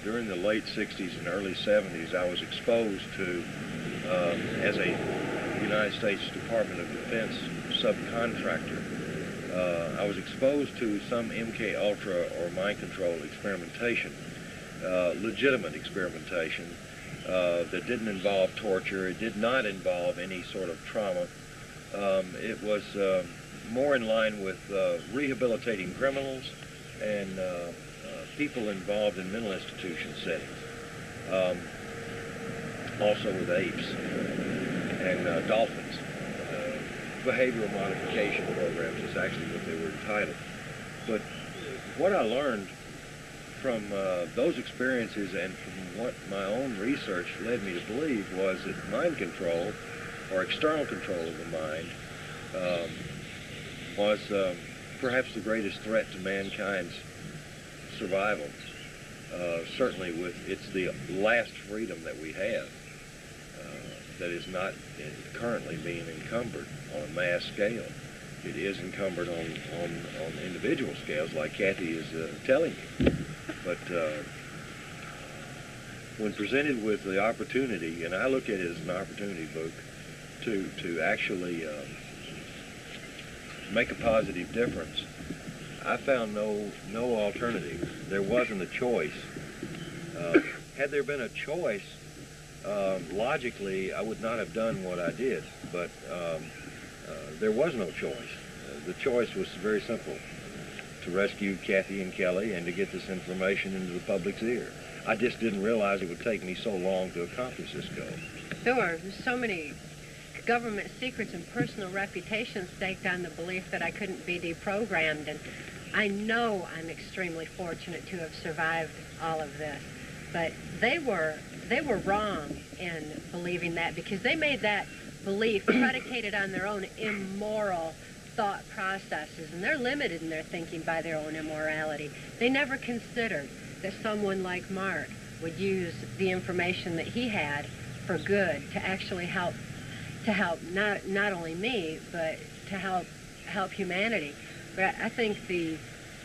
during the late 60s and early 70s, I was exposed to, as a United States Department of Defense subcontractor, I was exposed to some Mk Ultar or mind control experimentation, legitimate experimentation that didn't involve torture. It did not involve any sort of trauma. It was more in line with rehabilitating criminals and people involved in mental institution settings, also with apes and dolphins. Behavioral modification programs is actually what they were entitled. But what I learned from those experiences and from what my own research led me to believe was that mind control, or external control of the mind, was perhaps the greatest threat to mankind's survival. Certainly it's the last freedom that we have that is not currently being encumbered on a mass scale. It is encumbered on individual scales, like Cathy is telling you. But when presented with the opportunity, and I look at it as an opportunity, Vuk, to actually make a positive difference, I found no alternative. There wasn't a choice. Had there been a choice, logically, I would not have done what I did, but there was no choice. The choice was very simple: to rescue Cathy and Kelly and to get this information into the public's ear. I just didn't realize it would take me so long to accomplish this goal. There were so many government secrets and personal reputations staked on the belief that I couldn't be deprogrammed, and I know I'm extremely fortunate to have survived all of this. But they were wrong in believing that, because they made that belief predicated on their own immoral thought processes, and they're limited in their thinking by their own immorality. They never considered that someone like Mark would use the information that he had for good, to actually help not only me, but to help humanity. But I think the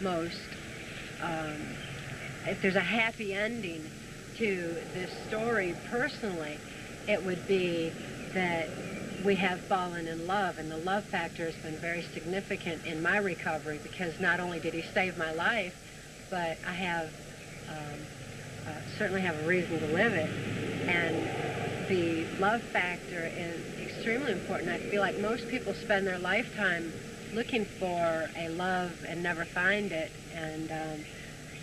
most, if there's a happy ending to this story personally, it would be that we have fallen in love, and the love factor has been very significant in my recovery, because not only did he save my life, but I have certainly have a reason to live it. And the love factor is extremely important. I feel like most people spend their lifetime looking for a love and never find it. And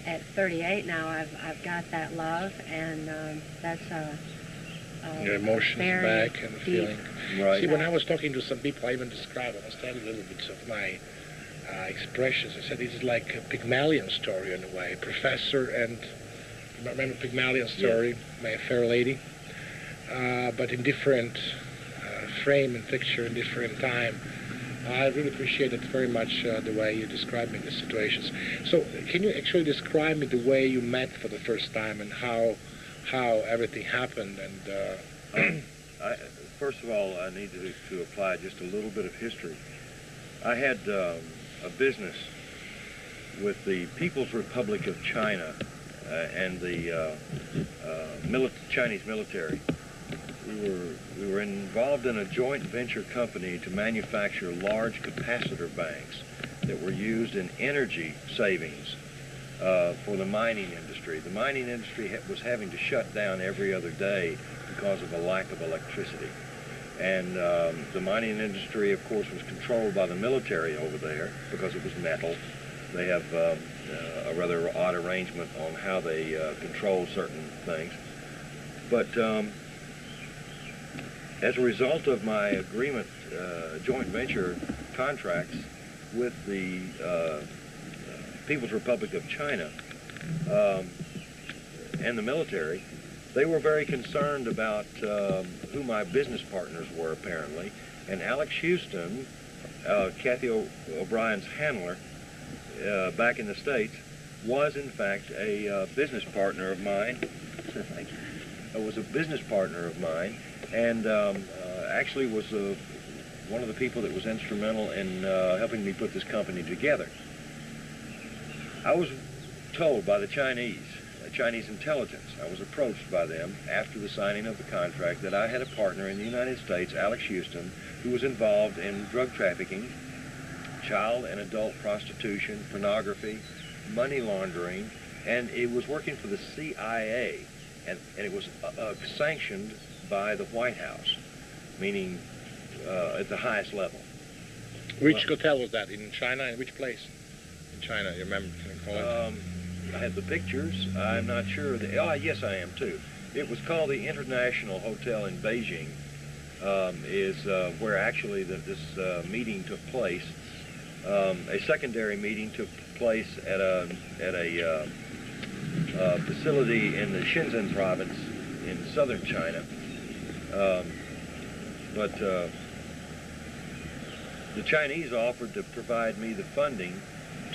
at 38 now, I've got that love, and that's your emotions very back and the deep. feeling. Right. See, when I was talking to some people, I even described, I studied a little bit of my expressions. I said this is like a Pygmalion story in a way. Professor and, remember Pygmalion story, Yeah. My Fair Lady? But in different frame and picture, in different time. I really appreciated very much the way you described me the situations. So can you actually describe me the way you met for the first time and how everything happened? And First of all, I need to apply just a little bit of history. I had a business with the People's Republic of China and the Chinese military. We were involved in a joint venture company to manufacture large capacitor banks that were used in energy savings for the mining industry. The mining industry was having to shut down every other day because of a lack of electricity. And the mining industry, of course, was controlled by the military over there because it was metal. They have a rather odd arrangement on how they control certain things. But as a result of my agreement, joint venture contracts with the People's Republic of China and the military, they were very concerned about who my business partners were, apparently. And Alex Houston, Cathy O'Brien's handler back in the States, was in fact a business partner of mine. Thank you. Was a business partner of mine, and actually was one of the people that was instrumental in helping me put this company together. I was told by the Chinese intelligence, I was approached by them after the signing of the contract, that I had a partner in the United States, Alex Houston, who was involved in drug trafficking, child and adult prostitution, pornography, money laundering, and it was working for the CIA, and it was sanctioned by the White House, meaning at the highest level. which hotel was that? In China? In which place? In China, you remember? Can you call it? I have the pictures. I'm not sure. Yes, I am too. It was called the International Hotel in Beijing. Is where actually this meeting took place. A secondary meeting took place at a facility in the Shenzhen province in southern China. But the Chinese offered to provide me the funding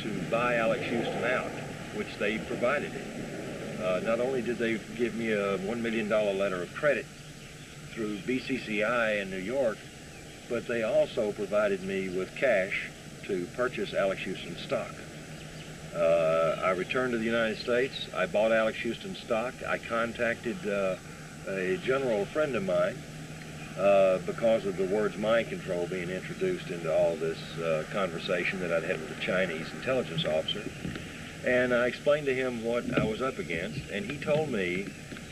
to buy Alex Houston out, which they provided it. Not only did they give me a $1 million letter of credit through BCCI in New York, but they also provided me with cash to purchase Alex Houston stock. I returned to the United States. I bought Alex Houston stock. I contacted a general friend of mine because of the words mind control being introduced into all this conversation that I'd had with the Chinese intelligence officer. And I explained to him what I was up against, and he told me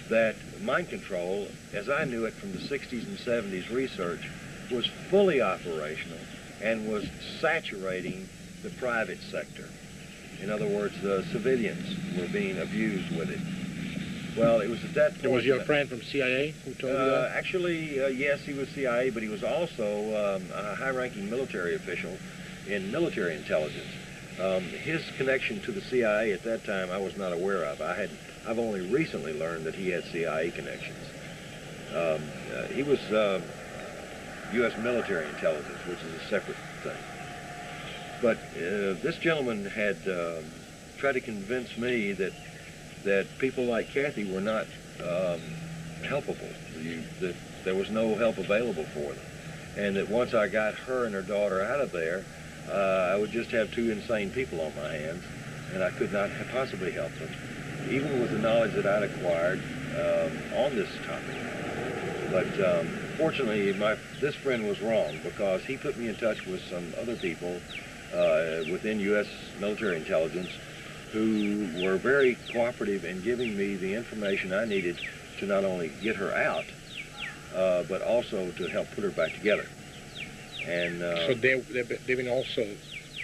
that mind control, as I knew it from the 60s and 70s research, was fully operational and was saturating the private sector. In other words, the civilians were being abused with it. Well, it was at that point... It was your friend from CIA who told you that? Actually, yes, he was CIA, but he was also a high-ranking military official in military intelligence. His connection to the CIA at that time I was not aware of. I've only recently learned that he had CIA connections. He was U.S. military intelligence, which is a separate thing. But this gentleman had tried to convince me that people like Cathy were not helpable, that there was no help available for them, and that once I got her and her daughter out of there, I would just have two insane people on my hands, and I could not possibly help them. Even with the knowledge that I'd acquired, on this topic. But fortunately, this friend was wrong, because he put me in touch with some other people within U.S. military intelligence who were very cooperative in giving me the information I needed to not only get her out, but also to help put her back together. And so they've been also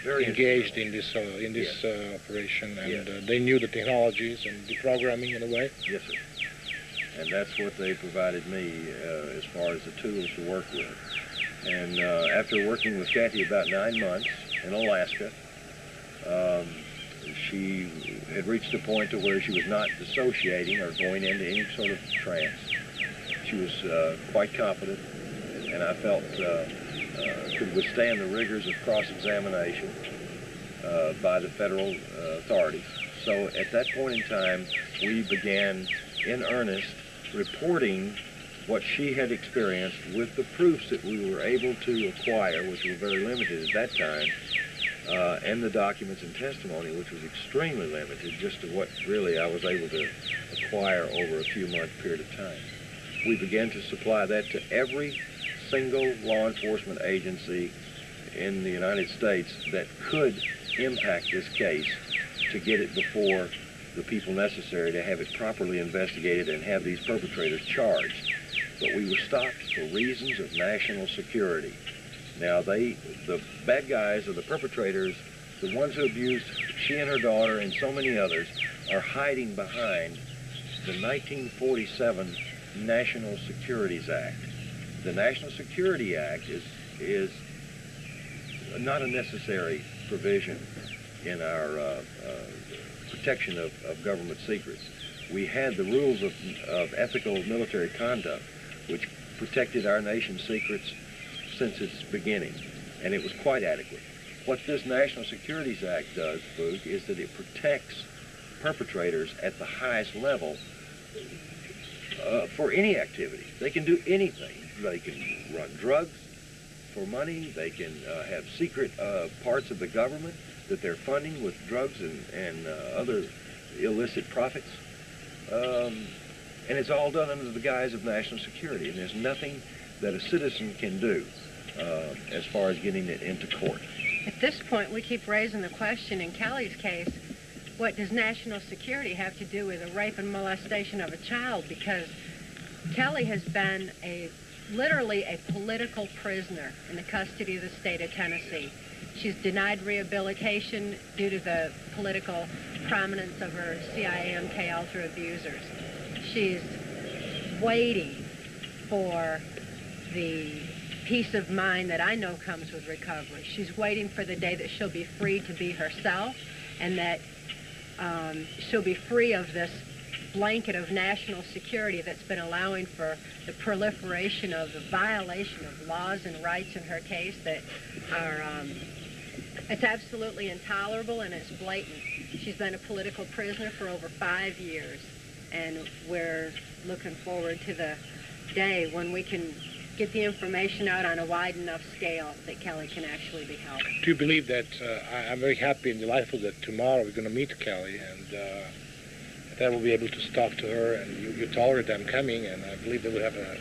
very engaged in this operation, and they knew the technologies and the programming in a way. Yes, sir. And that's what they provided me as far as the tools to work with. And after working with Cathy about 9 months in Alaska, she had reached a point to where she was not dissociating or going into any sort of trance. She was quite competent, and I felt could withstand the rigors of cross-examination by the federal authorities. So at that point in time, we began in earnest reporting what she had experienced with the proofs that we were able to acquire, which were very limited at that time, and the documents and testimony, which was extremely limited, just to what really I was able to acquire over a few month period of time. We began to supply that to every single law enforcement agency in the United States that could impact this case, to get it before the people necessary to have it properly investigated and have these perpetrators charged. But we were stopped for reasons of national security. Now the bad guys, or the perpetrators, the ones who abused she and her daughter and so many others, are hiding behind the 1947 National Securities Act. The National Security Act is not a necessary provision in our protection of government secrets. We had the rules of ethical military conduct, which protected our nation's secrets since its beginning, and it was quite adequate. What this National Securities Act does, Vuk, is that it protects perpetrators at the highest level for any activity. They can do anything. They can run drugs for money. They can have secret parts of the government that they're funding with drugs and other illicit profits. And it's all done under the guise of national security, and there's nothing that a citizen can do as far as getting it into court. At this point, we keep raising the question in Kelly's case, what does national security have to do with the rape and molestation of a child? Because Kelly has been literally a political prisoner in the custody of the state of Tennessee. She's denied rehabilitation due to the political prominence of her CIA Mk Ultar abusers. She's waiting for the peace of mind that I know comes with recovery. She's waiting for the day that she'll be free to be herself, and that she'll be free of this blanket of national security that's been allowing for the proliferation of the violation of laws and rights in her case that are it's absolutely intolerable, and it's blatant. She's been a political prisoner for over 5 years, and we're looking forward to the day when we can get the information out on a wide enough scale that Kelly can actually be helped. Do you believe that I'm very happy and delightful that tomorrow we're going to meet Kelly, and that we'll be able to talk to her, and you told her that I'm coming, and I believe that we'll have a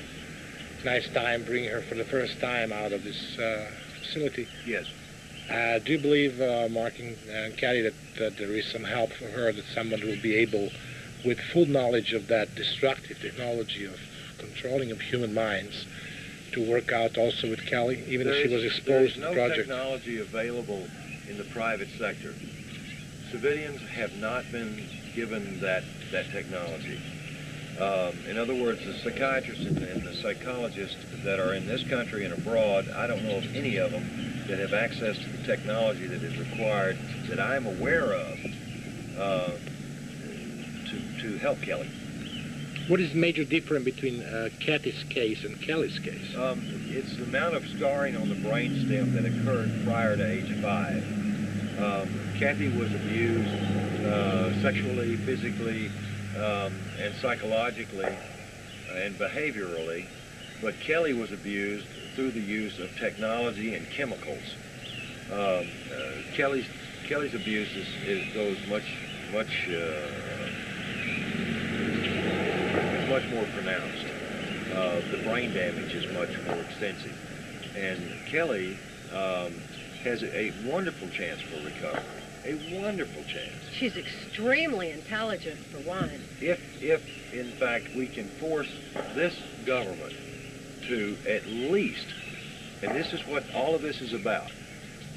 nice time bringing her for the first time out of this facility. Yes. Do you believe, Mark and Cathy, that there is some help for her, that someone will be able, with full knowledge of that destructive technology of controlling of human minds, to work out also with Kelly, even if she was exposed to the project? There's no technology available in the private sector. Civilians have not been given that technology. In other words, the psychiatrists and the psychologists that are in this country and abroad, I don't know of any of them that have access to the technology that is required, that I'm aware of, to help Kelly. What is the major difference between Cathy's case and Kelly's case? It's the amount of scarring on the brainstem that occurred prior to age 5. Cathy was abused sexually, physically, and psychologically, and behaviorally, but Kelly was abused through the use of technology and chemicals. Kelly's abuse goes much much more pronounced. The brain damage is much more extensive. And Kelly has a wonderful chance for recovery. A wonderful chance. She's extremely intelligent, for one. If in fact we can force this government to at least, and this is what all of this is about,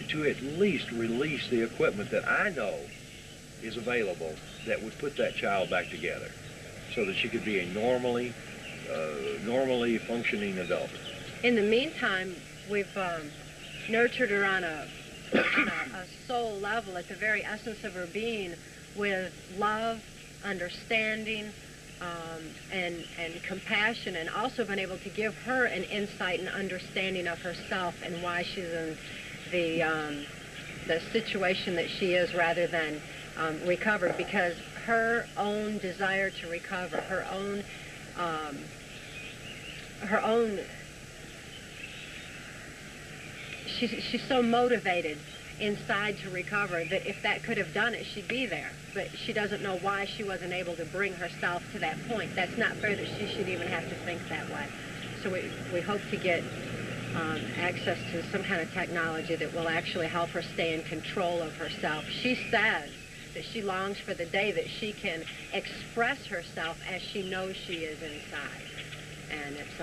to at least release the equipment that I know is available that would put that child back together so that she could be a normally functioning adult. In the meantime, we've nurtured her on a soul level, at the very essence of her being, with love, understanding, and compassion, and also been able to give her an insight and understanding of herself and why she's in the situation that she is, rather than recovered, because her own desire to recover, her own she's so motivated inside to recover that if that could have done it, she'd be there. But she doesn't know why she wasn't able to bring herself to that point. That's not fair that she should even have to think that way. So we hope to get access to some kind of technology that will actually help her stay in control of herself. She says that she longs for the day that she can express herself as she knows she is inside. And it's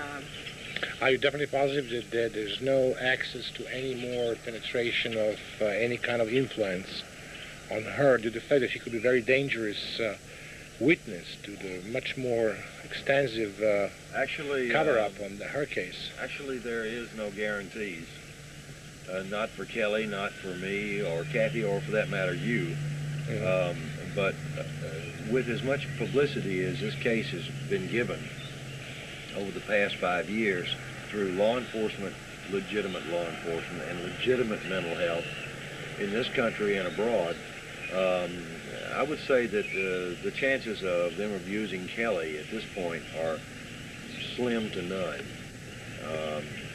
Are you definitely positive that there's no access to any more penetration of any kind of influence on her, due to the fact that she could be a very dangerous witness to the much more extensive cover-up on her case? Actually, there is no guarantees. Not for Kelly, not for me, or Kathy, or for that matter, you. Mm-hmm. But with as much publicity as this case has been given over the past 5 years through law enforcement, legitimate law enforcement, and legitimate mental health in this country and abroad, I would say that the chances of them abusing Kelly at this point are slim to none.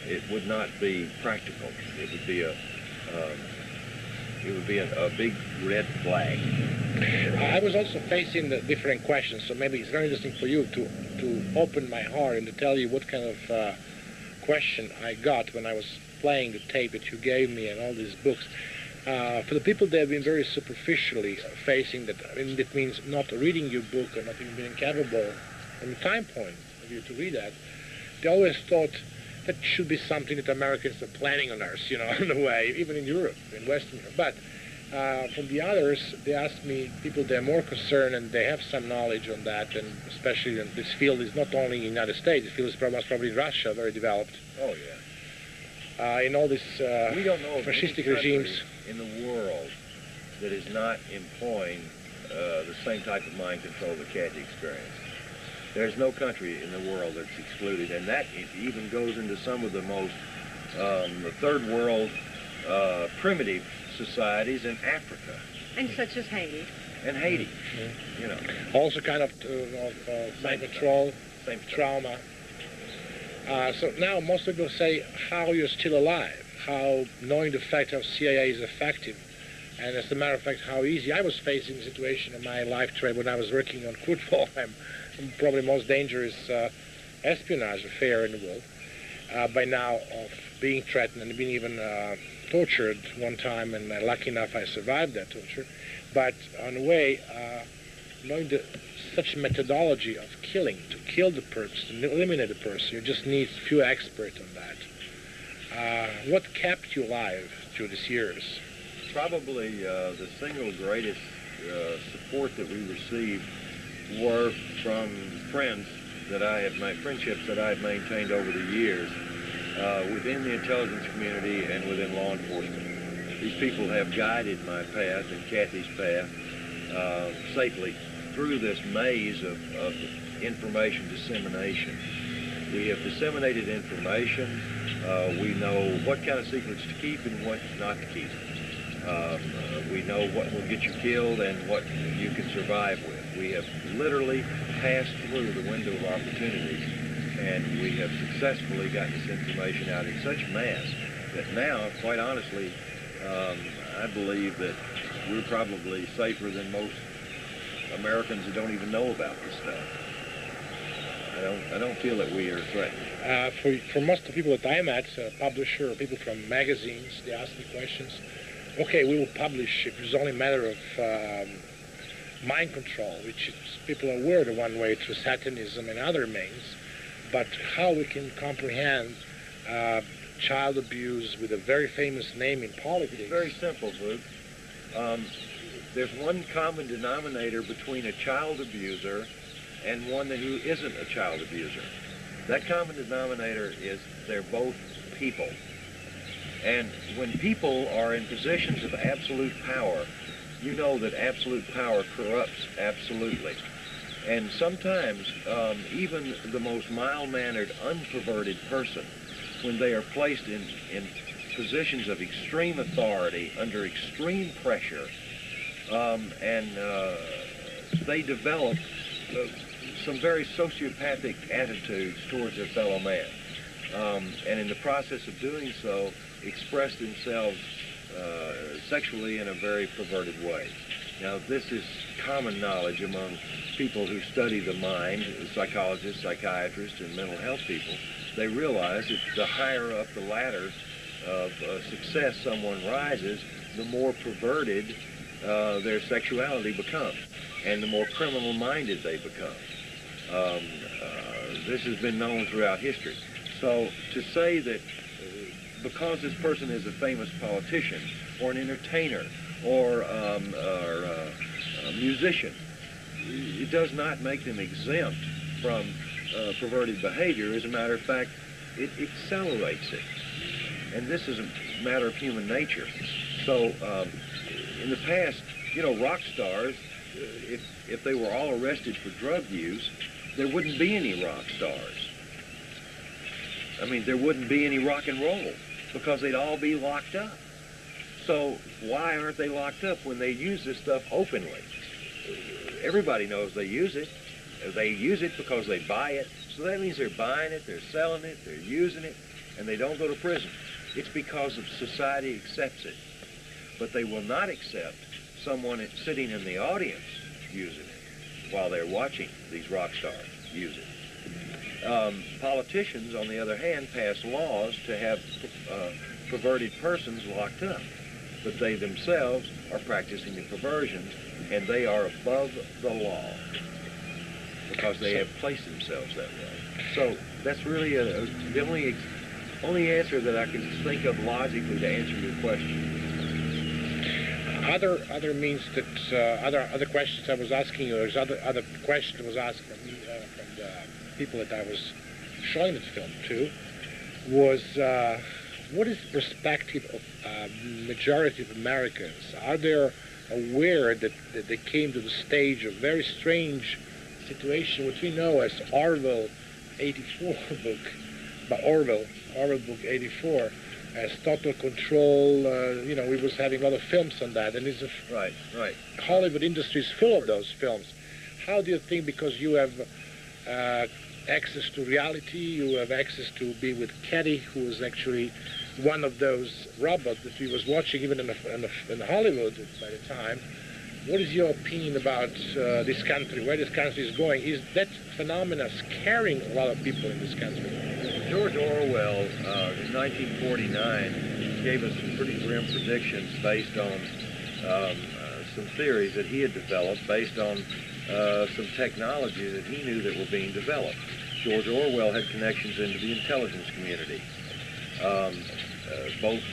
It would not be practical. It would be a big red flag. I was also facing the different questions, so maybe it's very interesting for you to open my heart and to tell you what kind of question I got when I was playing the tape that you gave me and all these books. For the people that have been very superficially facing that, I mean, that means not reading your book or not even being capable from the time point of you to read that, they always thought that should be something that Americans are planning on us, you know, in a way, even in Europe, in Western Europe. But from the others, they asked me, people that are more concerned and they have some knowledge on that, and especially in this field is not only in the United States, this field is probably in Russia, very developed. Oh, yeah. In all these we don't know fascistic regimes in the world that is not employing the same type of mind control that Kathy experienced. There's no country in the world that's excluded, and that even goes into some of the most third world primitive societies in Africa. and such as Haiti. And Haiti, mm-hmm. you know. Also kind of mind control, same trauma. So now most people say how you're still alive, how knowing the fact how CIA is effective, and as a matter of fact how easy. I was facing a situation in my life trade when I was working on football. I'm probably the most dangerous espionage affair in the world by now, of being threatened and being even tortured one time, and lucky enough I survived that torture. But on the way, knowing such methodology of killing, to kill the person, to eliminate the person, you just need a few experts on that. What kept you alive through these years? Probably the single greatest support that we received were from friends that I have made, friendships that I have maintained over the years within the intelligence community and within law enforcement. These people have guided my path and Kathy's path safely through this maze of information dissemination. We have disseminated information. We know what kind of secrets to keep and what not to keep. We know what will get you killed and what you can survive with. We have literally passed through the window of opportunities, and we have successfully gotten this information out in such mass that now, quite honestly, I believe that we're probably safer than most Americans who don't even know about this stuff. I don't feel that we are threatened. For most of the people that I met, publisher or people from magazines, they ask me questions. Okay, we will publish if it's only a matter of mind control, which is, people are aware the one way through satanism and other means, but how we can comprehend child abuse with a very famous name in politics. It's very simple, Vuk. There's one common denominator between a child abuser and one who isn't a child abuser. That common denominator is they're both people. And when people are in positions of absolute power, you know that absolute power corrupts absolutely. And sometimes even the most mild-mannered, unperverted person, when they are placed in positions of extreme authority, under extreme pressure, and they develop some very sociopathic attitudes towards their fellow man. And in the process of doing so, express themselves sexually in a very perverted way. Now, this is common knowledge among people who study the mind, psychologists, psychiatrists, and mental health people. They realize that the higher up the ladder of success someone rises, the more perverted their sexuality becomes, and the more criminal-minded they become. This has been known throughout history. So to say that because this person is a famous politician or an entertainer or a musician, it does not make them exempt from perverted behavior. As a matter of fact, it accelerates it. And this is a matter of human nature. So in the past, you know, rock stars, if they were all arrested for drug use, there wouldn't be any rock stars. I mean, there wouldn't be any rock and roll because they'd all be locked up. So why aren't they locked up when they use this stuff openly? Everybody knows they use it. They use it because they buy it. So that means they're buying it, they're selling it, they're using it, and they don't go to prison. It's because of society accepts it. But they will not accept someone sitting in the audience using it while they're watching these rock stars use it. Politicians, on the other hand, pass laws to have perverted persons locked up. But they themselves are practicing the perversions, and they are above the law because they have placed themselves that way. So that's really the only answer that I can think of logically to answer your question. Other means that other questions I was asking you, or other question was asked from me, from the people that I was showing the film to, was what is the perspective of majority of Americans? Are they aware that they came to the stage of very strange situation, which we know as Orwell 84 book, by Orwell book 84, as total control? You know, we was having other films on that, and it's right. Hollywood industry is full of those films. How do you think, because you have access to reality, you have access to be with Cathy, who is actually one of those robots that we was watching even in Hollywood by the time. What is your opinion about this country, where this country is going? Is that phenomena scaring a lot of people in this country? George Orwell, in 1949, gave us some pretty grim predictions based on some theories that he had developed based on some technology that he knew that were being developed. George Orwell had connections into the intelligence community, both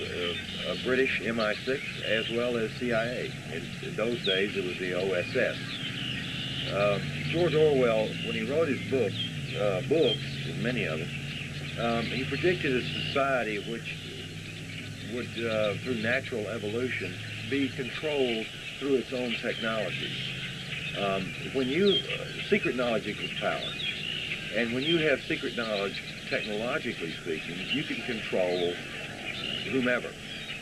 British MI6 as well as CIA. In those days, it was the OSS. George Orwell, when he wrote his books, and many of them, he predicted a society which would, through natural evolution, be controlled through its own technologies. Secret knowledge equals power. And when you have secret knowledge, technologically speaking, you can control whomever.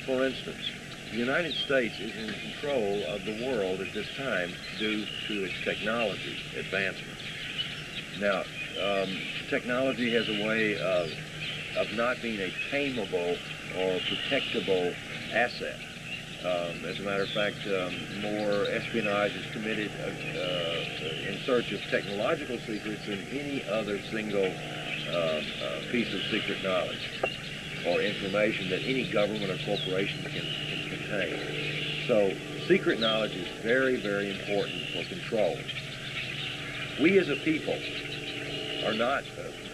For instance, the United States is in control of the world at this time due to its technology advancements. Now, technology has a way of not being a tameable or protectable asset. As a matter of fact, more espionage is committed in search of technological secrets than any other single piece of secret knowledge or information that any government or corporation can contain. So secret knowledge is very, very important for control. We as a people are not,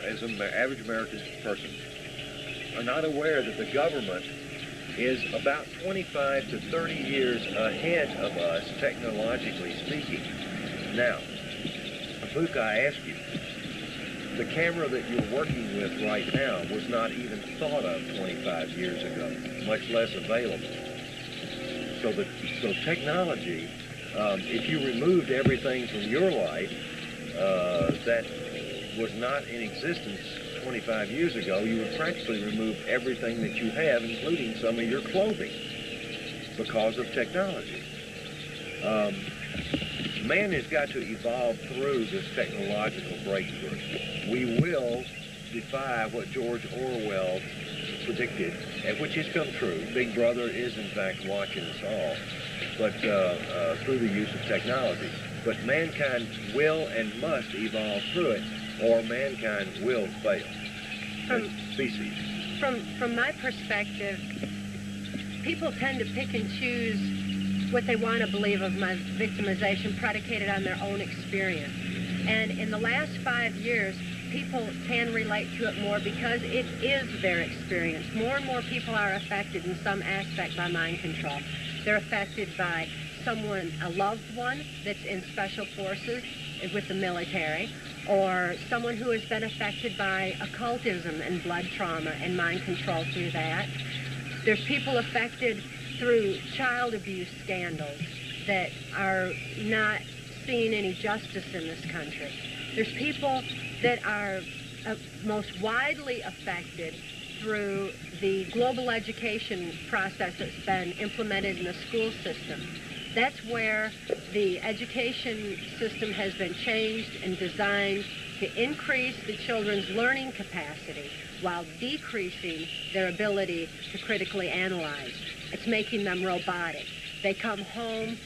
as an average American person, are not aware that the government is about 25 to 30 years ahead of us, technologically speaking. Now, Vuk, I ask you, the camera that you're working with right now was not even thought of 25 years ago, much less available. So technology, if you removed everything from your life that was not in existence 25 years ago, you would practically remove everything that you have, including some of your clothing, because of technology. Man has got to evolve through this technological breakthrough. We will defy what George Orwell predicted, and which has come true. Big Brother is, in fact, watching us all, but through the use of technology. But mankind will and must evolve through it, or mankind will fail as species. From my perspective, people tend to pick and choose what they want to believe of my victimization predicated on their own experience. And in the last 5 years, people can relate to it more because it is their experience. More and more people are affected in some aspect by mind control. They're affected by someone, a loved one that's in special forces with the military, or someone who has been affected by occultism and blood trauma and mind control through that. There's people affected through child abuse scandals that are not seeing any justice in this country. There's people that are most widely affected through the global education process that's been implemented in the school system. That's where the education system has been changed and designed to increase the children's learning capacity while decreasing their ability to critically analyze. It's making them robotic. They come home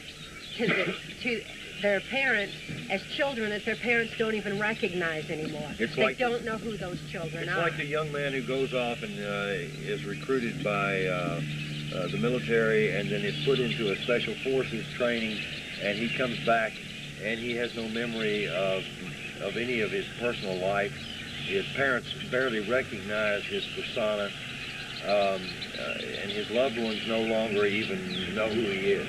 to their parents as children that their parents don't even recognize anymore. They don't know who those children are. It's like the young man who goes off and is recruited by the military and then is put into a special forces training, and he comes back and he has no memory of any of his personal life. His parents barely recognize his persona, and his loved ones no longer even know who he is.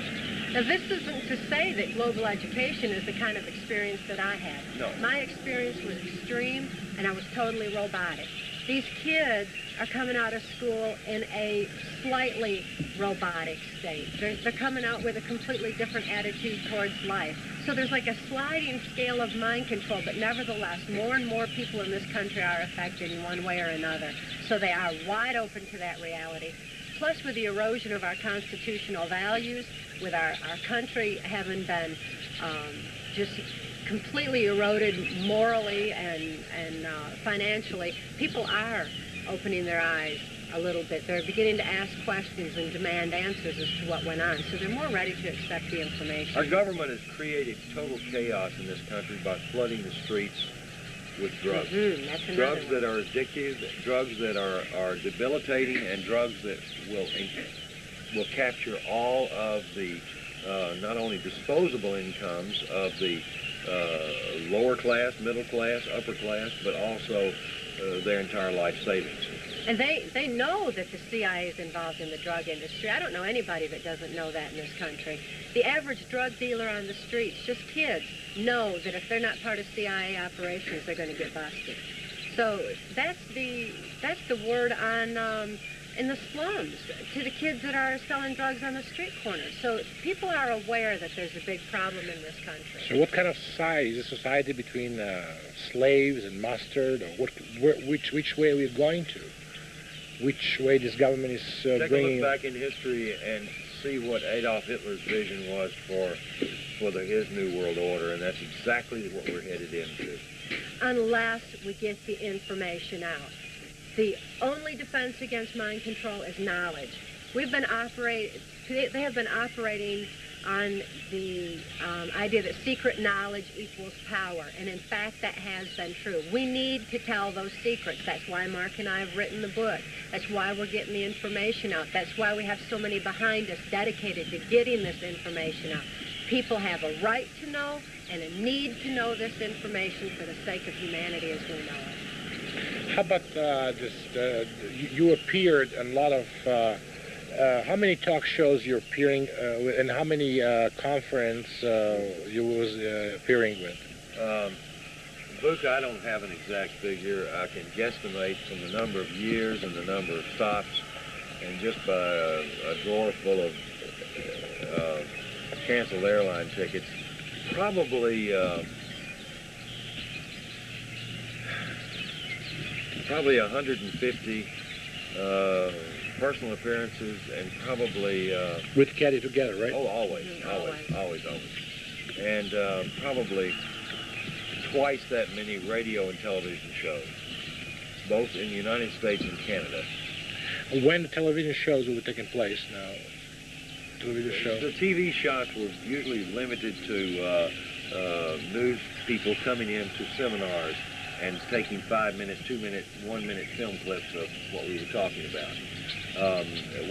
Now, this isn't to say that global education is the kind of experience that I had. No. My experience was extreme, and I was totally robotic. These kids are coming out of school in a slightly robotic state. They're coming out with a completely different attitude towards life. So there's like a sliding scale of mind control, but nevertheless, more and more people in this country are affected in one way or another. So they are wide open to that reality. Plus, with the erosion of our constitutional values, with our country having been just completely eroded morally and financially, people are opening their eyes a little bit. They're beginning to ask questions and demand answers as to what went on. So they're more ready to accept the information. Our government has created total chaos in this country by flooding the streets with drugs. That's drugs one. that are addictive, drugs that are debilitating, and drugs that will capture all of the not only disposable incomes of the lower class, middle class, upper class, but also their entire life savings. And they know that the CIA is involved in the drug industry. I don't know anybody that doesn't know that in this country. The average drug dealer on the streets, just kids, know that if they're not part of CIA operations, they're going to get busted. So that's the word on in the slums to the kids that are selling drugs on the street corners. So people are aware that there's a big problem in this country. So what kind of society is a society between slaves and mustard, or which way are we going to? Which way this government is Take a bringing? look back in history and see what Adolf Hitler's vision was for his New World Order, and that's exactly what we're headed into. Unless we get the information out. The only defense against mind control is knowledge. We've been they have been operating on the idea that secret knowledge equals power, and in fact that has been true. We need to tell those secrets. That's why Mark and I have written the book. That's why we're getting the information out. That's why we have so many behind us dedicated to getting this information out. People have a right to know and a need to know this information for the sake of humanity as we know it. How about you appeared in a lot of, how many talk shows you're appearing with, and how many conference you was appearing with? Vuk, I don't have an exact figure. I can guesstimate from the number of years and the number of stops, and just by a drawer full of canceled airline tickets, probably 150 personal appearances, and probably With Cathy together, right? oh, always. And probably twice that many radio and television shows, both in the United States and Canada. When the television shows will be taking place now? Television shows? The TV shots were usually limited to news people coming in to seminars and taking 5-minute, 2-minute, 1-minute film clips of what we were talking about.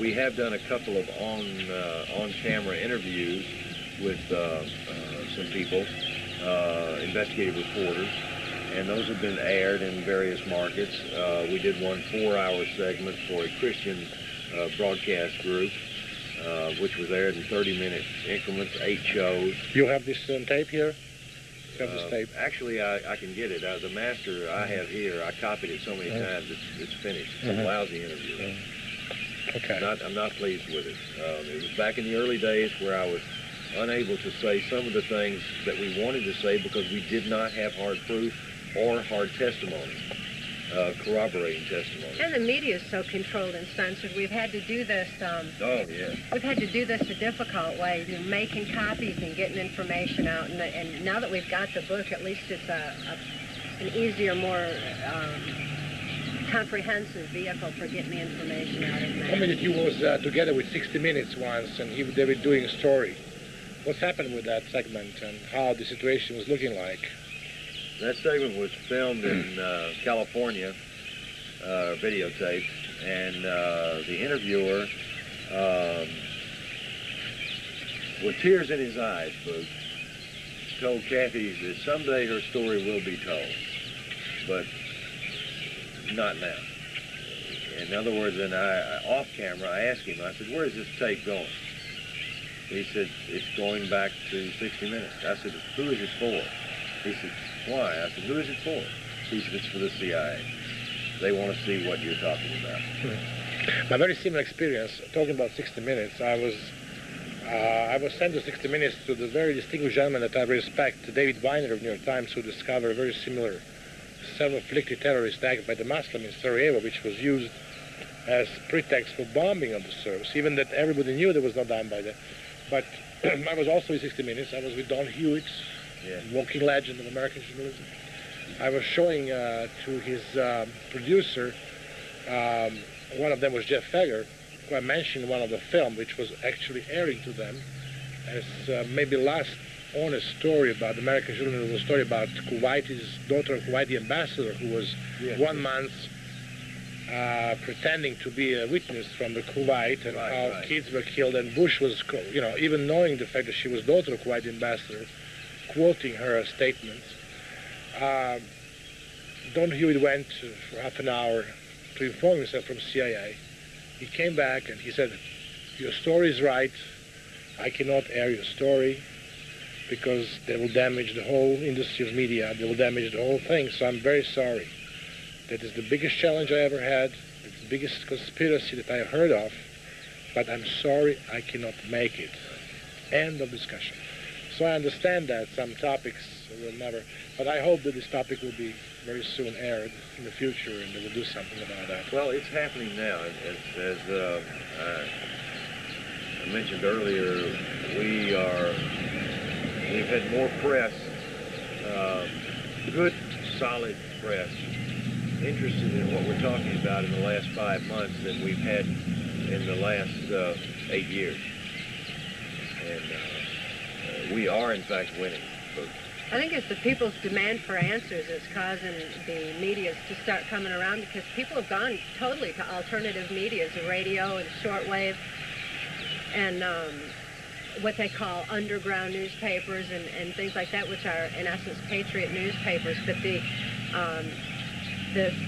We have done a couple of on-camera interviews with some people, investigative reporters, and those have been aired in various markets. We did one 4-hour segment for a Christian broadcast group, which was aired in 30-minute increments, 8 shows. You have this on tape here? You have this tape? Actually, I can get it. The master I have here, I copied it so many times, it's finished. It's a lousy interview. Okay. I'm not pleased with it. It was back in the early days where I was unable to say some of the things that we wanted to say because we did not have hard proof or hard testimony, corroborating testimony. And the media is so controlled and censored. We've had to do this. We've had to do this a difficult way, making copies and getting information out. And now that we've got the book, at least it's an easier, more comprehensive vehicle for getting the information out. I mean, you was together with 60 Minutes once, and they were doing a story. What's happened with that segment, and how the situation was looking like? That segment was filmed in California, videotaped, and the interviewer, with tears in his eyes, Vuk, told Cathy that someday her story will be told, but not now. In other words, and off camera, I asked him, I said, where is this tape going? He said, it's going back to 60 Minutes. I said, who is it for? He said, why? I said, who is it for? He said, it's for the CIA. They want to see what you're talking about. My very similar experience, talking about 60 Minutes, I was sent to 60 Minutes to the very distinguished gentleman that I respect, David Weiner of New York Times, who discovered a very similar self-inflicted terrorist act by the Muslim in Sarajevo, which was used as pretext for bombing of the service, even that everybody knew there was no done by that. But I was also in 60 Minutes. I was with Don Hewitt, walking legend of American journalism. I was showing to his producer, one of them was Jeff Fegger, who I mentioned in one of the film, which was actually airing to them as maybe last honest story about American journalism, was a story about Kuwaiti's daughter, Kuwaiti ambassador, who was 1 month pretending to be a witness from the Kuwait, and how kids were killed, and Bush was, even knowing the fact that she was daughter of Kuwaiti ambassador, quoting her statements. Don Hewitt went for half an hour to inform himself from CIA. He came back and he said, your story is right. I cannot air your story because they will damage the whole industry of media. They will damage the whole thing. So I'm very sorry. That is the biggest challenge I ever had. It's the biggest conspiracy that I heard of. But I'm sorry I cannot make it. End of discussion. So I understand that some topics will never, but I hope that this topic will be very soon aired in the future, and they will do something about that. Well, it's happening now. As I mentioned earlier, we've had more press, good, solid press, interested in what we're talking about in the last 5 months than we've had in the last 8 years. And we are, in fact, winning. I think it's the people's demand for answers that's causing the medias to start coming around, because people have gone totally to alternative medias, the radio and shortwave, and what they call underground newspapers and things like that, which are, in essence, patriot newspapers. But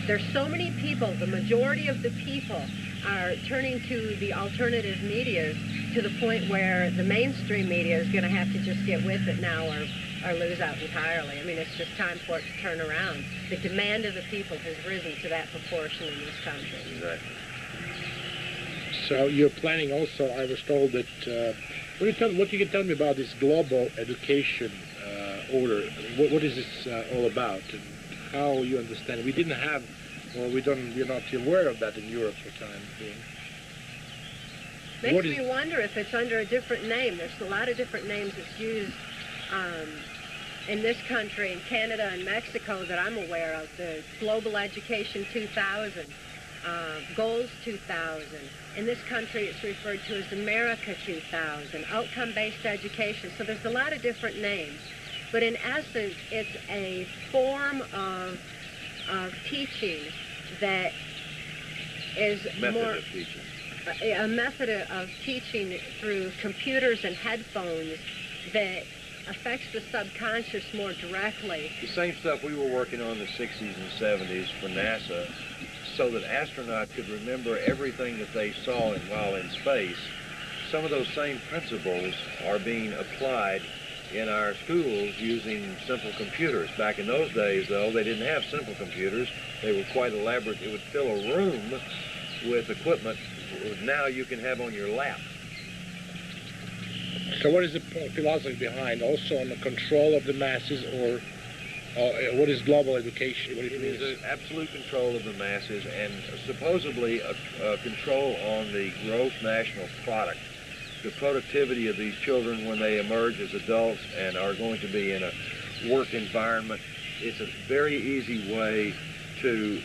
there's so many people, the majority of the people are turning to the alternative medias to the point where the mainstream media is going to have to just get with it now or lose out entirely. I mean, it's just time for it to turn around. The demand of the people has risen to that proportion in this country. Exactly. So you're planning also, I was told that, what you can tell me about this global education order? What is this all about? And how you understand it? We didn't have, or we're not aware of that in Europe for the time being. Makes me wonder if it's under a different name. There's a lot of different names that's used in this country, in Canada and Mexico that I'm aware of. The Global Education 2000, Goals 2000. In this country, it's referred to as America 2000, outcome-based education. So there's a lot of different names. But in essence, it's a form of teaching that is Method of teaching. A method of teaching through computers and headphones that affects the subconscious more directly. The same stuff we were working on in the 60s and 70s for NASA, so that astronauts could remember everything that they saw while in space. Some of those same principles are being applied in our schools using simple computers. Back in those days, though, they didn't have simple computers. They were quite elaborate. It would fill a room with equipment now you can have on your lap. So what is the philosophy behind, also on the control of the masses, or what is global education? What it is an absolute control of the masses and supposedly a control on the gross national product, the productivity of these children when they emerge as adults and are going to be in a work environment. It's a very easy way to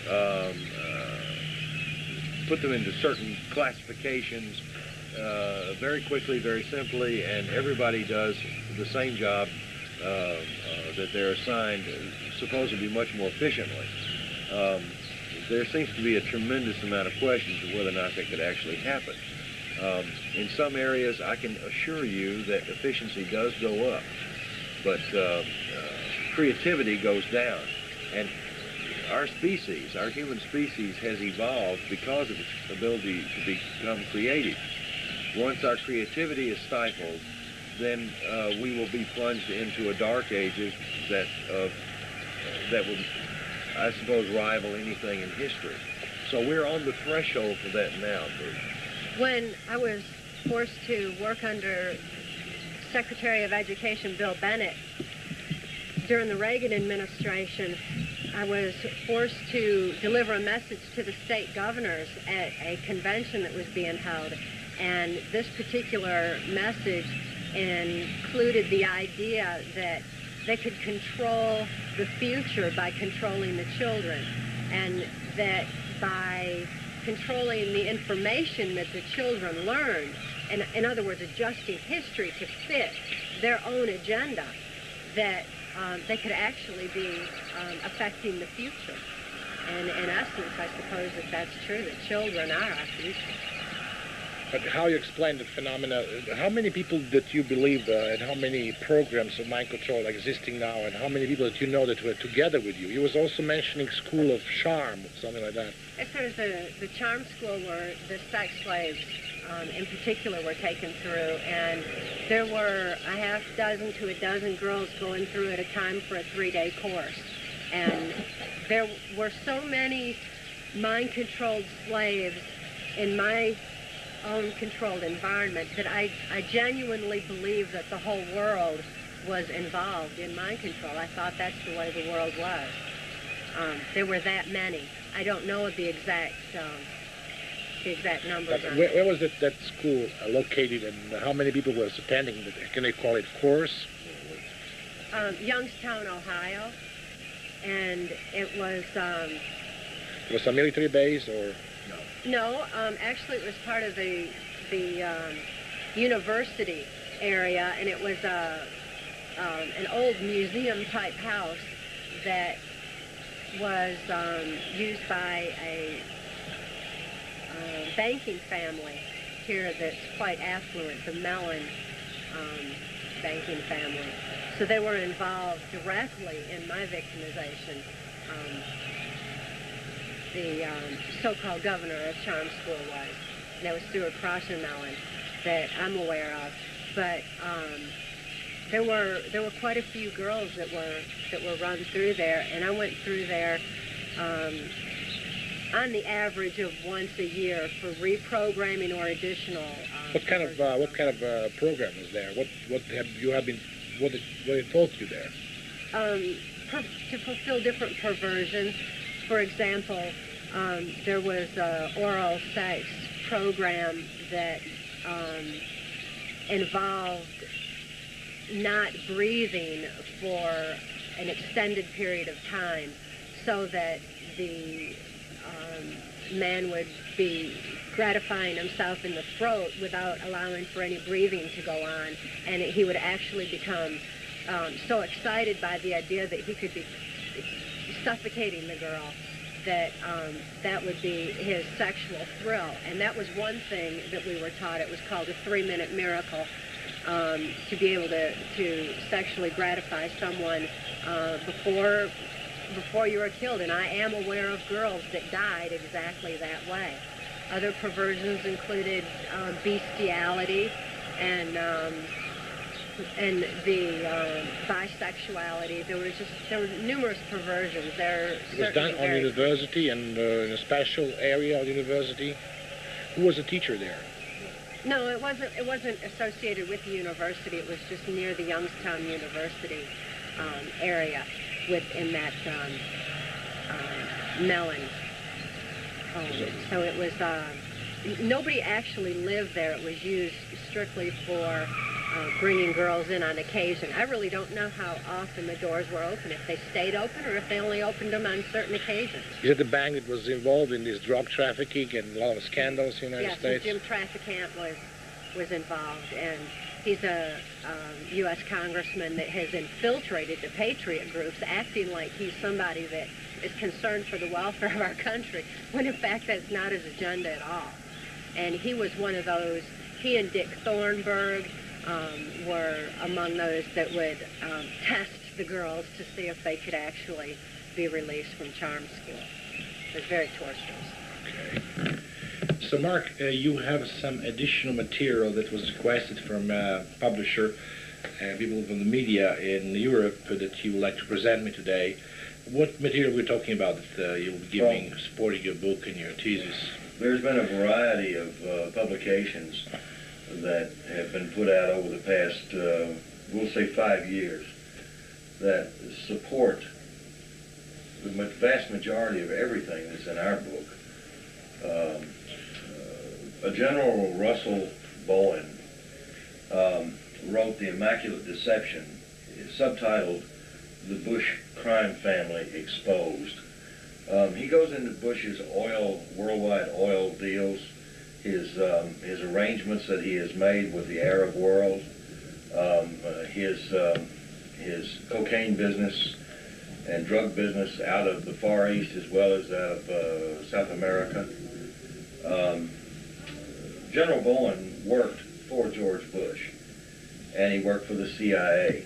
put them into certain classifications very quickly, very simply, and everybody does the same job that they're assigned, supposedly much more efficiently. There seems to be a tremendous amount of questions of whether or not that could actually happen. In some areas, I can assure you that efficiency does go up, but creativity goes down. And our species, our human species, has evolved because of its ability to become creative. Once our creativity is stifled, then we will be plunged into a dark ages that would, I suppose, rival anything in history. So we're on the threshold for that now, Bruce. When I was forced to work under Secretary of Education Bill Bennett during the Reagan administration, I was forced to deliver a message to the state governors at a convention that was being held. And this particular message included the idea that they could control the future by controlling the children, and that by controlling the information that the children learned, and in other words, adjusting history to fit their own agenda, that they could actually be affecting the future. And in essence, I suppose that that's true, that children are our future. But how you explain the phenomena, how many people that you believe and how many programs of mind control are existing now, and how many people that you know that were together with you? You was also mentioning School of Charm, something like that. Yes, there's the Charm School where the sex slaves in particular were taken through, and there were a half dozen to a dozen girls going through at a time for a 3-day course. And there were so many mind-controlled slaves in my own controlled environment that I genuinely believe that the whole world was involved in mind control. I thought that's the way the world was. There were that many. I don't know the exact numbers. Where was that school located, and how many people was attending? Can they call it course? Youngstown, Ohio, and it was. Was a military base or? No. No, actually it was part of the university area, and it was an old museum-type house that was used by a banking family here that's quite affluent, the Mellon banking family. So they were involved directly in my victimization. The so-called governor of Charm School was. And that was Stuart Mellon that I'm aware of. But there were quite a few girls that were run through there, and I went through there on the average of once a year for reprogramming or additional. What kind of program is there? What it taught you there? To fulfill different perversions. For example, there was an oral sex program that involved not breathing for an extended period of time, so that the man would be gratifying himself in the throat without allowing for any breathing to go on, and he would actually become so excited by the idea that he could be suffocating the girl that that would be his sexual thrill. And that was one thing that we were taught. It was called a 3-minute miracle, to be able to sexually gratify someone before you were killed. And I am aware of girls that died exactly that way. Other perversions included bestiality and the bisexuality. There were numerous perversions. It was done on university and in a special area of university. Who was the teacher there? No, it wasn't associated with the university. It was just near the Youngstown University area, within that Mellon home. So it was nobody actually lived there. It was used strictly for bringing girls in on occasion. I really don't know how often the doors were open, if they stayed open or if they only opened them on certain occasions. Is it the bank that was involved in this drug trafficking and a lot of scandals in the United States? Yes, Jim Trafficant was involved, and he's a U.S. congressman that has infiltrated the patriot groups, acting like he's somebody that is concerned for the welfare of our country, when in fact that's not his agenda at all. And he was one of those. He and Dick Thornburg were among those that would test the girls to see if they could actually be released from charm school. It was very torturous. Okay. So, Mark, you have some additional material that was requested from a publisher and people from the media in Europe that you would like to present me today. What material are we talking about that you'll be giving, supporting your book and your thesis? There's been a variety of publications that have been put out over the past, we'll say 5 years, that support the vast majority of everything that's in our book. A General Russell Bowen wrote The Immaculate Deception, subtitled The Bush Crime Family Exposed. He goes into Bush's worldwide oil deals, his arrangements that he has made with the Arab world, his cocaine business and drug business out of the Far East as well as out of South America. General Bowen worked for George Bush, and he worked for the CIA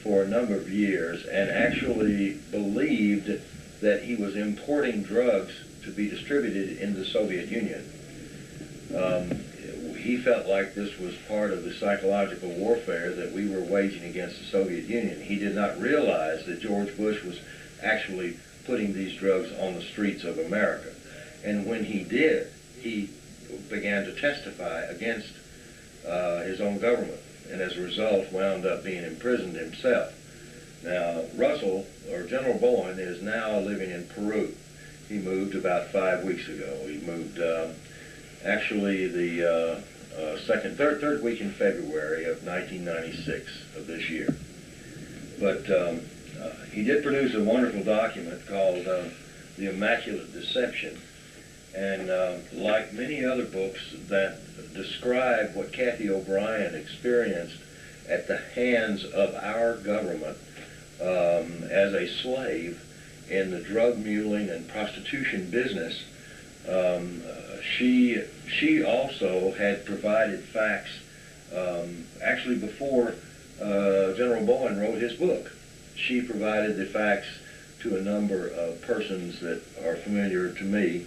for a number of years, and actually believed that he was importing drugs to be distributed in the Soviet Union. He felt like this was part of the psychological warfare that we were waging against the Soviet Union. He did not realize that George Bush was actually putting these drugs on the streets of America. And when he did, he began to testify against his own government, and as a result wound up being imprisoned himself. Now, Russell, or General Bowen, is now living in Peru. He moved about 5 weeks ago. He moved actually the third week in February of 1996 of this year. But he did produce a wonderful document called The Immaculate Deception. And like many other books that describe what Cathy O'Brien experienced at the hands of our government as a slave in the drug muling and prostitution business, she also had provided facts actually before General Bowen wrote his book. She provided the facts to a number of persons that are familiar to me,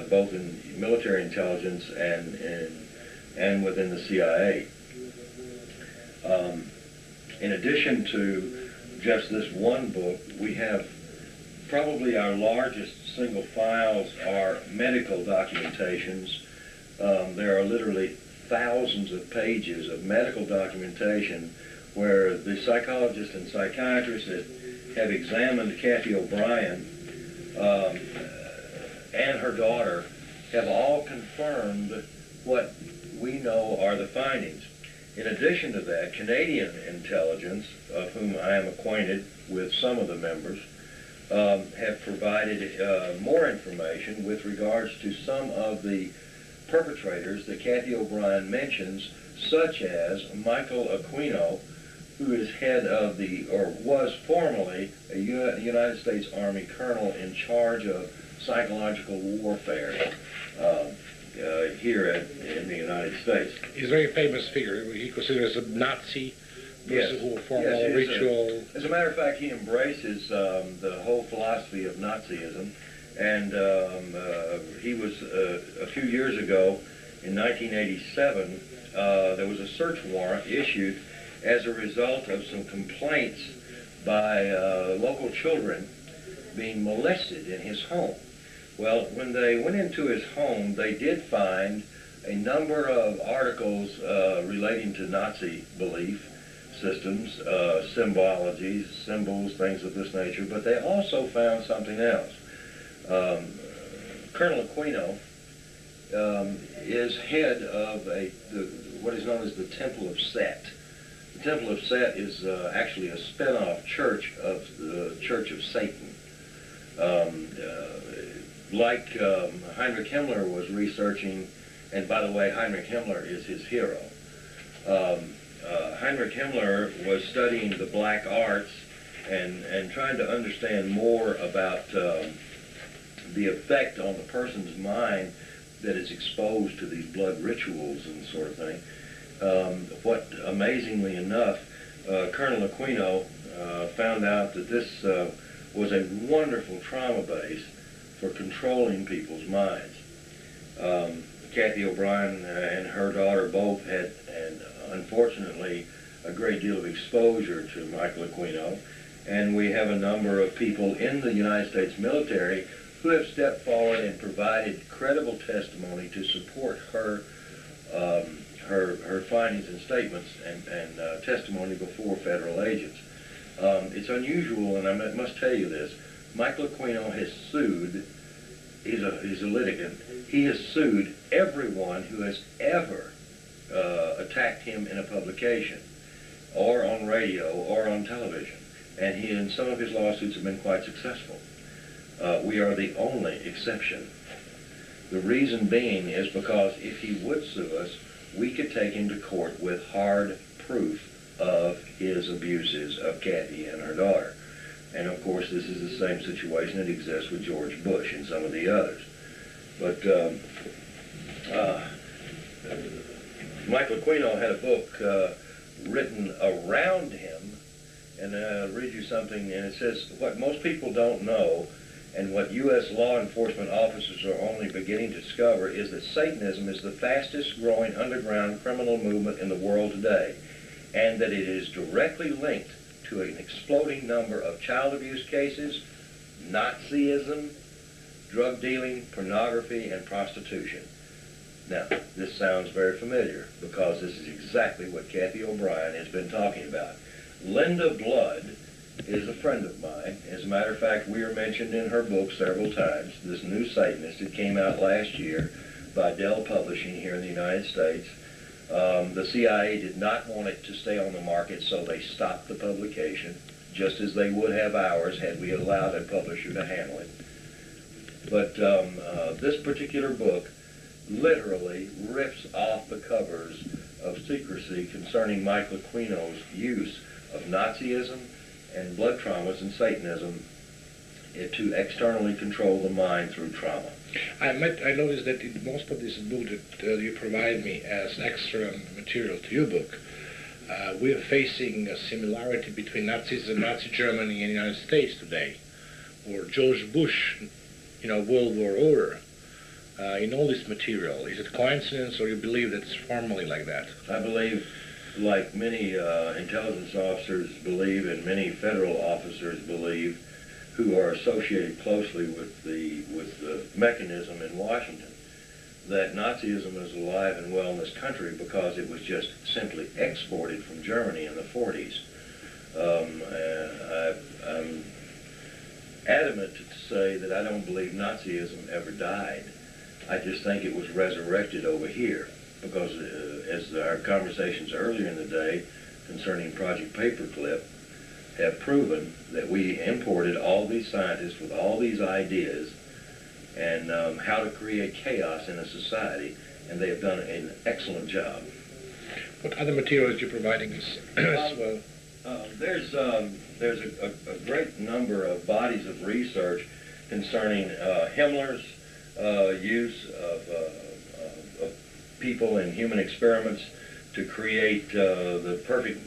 both in military intelligence and within the CIA. In addition to just this one book, we have probably our largest single files are medical documentations. There are literally thousands of pages of medical documentation where the psychologists and psychiatrists that have examined Cathy O'Brien and her daughter have all confirmed what we know are the findings. In addition to that, Canadian intelligence, of whom I am acquainted with some of the members, have provided more information with regards to some of the perpetrators that Cathy O'Brien mentions, such as Michael Aquino, who is head of the, or was formerly a United States Army colonel in charge of psychological warfare here in the United States. He's a very famous figure. He considers a Nazi person who performed all ritual. As a matter of fact, he embraces the whole philosophy of Nazism, and he was a few years ago, in 1987, there was a search warrant issued as a result of some complaints by local children being molested in his home. Well, when they went into his home, they did find a number of articles relating to Nazi belief systems, symbologies, symbols, things of this nature, but they also found something else. Colonel Aquino is head of what is known as the Temple of Set. The Temple of Set is actually a spin-off church of the Church of Satan. Like Heinrich Himmler was researching, and by the way, Heinrich Himmler is his hero. Heinrich Himmler was studying the black arts and trying to understand more about the effect on the person's mind that is exposed to these blood rituals and sort of thing. What, amazingly enough, Colonel Aquino found out that this was a wonderful trauma base for controlling people's minds. Cathy O'Brien and her daughter both had, and unfortunately, a great deal of exposure to Michael Aquino, and we have a number of people in the United States military who have stepped forward and provided credible testimony to support her her findings and statements and testimony before federal agents. It's unusual, and I must tell you this. Michael Aquino has sued, he's a litigant, he has sued everyone who has ever attacked him in a publication or on radio or on television. And he, in some of his lawsuits, have been quite successful. We are the only exception. The reason being is because if he would sue us, we could take him to court with hard proof of his abuses of Cathy and her daughter. And of course, this is the same situation that exists with George Bush and some of the others. But Michael Aquino had a book written around him, and I'll read you something, and it says, what most people don't know, and what U.S. law enforcement officers are only beginning to discover, is that Satanism is the fastest growing underground criminal movement in the world today, and that it is directly linked to an exploding number of child abuse cases, Nazism, drug dealing, pornography, and prostitution. Now, this sounds very familiar because this is exactly what Cathy O'Brien has been talking about. Linda Blood is a friend of mine. As a matter of fact, we are mentioned in her book several times. This New Satanist, it came out last year by Dell Publishing here in the United States. The CIA did not want it to stay on the market, so they stopped the publication, just as they would have ours had we allowed a publisher to handle it. But this particular book literally rips off the covers of secrecy concerning Mike Aquino's use of Nazism and blood traumas and Satanism to externally control the mind through trauma. I noticed that in most of this book that you provide me as extra material to your book, we are facing a similarity between Nazism, Nazi Germany, and the United States today, or George Bush, World War order. In all this material, is it coincidence, or you believe that it's formally like that? I believe, like many intelligence officers believe, and many federal officers believe, who are associated closely with the mechanism in Washington, that Nazism is alive and well in this country because it was just simply exported from Germany in the 40s. I'm adamant to say that I don't believe Nazism ever died. I just think it was resurrected over here because, as our conversations earlier in the day concerning Project Paperclip have proven, that we imported all these scientists with all these ideas and how to create chaos in a society, and they have done an excellent job. What other materials you're providing us as well? There's a great number of bodies of research concerning Himmler's use of people in human experiments to create the perfect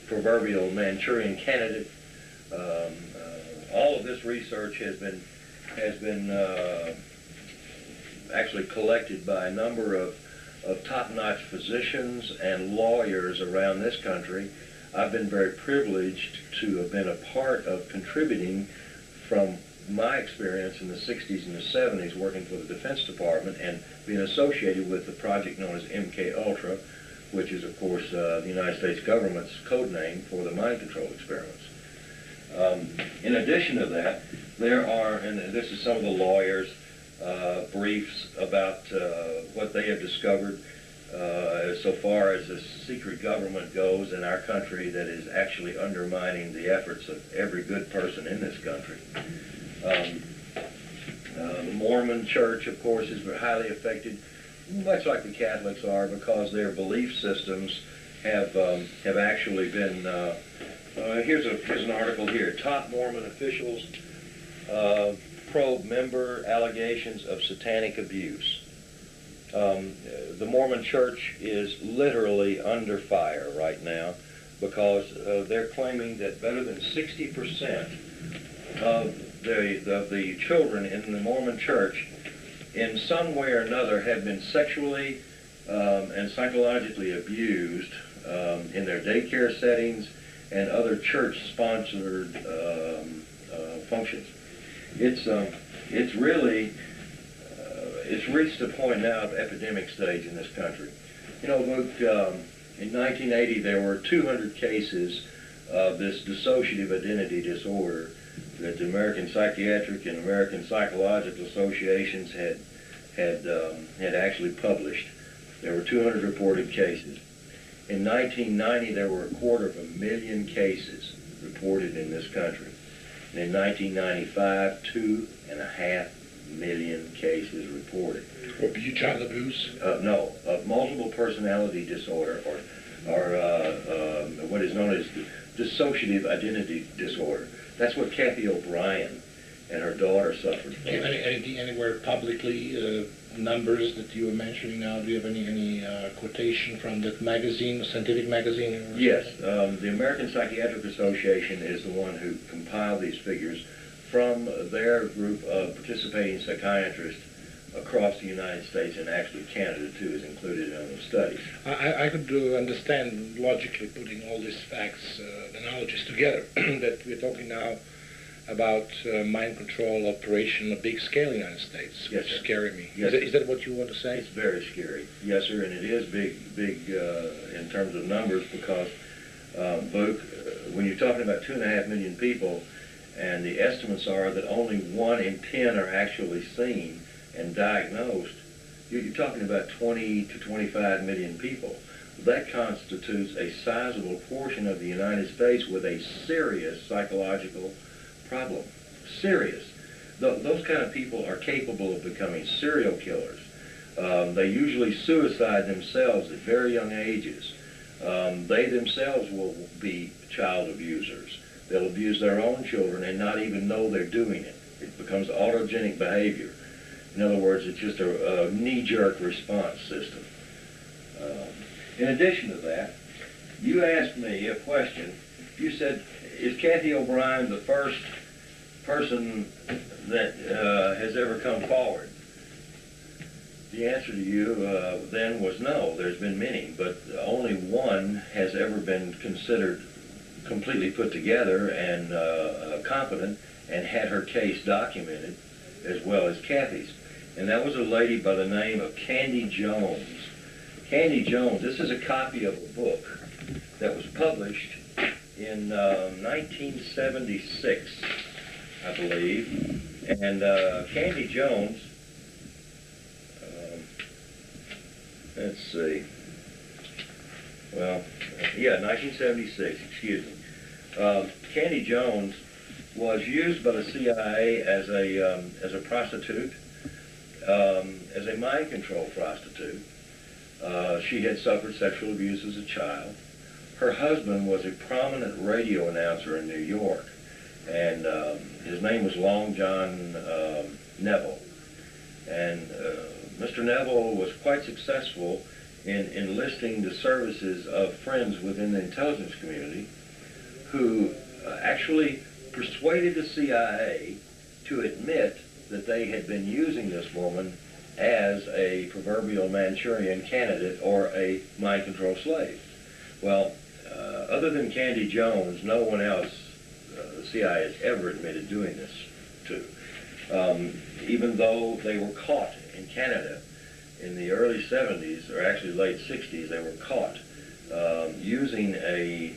proverbial Manchurian candidate. All of this research has been actually collected by a number of top-notch physicians and lawyers around this country. I've been very privileged to have been a part of contributing from my experience in the 60s and the 70s working for the Defense Department and being associated with the project known as Mk Ultar, which is, of course, the United States government's code name for the mind control experiments. In addition to that, there are, and this is some of the lawyers' briefs about what they have discovered so far as the secret government goes in our country that is actually undermining the efforts of every good person in this country. The Mormon Church, of course, is highly affected, much like the Catholics are, because their belief systems have actually been. Here's an article here. Top Mormon officials probe member allegations of satanic abuse. The Mormon Church is literally under fire right now because they're claiming that better than 60% of the children in the Mormon Church in some way or another have been sexually and psychologically abused in their daycare settings and other church-sponsored functions. It's really it's reached a point now of epidemic stage in this country. Vuk, in 1980 there were 200 cases of this dissociative identity disorder that the American Psychiatric and American Psychological Associations had actually published. There were 200 reported cases. In 1990, there were 250,000 cases reported in this country. And in 1995, 2.5 million cases reported. Of child abuse? No, of multiple personality disorder, or what is known as dissociative identity disorder. That's what Cathy O'Brien and her daughter suffered from. Anywhere publicly numbers that you were mentioning now? Do you have any quotation from that magazine, scientific magazine? Yes, the American Psychiatric Association is the one who compiled these figures from their group of participating psychiatrists across the United States, and actually Canada too is included in the studies. I could understand logically putting all these facts, analogies together, that we're talking now about mind control operation on a big scale in the United States, Yes, which sir. scary me. Yes, Is that what you want to say? It's very scary. Yes, sir, and it is big in terms of numbers because, Vuk, when you're talking about 2.5 million people, and the estimates are that only 1 in 10 are actually seen and diagnosed, you're talking about 20 to 25 million people. That constitutes a sizable portion of the United States with a serious psychological problem. Serious. those kind of people are capable of becoming serial killers. They usually suicide themselves at very young ages. They themselves will be child abusers. They'll abuse their own children and not even know they're doing it. It becomes autogenic behavior. In other words, it's just a knee-jerk response system. In addition to that, you asked me a question. You said, is Cathy O'Brien the first person that has ever come forward? The answer to you then was no. There's been many, but only one has ever been considered completely put together and competent and had her case documented as well as Cathy's. And that was a lady by the name of Candy Jones. Candy Jones, this is a copy of a book that was published in 1976, I believe. And Candy Jones, let's see, well, yeah, 1976, excuse me. Candy Jones was used by the CIA as a prostitute, as a mind control prostitute. She had suffered sexual abuse as a child. Her husband was a prominent radio announcer in New York, and his name was Long John Neville. And Mr. Neville was quite successful in enlisting the services of friends within the intelligence community who actually persuaded the CIA to admit that they had been using this woman as a proverbial Manchurian candidate or a mind control slave. Well, other than Candy Jones, no one else the CIA has ever admitted doing this to. Even though they were caught in Canada in the early 70s, or actually late 60s, they were caught using a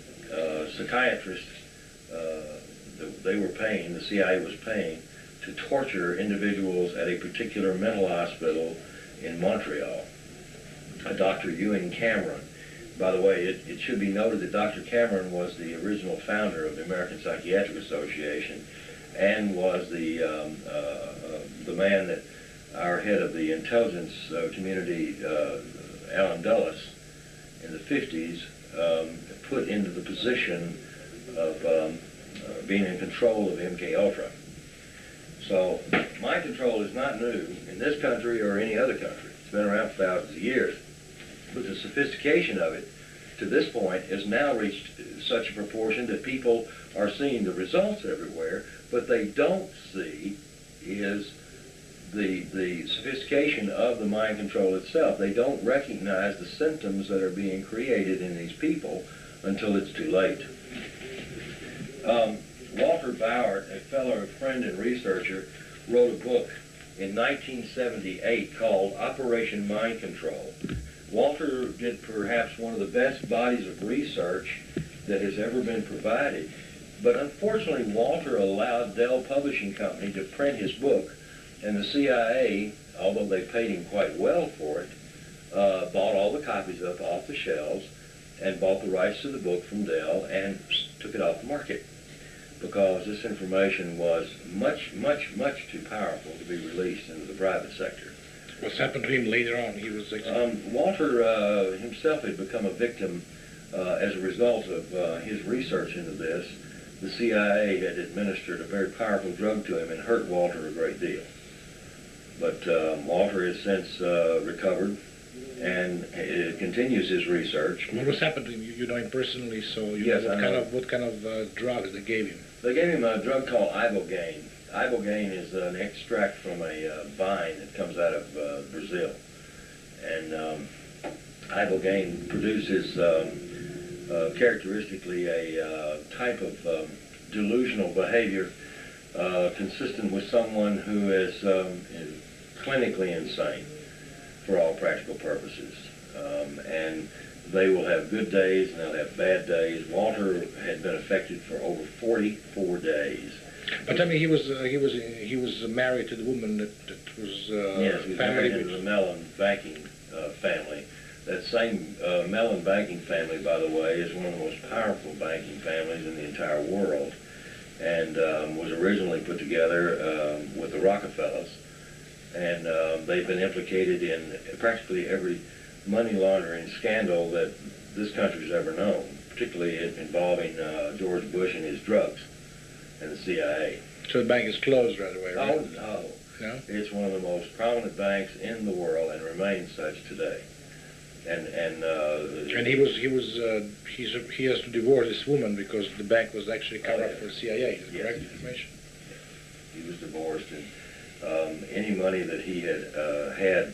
psychiatrist they were paying, the CIA was paying, to torture individuals at a particular mental hospital in Montreal. Dr. Ewan Cameron. By the way, it should be noted that Dr. Cameron was the original founder of the American Psychiatric Association and was the man that our head of the intelligence community, Alan Dulles, in the 50s, put into the position of being in control of Mk Ultar. So mind control is not new in this country or any other country. It's been around for thousands of years. But the sophistication of it to this point has now reached such a proportion that people are seeing the results everywhere, but they don't see is the sophistication of the mind control itself. They don't recognize the symptoms that are being created in these people until it's too late. Walter Bauer, a fellow friend and researcher, wrote a book in 1978 called Operation Mind Control. Walter did perhaps one of the best bodies of research that has ever been provided, but unfortunately Walter allowed Dell Publishing Company to print his book, and the CIA, although they paid him quite well for it, bought all the copies up off the shelves and bought the rights to the book from Dell and took it off the market, because this information was much, much, much too powerful to be released into the private sector. What's happened to him later on? He was Walter himself had become a victim as a result of his research into this. The CIA had administered a very powerful drug to him and hurt Walter a great deal. But Walter has since recovered and continues his research. What was happened to him? You know him personally, so you yes, know what kind of drugs they gave him? They gave him a drug called ibogaine. Ibogaine is an extract from a vine that comes out of Brazil. And ibogaine produces characteristically a type of delusional behavior consistent with someone who is clinically insane for all practical purposes. And they will have good days and they'll have bad days. Walter had been affected for over 44 days. But I mean, he was married to the woman that was yes, he was married to the Mellon banking family. That same Mellon banking family, by the way, is one of the most powerful banking families in the entire world. and was originally put together with the Rockefellers. And they've been implicated in practically every money laundering scandal that this country's ever known, particularly involving George Bush and his drugs and the CIA. So the bank is closed right away, right? Oh, no. No? It's one of the most prominent banks in the world and remains such today. And he has to divorce this woman because the bank was actually covered up for the CIA. Is that correct information? He was divorced, and any money that he had had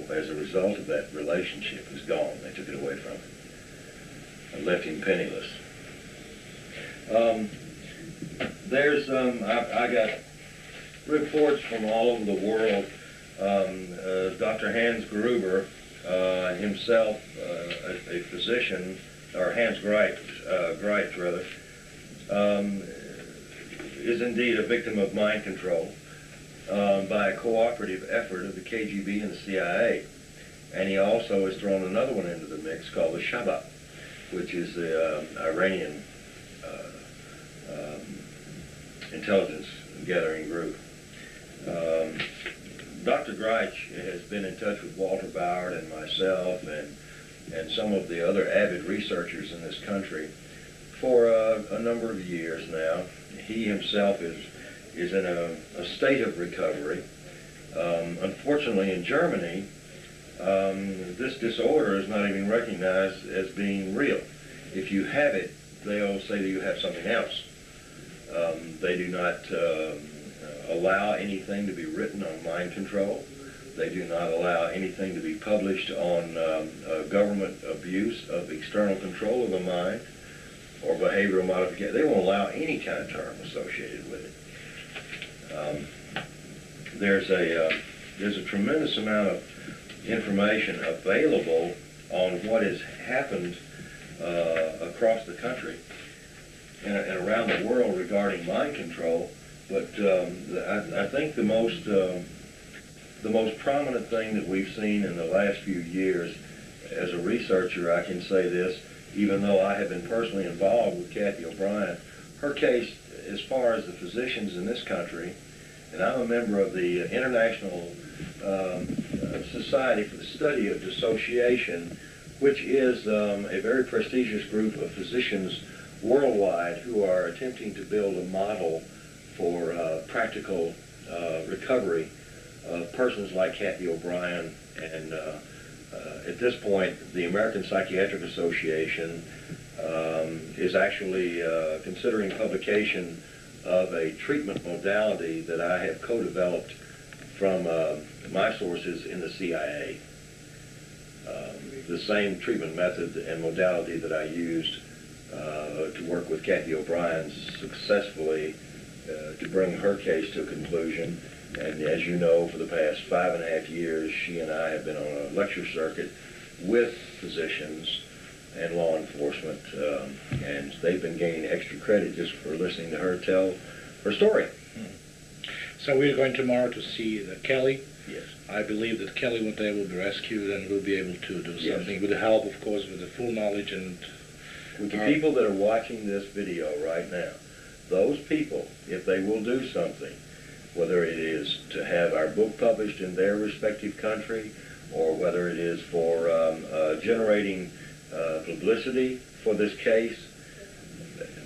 as a result of that relationship is gone. They took it away from him and left him penniless. I got reports from all over the world. Dr. Hans Gruber, himself a physician, or Hans Greitz rather, is indeed a victim of mind control by a cooperative effort of the KGB and the CIA. And he also has thrown another one into the mix called the Shabak, which is the Iranian intelligence gathering group. Dr. Greitz has been in touch with Walter Bauer and myself and some of the other avid researchers in this country for a number of years now. He himself is in a state of recovery. Unfortunately, in Germany, this disorder is not even recognized as being real. If you have it, they'll say that you have something else. They do not allow anything to be written on mind control. They do not allow anything to be published on government abuse of external control of the mind or behavioral modification. They won't allow any kind of term associated with it. There's a tremendous amount of information available on what has happened across the country and around the world regarding mind control. But I think the most prominent thing that we've seen in the last few years, as a researcher, I can say this, even though I have been personally involved with Cathy O'Brien, her case, as far as the physicians in this country, and I'm a member of the International Society for the Study of Dissociation, which is a very prestigious group of physicians worldwide who are attempting to build a model for practical recovery of persons like Cathy O'Brien. And at this point, the American Psychiatric Association is actually considering publication of a treatment modality that I have co-developed from my sources in the CIA. The same treatment method and modality that I used to work with Cathy O'Brien successfully to bring her case to a conclusion. And as you know, for the past 5.5 years, she and I have been on a lecture circuit with physicians and law enforcement, and they've been gaining extra credit just for listening to her tell her story. So we're going tomorrow to see Kelly. Yes. I believe that Kelly one day will be rescued and will be able to do something with the help, of course, with the full knowledge and... With the people that are watching this video right now, those people, if they will do something, whether it is to have our book published in their respective country, or whether it is for generating publicity for this case,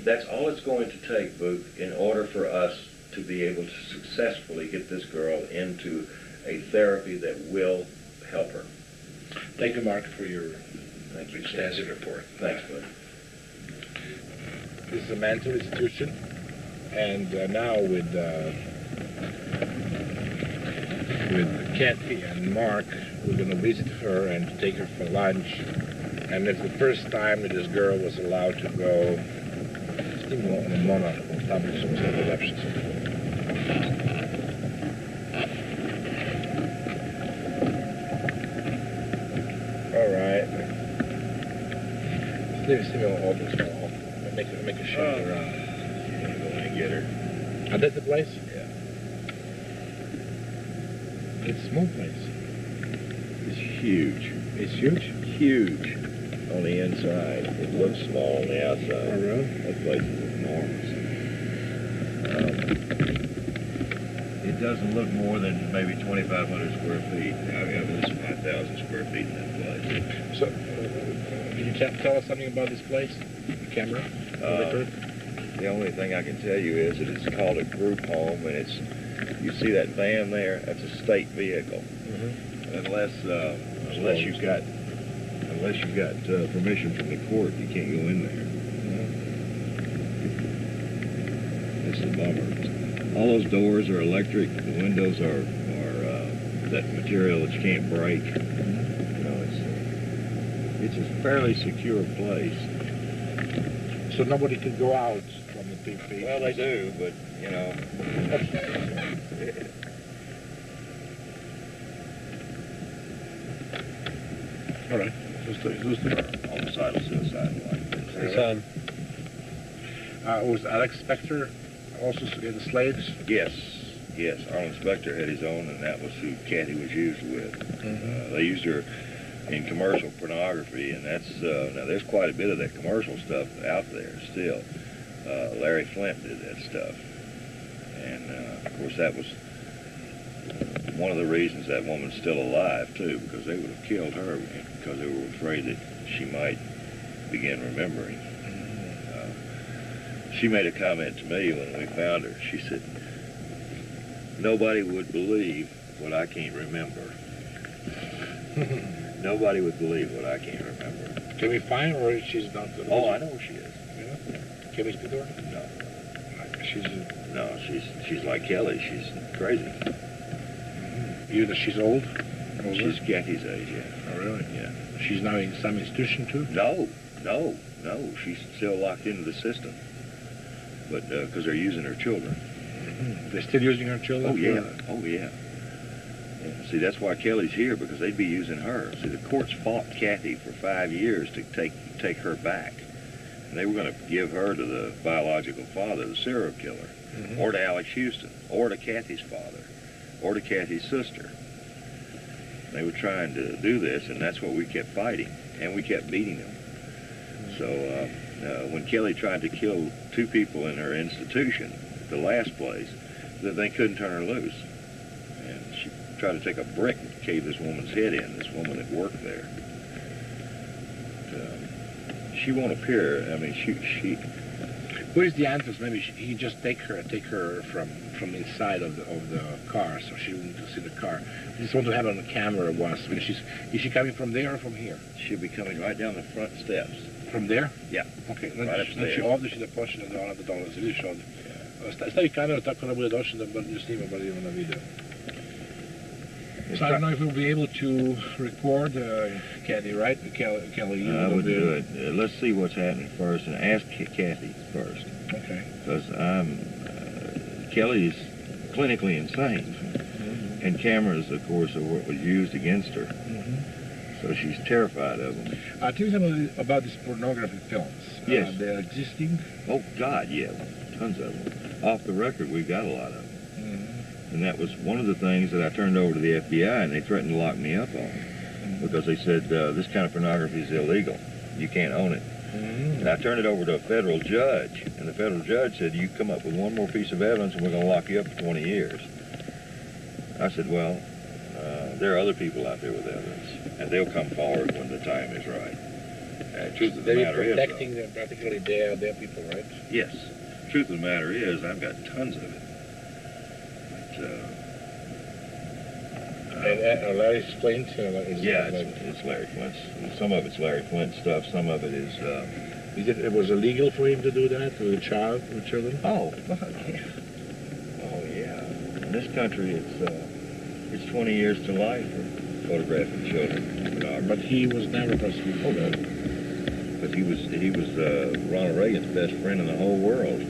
that's all it's going to take, Vuk, in order for us to be able to successfully get this girl into a therapy that will help her. Thank you, Mark, for your extensive report. Thanks, Bud. This is a mental institution, and now with Cathy and Mark, we're going to visit her and take her for lunch. And it's the first time that this girl was allowed to go All right. Make a shot around. I'm going to get her. Oh, that's the place? Yeah. It's a small place. It's huge. It's huge? Huge. On the inside. It looks small on the outside. Oh, really? That place is enormous. It doesn't look more than maybe 2,500 square feet. I got at least 5,000 square feet in that place. So, can you tell us something about this place? The camera? The only thing I can tell you is that it's called a group home, and you see that van there? That's a state vehicle. Unless you've got permission from the court, you can't go in there. It's a bummer. All those doors are electric. The windows are that material that you can't break. You know, it's a fairly secure place. So nobody could go out from the PP? Well, they do, but, you know. All right. Who's the Homicidal suicide line. It's was Alex Spector also the slaves? Yes. Arnold Spector had his own, and that was who Cathy was used with. They used her in commercial pornography, and that's now there's quite a bit of that commercial stuff out there still. Larry Flint did that stuff, and of course that was one of the reasons that woman's still alive too, because they would have killed her because they were afraid that she might begin remembering. She made a comment to me when we found her. She said, "Nobody would believe what I can't remember." Nobody would believe what I can't remember. Can we find her, or she's not? Oh, I know where she is. Yeah? Can we speak to her? No. She's like Kelly. She's crazy. You that she's old? Older? She's Cathy's age, yeah. Oh, really? Yeah. She's now in some institution, too? No. She's still locked into the system. But, because they're using her children. They're still using her children? Oh, yeah. See, that's why Kelly's here, because they'd be using her. See, the courts fought Cathy for 5 years to take her back. And they were going to give her to the biological father, the serial killer, or to Alex Houston, or to Cathy's father, or to Cathy's sister. They were trying to do this, and that's what we kept fighting, and we kept beating them. So when Kelly tried to kill 2 people in her institution, the last place, they couldn't turn her loose. And she tried to take a brick and cave this woman's head in, this woman that worked there. But, she won't appear. I mean, she Where's the answers? Maybe he just take her from inside of the car, so she wouldn't see the car. I just want to have it on the camera once. I mean, is she coming from there or from here? She'll be coming right down the front steps. From there? Yeah. Okay, Right znači ovdje će da počne da ona da dolazi, vidiš ovdje. Stavi kameru tako da bude došlo da nju snima, bar idemo na video. So I don't know if we'll be able to record Cathy, right? Kelly, you I would do it. Let's see what's happening first, and ask Cathy first. Okay. Because Kelly's clinically insane, and cameras, of course, are what was used against her. So she's terrified of them. Tell me something about these pornography films. Yes. They're existing? Oh, God, yeah. Tons of them. Off the record, we've got a lot of them. And that was one of the things that I turned over to the FBI, and they threatened to lock me up on. Because they said, this kind of pornography is illegal. You can't own it. And I turned it over to a federal judge, and the federal judge said, you come up with one more piece of evidence, and we're going to lock you up for 20 years. I said, well, there are other people out there with evidence, and they'll come forward when the time is right. Truth of the matter is, protecting them, practically their people, right? Yes. Truth of the matter is, I've got tons of it. And Larry Flint? Yeah, it's Larry Flint's. Some of it's Larry Flint stuff. Some of it is. It was illegal for him to do that with children? Oh, yeah. Oh, yeah. In this country, it's 20 years to life for photographing children. But he was never prosecuted for that. But he was Ronald Reagan's best friend in the whole world.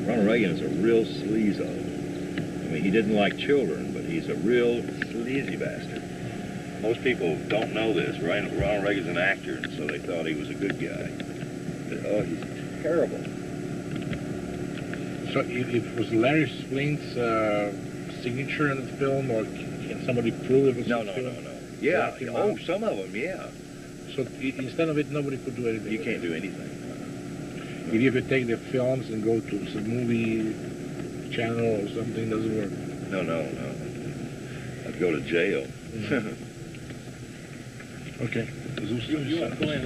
Ronald Reagan is a real sleazo. I mean, he didn't like children, but he's a real sleazy bastard. Most people don't know this. Ronald Reagan's an actor, and so they thought he was a good guy. But, oh, he's terrible. So it was Larry Flint's signature in the film, or can somebody prove it was No. Yeah, some of them, yeah. So instead of it, nobody could do anything? You can't do anything. If you could take the films and go to some movie channel or something, doesn't work. No. I'd go to jail. Okay. You want to go in?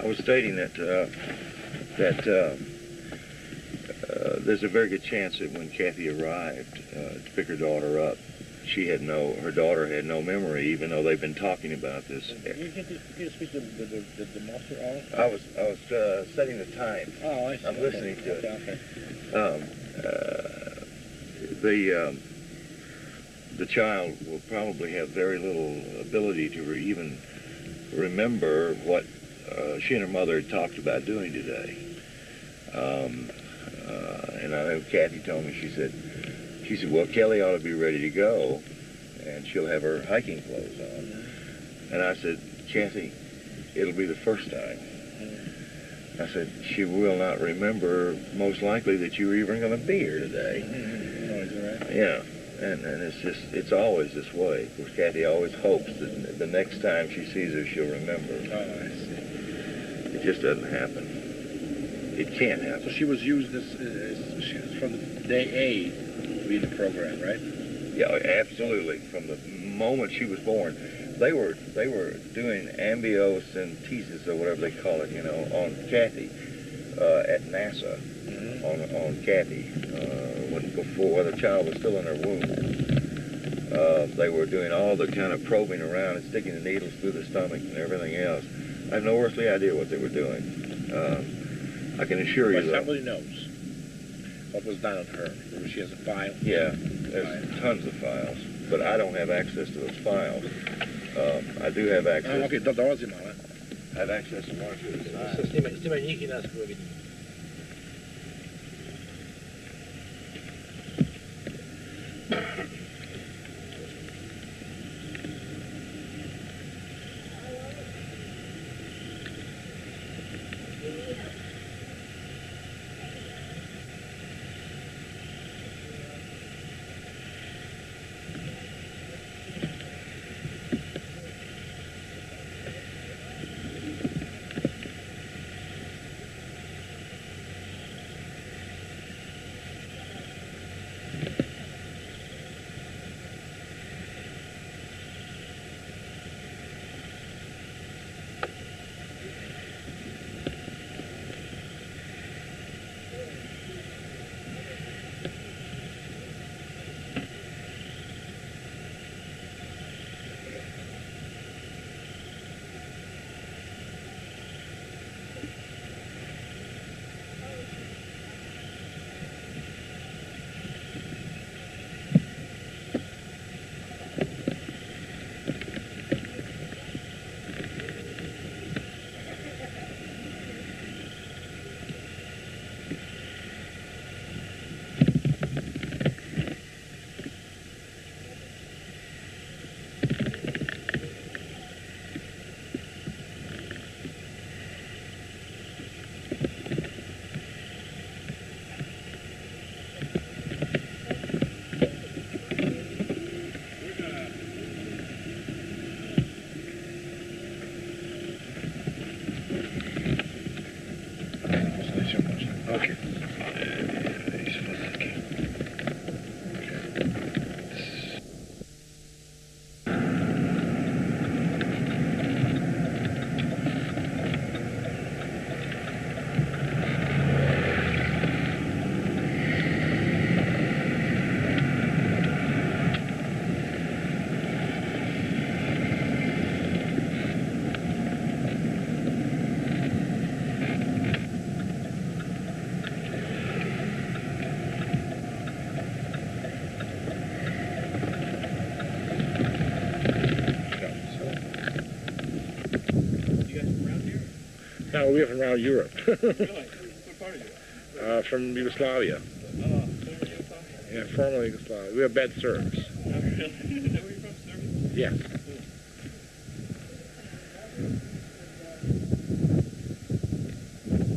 I was stating that there's a very good chance that when Cathy arrived to pick her daughter up, her daughter had no memory, even though they've been talking about this. Can you speak to the master on? I was setting the time. Oh, I see. I'm listening to it. Okay. The child will probably have very little ability to even remember what she and her mother had talked about doing today. And I know Cathy told me, she said, well, Kelly ought to be ready to go, and she'll have her hiking clothes on. And I said, Cathy, it'll be the first time. I said, she will not remember, most likely, that you were even going to be here today. Yeah. And it's always this way. Of course, Cathy always hopes that the next time she sees her, she'll remember. Oh, I see. It just doesn't happen. It can't happen. So she was used she was from the day A to be in the program, right? Yeah, absolutely. From the moment she was born, they were doing amniocentesis or whatever they call it, on Cathy at NASA. On Cathy, before the child was still in her womb. They were doing all the kind of probing around and sticking the needles through the stomach and everything else. I have no earthly idea what they were doing. I can assure you, though. Somebody knows what was done on her. She has a file. Yeah, there's tons of files, but I don't have access to those files. I do have access. Okay, dolazi malo. I have access to one or two. Snima njih I nas koje vidimo. Okay. No, we're from around Europe. Really? What part of Europe? From Yugoslavia. Former Yugoslavia? Yeah, formerly Yugoslavia. We are bad Serbs. Oh, really? Is that where you're from, Serbia? Yes.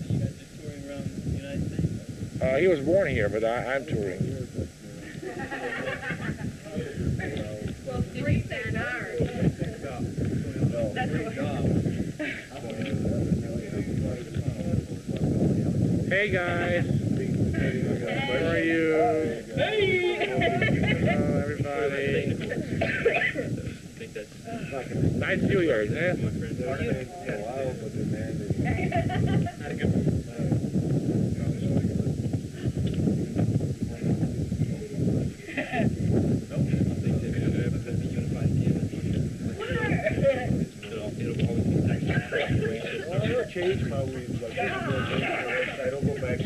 You guys just touring around the United States? He was born here, but I'm touring. Well, 3 hours. That's what. Hey guys. How are you? Hello everybody. Nice New Year's, eh? Change my wings. I don't go back.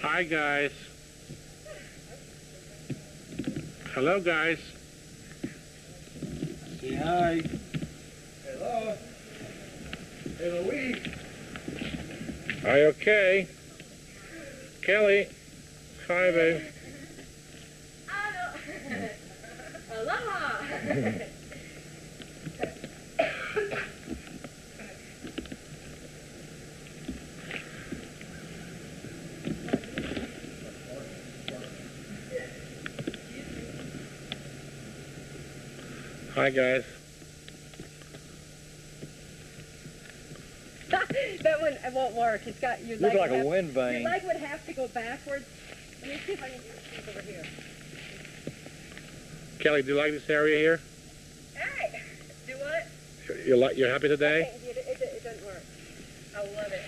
Hi guys. Hello guys. Say hi. Hello. Hello, we. Are you okay? Kelly. Hi, babe. Aloha! Hi, guys. That one it won't work. It's got your Look leg. like a would wind have, vane. Your leg would have to go backwards. Let me see if I can get this over here. Kelly, do you like this area here? Hey! Do what? You're happy today? It doesn't work. I love it.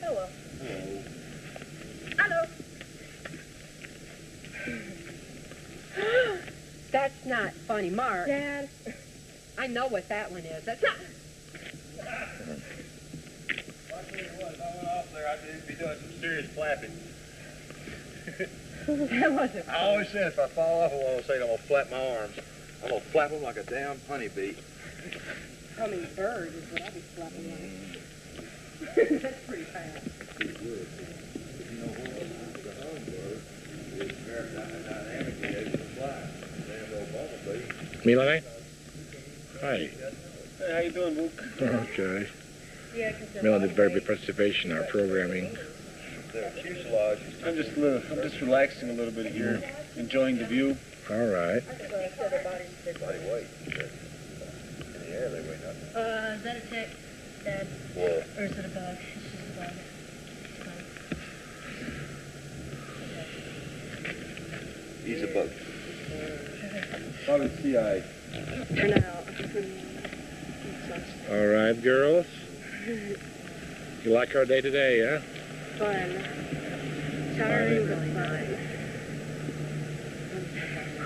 Oh well. Hello. That's not funny, Mark. Dad. I know what that one is. That's not. Well, I tell you what, if I went off there, I'd be doing some serious flapping. That wasn't. I always said if I fall off, I want to say I'm going to flap my arms. I'm going to flap them like a damn honeybee. Hummingbird is what I'll be flapping like. That's pretty fast. It would. You know what? The hummingbird is aerodynamically able to fly. Damn old bumblebee. Milane? Hi. Hey, how you doing, Vuk? Okay. Yeah, because Milane did very good participation in our programming. The fuselage is I'm just relaxing a little bit here, enjoying the view. All right. body weight. In the air, they weigh nothing. Is that a tick, Dad? What? Or is it a bug? It's just a bug. He's a bug. Probably CI. For now. All right, girls. You like our day today, yeah? Fun. Tiring, but fun.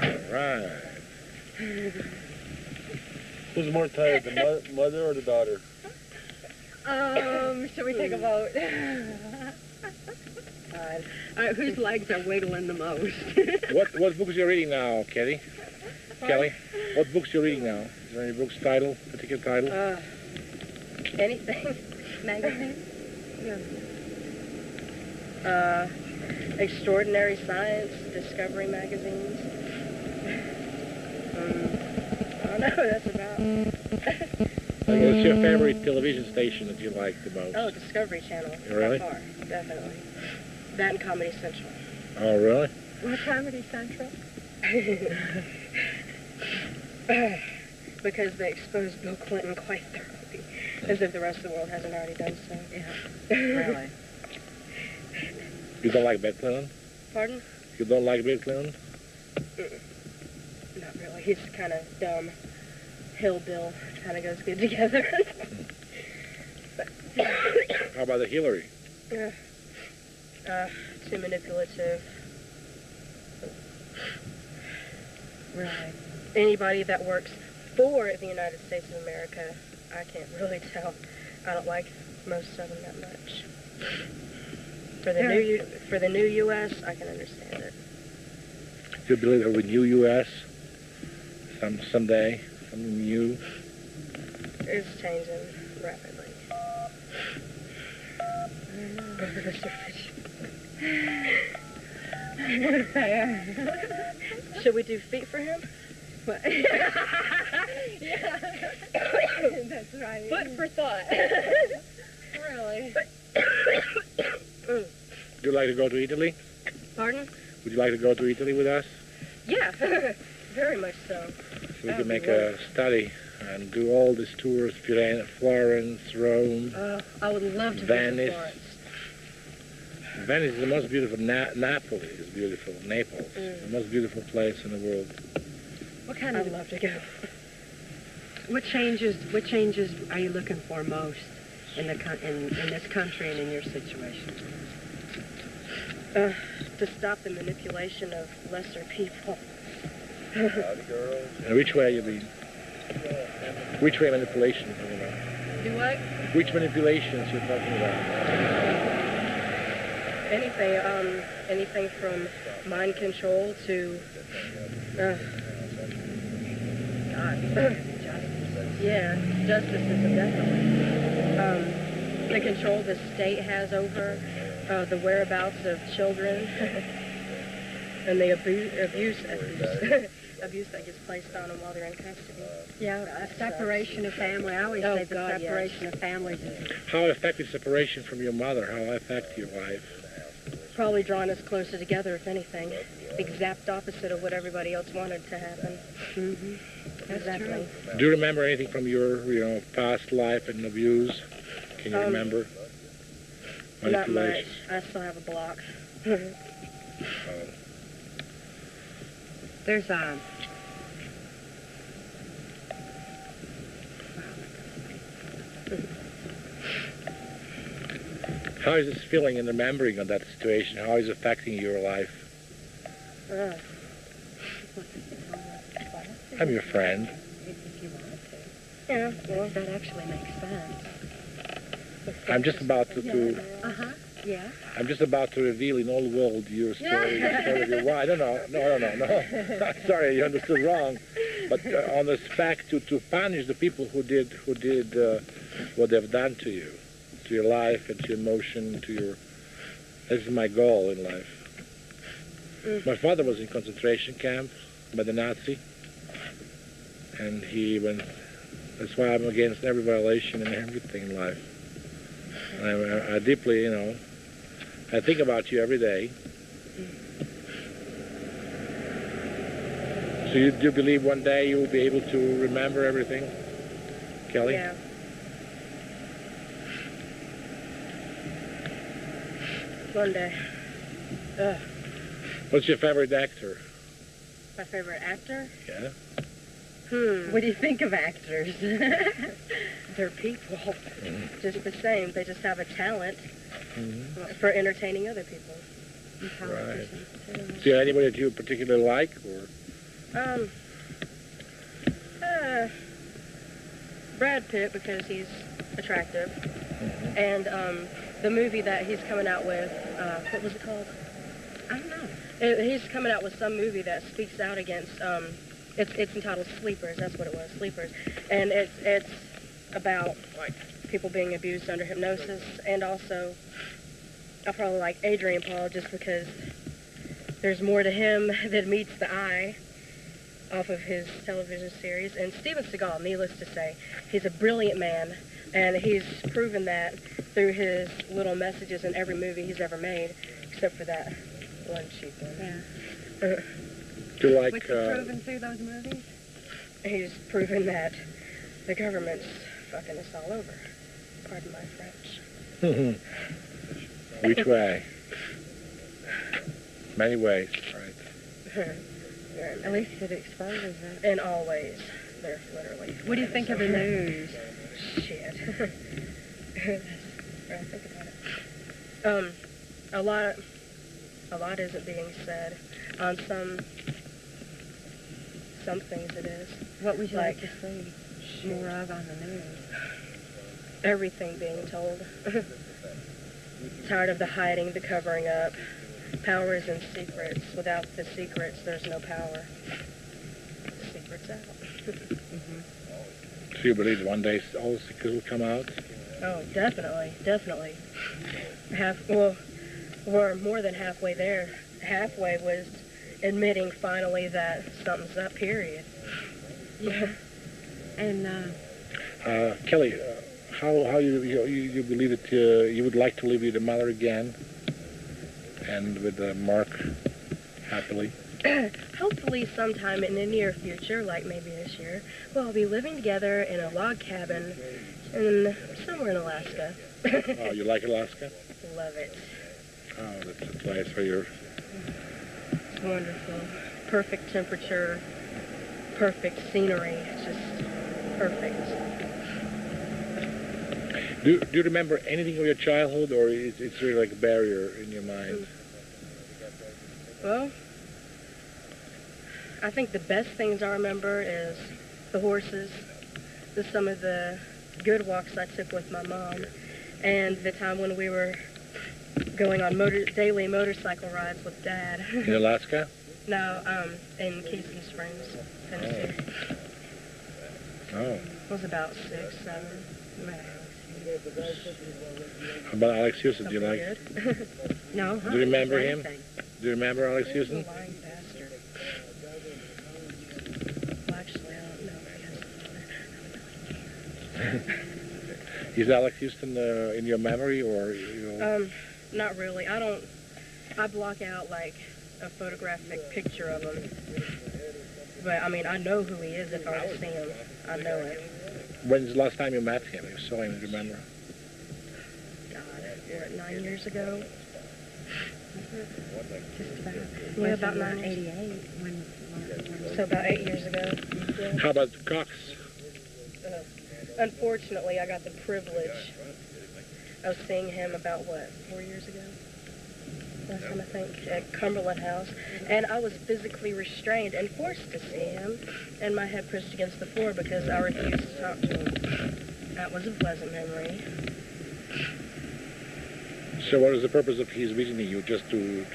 All right. Who's more tired, the mother or the daughter? Should we take a vote? God. All right, whose legs are wiggling the most? What books are you reading now, Kelly? Kelly, what books are you reading now? Is there any books title, particular title? Anything. Magazine? Extraordinary Science, Discovery magazines. I don't know, that's about. What's your favorite television station that you like the most? Oh, Discovery Channel. Really? By far, definitely. That and Comedy Central. Oh, really? What Comedy Central? Because they exposed Bill Clinton quite thoroughly, as if the rest of the world hasn't already done so. Yeah. Really? You don't like Bill Clinton? Pardon? You don't like Bill Clinton? Not really. He's kind of dumb. Hillbill kind of goes good together. How about the Hillary? Too manipulative. Right. Anybody that works for the United States of America, I can't really tell. I don't like most of them that much. For the new U.S., I can understand it. Do you believe there will be new U.S. someday? Something new? It's changing rapidly. Should we do feet for him? What? Yeah. That's right. Foot for thought. Really? Do you like to go to Italy? Pardon? Would you like to go to Italy with us? Yeah, very much so. So we can make a study and do all these tours, Florence, Rome, I would love to Venice. visit Florence. Venice is the most beautiful. Napoli is beautiful. Naples, the most beautiful place in the world. What kind of? I'd love to go. What changes are you looking for most in this country and in your situation? To stop the manipulation of lesser people. And which way you mean? Which way manipulation you're talking about? Do what? Which manipulations you're talking about? Anything from mind control to, yeah, justicism, definitely. The control the state has over the whereabouts of children and the abuse that gets placed on them while they're in custody. Yeah, a separation of family. I always say the separation of families is... How affected separation from your mother? How affect your life? Probably drawing us closer together, if anything. The exact opposite of what everybody else wanted to happen. Mm-hmm. Exactly. Do you remember anything from your past life and abuse? Can you remember? Not much. I still have a block. There's How is this feeling and remembering of that situation? How is it affecting your life? I'm your friend. if you want to. Yeah, well, That actually makes sense. I'm just about to Yeah. I'm just about to reveal in all the world your story. The story of your wife. No. Sorry, you understood wrong. But on the fact to punish the people who did what they've done to you, to your life and to your emotion, to your. This is my goal in life. My father was in concentration camp by the Nazi, and he went. That's why I'm against every violation and everything in life. And I deeply, I think about you every day. So you do believe one day you will be able to remember everything, Kelly? yeah. One day. What's your favorite actor? My favorite actor? Yeah. What do you think of actors? They're people. Just the same. They just have a talent for entertaining other people. Right. Is there anybody that you particularly like, or? Brad Pitt, because he's attractive. And the movie that he's coming out with, what was it called? I don't know. He's coming out with some movie that speaks out against, it's entitled Sleepers, that's what it was, Sleepers. And it's about, like, people being abused under hypnosis, and also, I probably like Adrian Paul just because there's more to him than meets the eye off of his television series. And Steven Seagal, needless to say, he's a brilliant man, and he's proven that through his little messages in every movie he's ever made, except for that one cheap one. Yeah. Do you like? What's he proven through those movies? He's proven that the government's fucking us all over. Pardon my French. Which way? Many ways, right? At least it exposes it. In all ways. They're literally. What do you think of the news? Shit. I think about it. A lot isn't being said. On some things it is. What would you like to see more of on the news? Everything being told. Tired of the hiding, the covering up. Power is in secrets. Without the secrets, there's no power. Secrets out. Do you believe one day all the secrets will come out? Oh, definitely. We're more than halfway there. Halfway was admitting finally that something's up, period. Yeah. And, Kelly, how you believe that you would like to live with your mother again? And with Mark, happily. Hopefully sometime in the near future, like maybe this year, we'll be living together in a log cabin somewhere in Alaska. Oh, you like Alaska? Love it. Oh, that's a place where you're... It's wonderful. Perfect temperature, perfect scenery. It's just perfect. Do you remember anything of your childhood, or it's really like a barrier in your mind? Well, I think the best things I remember is the horses, some of the good walks I took with my mom, and the time when we were going on daily motorcycle rides with Dad. In Alaska? No, in Keystone Springs, Tennessee. Oh. It was about 6, 7. How about Alex Houston? Do you like? Good. No, Do you remember him? Do you remember Alex Houston? Lying bastard. Well, actually, I don't know if he has. Is Alex Houston in your memory, or Not really. I block out like a photographic picture of him. But I mean, I know who he is if I were to see him. I know it. When's the last time you met him? You saw him, do you remember? God, what, 9 years ago? just about. Yeah, about 88 when So about 8 years ago. How about Cox? Unfortunately, I got the privilege of seeing him about, 4 years ago? Last time, I think, at Cumberland House. And I was physically restrained and forced to see him, and my head pushed against the floor because I refused to talk to him. That was a pleasant memory. So what is the purpose of his visiting you? Just to...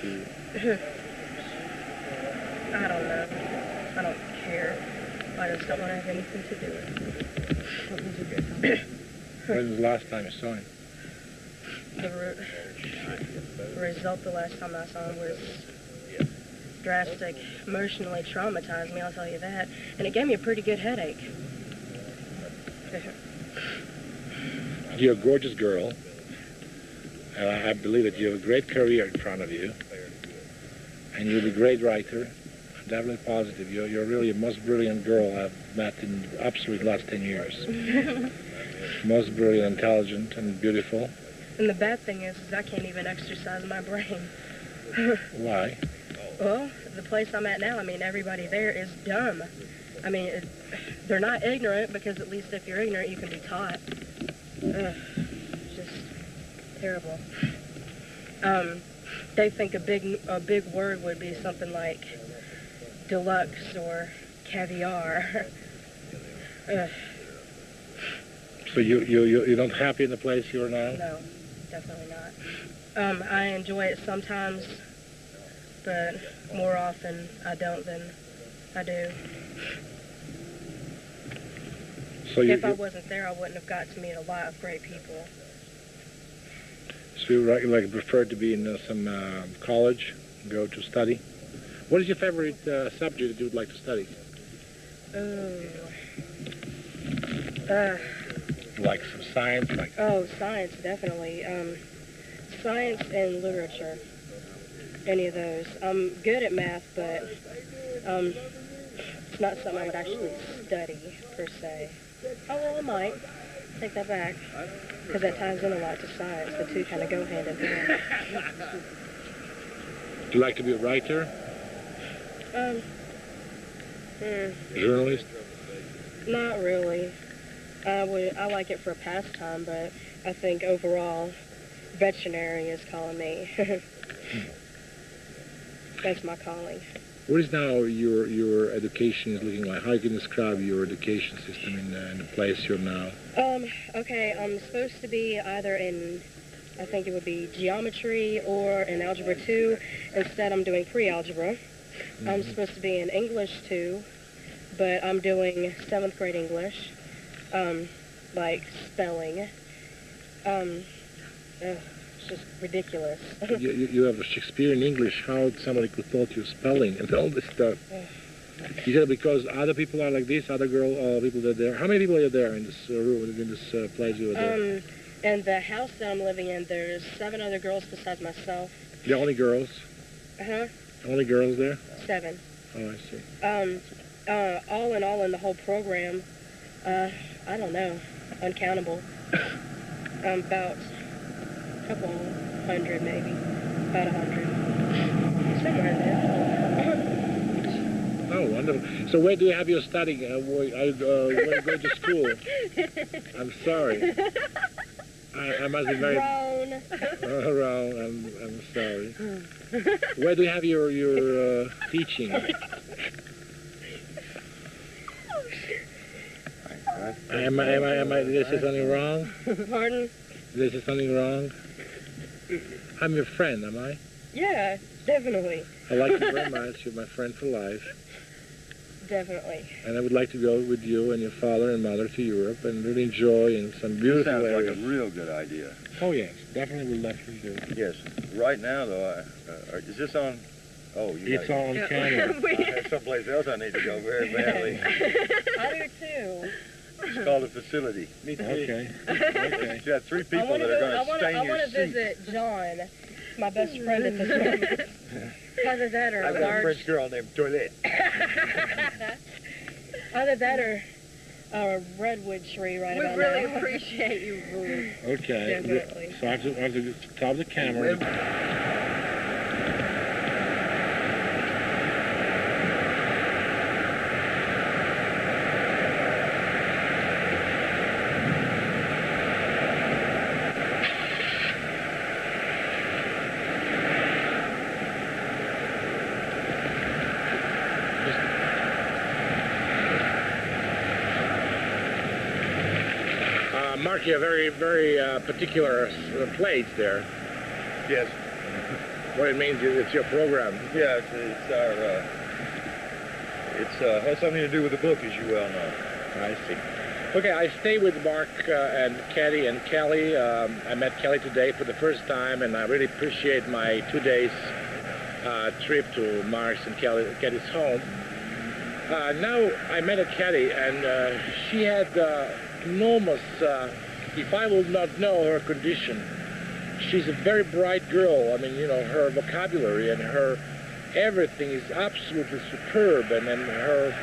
I don't know. I don't care. I just don't want to have anything to do with it. When's the last time you saw him? The result the last time I saw him was drastic, emotionally traumatized me, I'll tell you that. And it gave me a pretty good headache. You're a gorgeous girl. And I believe that you have a great career in front of you. And you'll be a great writer. I'm definitely positive. You're really the most brilliant girl I've met in the absolute last 10 years. Most brilliant, intelligent, and beautiful. And the bad thing is I can't even exercise my brain. Why? Well, the place I'm at now, I mean, everybody there is dumb. I mean, they're not ignorant, because at least if you're ignorant, you can be taught. Just terrible. They think a big word would be something like deluxe or caviar. So you're not happy in the place you're now? No, definitely not. I enjoy it sometimes, but more often I don't than I do. So if I wasn't there, I wouldn't have got to meet a lot of great people. So you like prefer to be in some college, go to study? What is your favorite subject that you would like to study? Like some science? Science, definitely. Science and literature. Any of those. I'm good at math, but it's not something I would actually study, per se. Oh, well, I might. Take that back. Because that ties in a lot to science. The two kind of go hand in hand. Do you like to be a writer? Journalist? Not really. I like it for a pastime, but I think overall, veterinary is calling me. That's my calling. What is now your education is looking like? How you can describe your education system in the place you're now? Okay, I'm supposed to be either in, I think it would be geometry or in Algebra 2. Instead, I'm doing pre-algebra. Mm-hmm. I'm supposed to be in English 2, but I'm doing 7th grade English, like spelling. It's just ridiculous. you have a Shakespearean English. How somebody could taught you spelling and all this stuff? You said because other people are like this, other people that are there. How many people are there in this room, in this place you were there? In the house that I'm living in, there's 7 other girls besides myself. The only girls? Uh-huh. Only girls there? 7. Oh, I see. All in all in the whole program, I don't know, uncountable. About a couple hundred maybe, about 100. Somewhere in there. Oh, wonderful. So where do you have your studying? Where do you go to school? I'm sorry. I must be very... Grown. Wrong. I'm sorry. Where do you have your teaching? Am I, did I say something wrong? Pardon? Did I say something wrong? I'm your friend, am I? Yeah, definitely. I like you very much. You're my friend for life. Definitely. And I would like to go with you and your father and mother to Europe and really enjoy in some beautiful Sounds areas. like a real good idea. Oh, yes. Definitely will definitely do. Yes. Right now, though, is this on? Oh, you It's on camera. I have someplace else I need to go very badly. I do too. It's called a facility. Okay. You got 3 people that are going to stain I your want to seat. visit John, my best friend at this moment. Either that or I've got a French girl named Toilette. Either that or a redwood tree right We about really now. appreciate you, Vuk. Okay. Definitely. So I have to stop the camera. Mark, you have very, very particular plates there. Yes. What it means is it's your program. Yeah, it's has something to do with the book, as you well know. I see. Okay, I stay with Mark and Cathy and Kelly. I met Kelly today for the first time, and I really appreciate my 2 days trip to Mark's and Cathy's home. Now I met a Cathy, and she had enormous, if I would not know her condition, she's a very bright girl. I mean, you know, her vocabulary and her everything is absolutely superb, and her,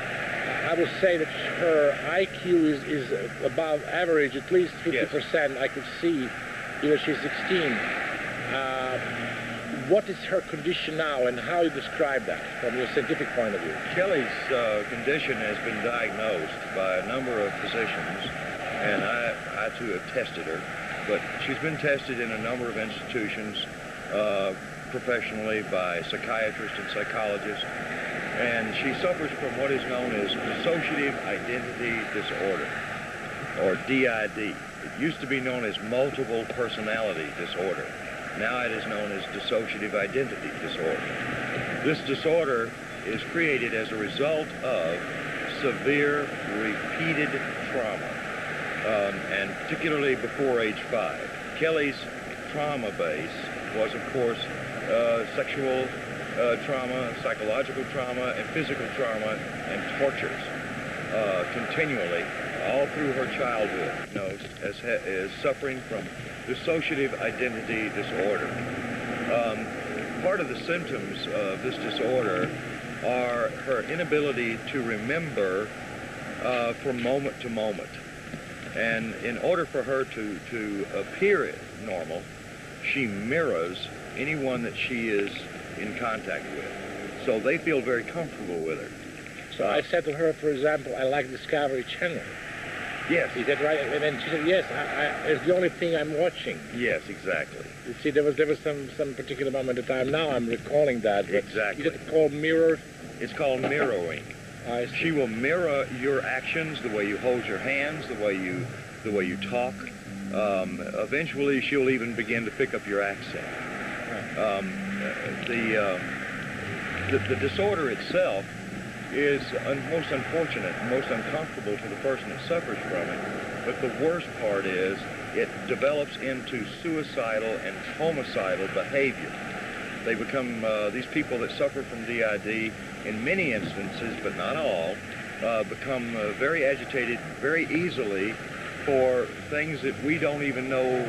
I would say that her IQ is above average, at least 50%. I could see, even she's 16. What is her condition now, and how you describe that from your scientific point of view? Kelly's condition has been diagnosed by a number of physicians, and I too have tested her, but she's been tested in a number of institutions professionally by psychiatrists and psychologists, and she suffers from what is known as dissociative identity disorder, or DID. It used to be known as multiple personality disorder. Now it is known as dissociative identity disorder. This disorder is created as a result of severe repeated trauma, and particularly before age 5. Kelly's trauma base was, of course, sexual trauma, psychological trauma, and physical trauma, and tortures continually all through her childhood, as suffering from dissociative identity disorder. Part of the symptoms of this disorder are her inability to remember from moment to moment. And in order for her to appear normal, she mirrors anyone that she is in contact with. So they feel very comfortable with her. So I said to her, for example, I like Discovery Channel. Yes. Is that right? And then she said, yes, it's the only thing I'm watching. Yes, exactly. You see, there was some particular moment in time. Now I'm recalling that. Exactly. Is it called mirror? It's called mirroring. I see. She will mirror your actions, the way you hold your hands, the way you talk. Eventually, she'll even begin to pick up your accent. The disorder itself is most unfortunate, most uncomfortable to the person that suffers from it. But the worst part is it develops into suicidal and homicidal behavior. They become, these people that suffer from DID, in many instances, but not all, become very agitated very easily for things that we don't even know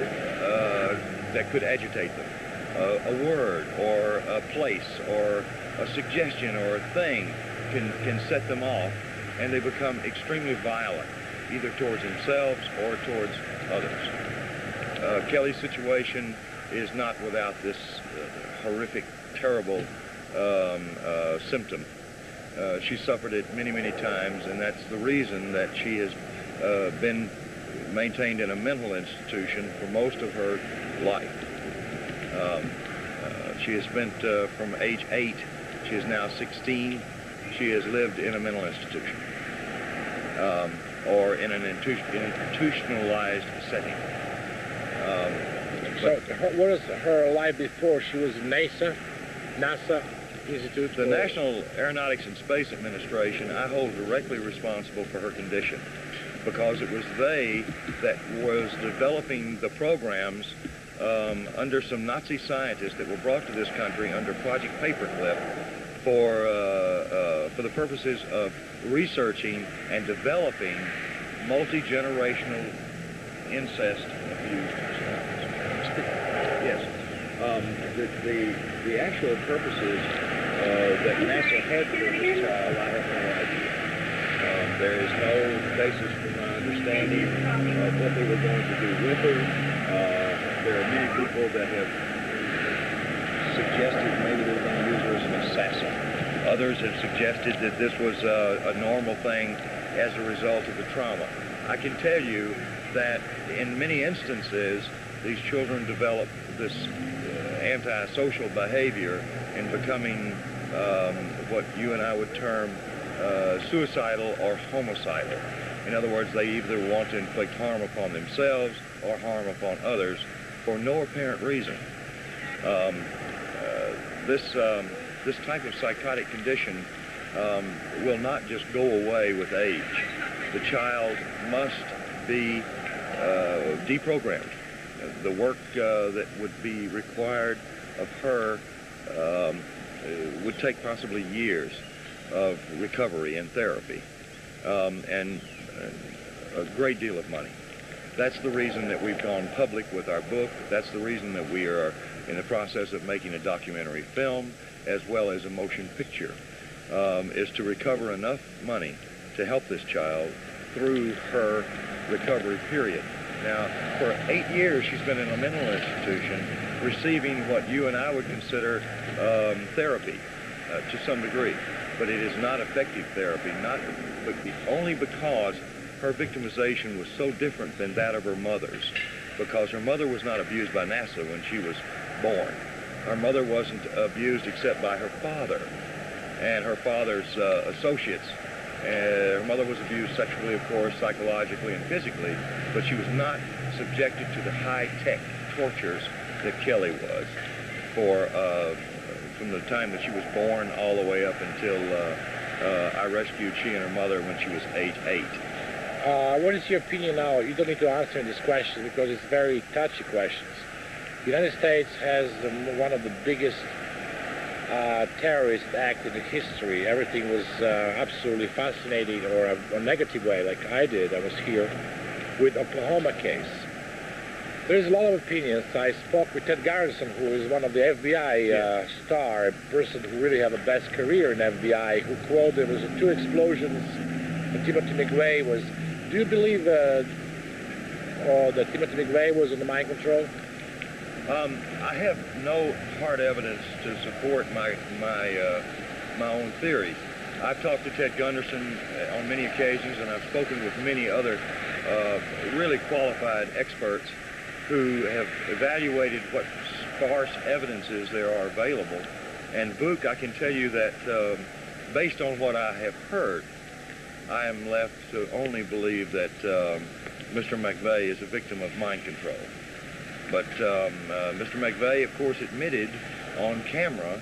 that could agitate them. a word or a place or a suggestion or a thing can set them off, and they become extremely violent, either towards themselves or towards others. Kelly's situation is not without this horrific, terrible symptom. She suffered it many, many times, and that's the reason that she has been maintained in a mental institution for most of her life. She has spent from age 8, she is now 16, she has lived in a mental institution or in an institutionalized setting. So what was her life before? She was in NASA Institute? The National Aeronautics and Space Administration, I hold directly responsible for her condition, because it was they that was developing the programs under some Nazi scientists that were brought to this country under Project Paperclip for the purposes of researching and developing multi-generational incest abused children. Yes. The actual purposes that NASA had for this child, I have no idea. There is no basis for my understanding of what they were going to do with her. There are many people that have suggested maybe they were going to use her as an assassin. Others have suggested that this was a normal thing as a result of the trauma. I can tell you that in many instances, these children develop this antisocial behavior in becoming what you and I would term suicidal or homicidal. In other words, they either want to inflict harm upon themselves or harm upon others for no apparent reason. This type of psychotic condition will not just go away with age. The child must be deprogrammed. The work that would be required of her would take possibly years of recovery and therapy, and a great deal of money. That's the reason that we've gone public with our book. That's the reason that we are in the process of making a documentary film as well as a motion picture, is to recover enough money to help this child through her recovery period. Now, for 8 years, she's been in a mental institution receiving what you and I would consider therapy to some degree. But it is not effective therapy, only because her victimization was so different than that of her mother's, because her mother was not abused by NASA when she was born. Her mother wasn't abused except by her father and her father's associates. Her mother was abused sexually, of course, psychologically and physically, but she was not subjected to the high-tech tortures that Kelly was from the time that she was born all the way up until I rescued she and her mother when she was age 8. What is your opinion now? You don't need to answer this question because it's very touchy questions. The United States has one of the biggest terrorist acts in history. Everything was absolutely fascinating, or a negative way, like I did. I was here with Oklahoma case. There's a lot of opinions. I spoke with Ted Garrison, who is one of the FBI star, a person who really had the best career in FBI, who quoted there was 2 explosions that Timothy McVeigh was. Do you believe that Timothy McVeigh was under mind control? I have no hard evidence to support my own theories. I've talked to Ted Gunderson on many occasions, and I've spoken with many other really qualified experts who have evaluated what sparse evidences there are available. And Vuk, I can tell you that based on what I have heard, I am left to only believe that Mr. McVeigh is a victim of mind control. But Mr. McVeigh, of course, admitted on camera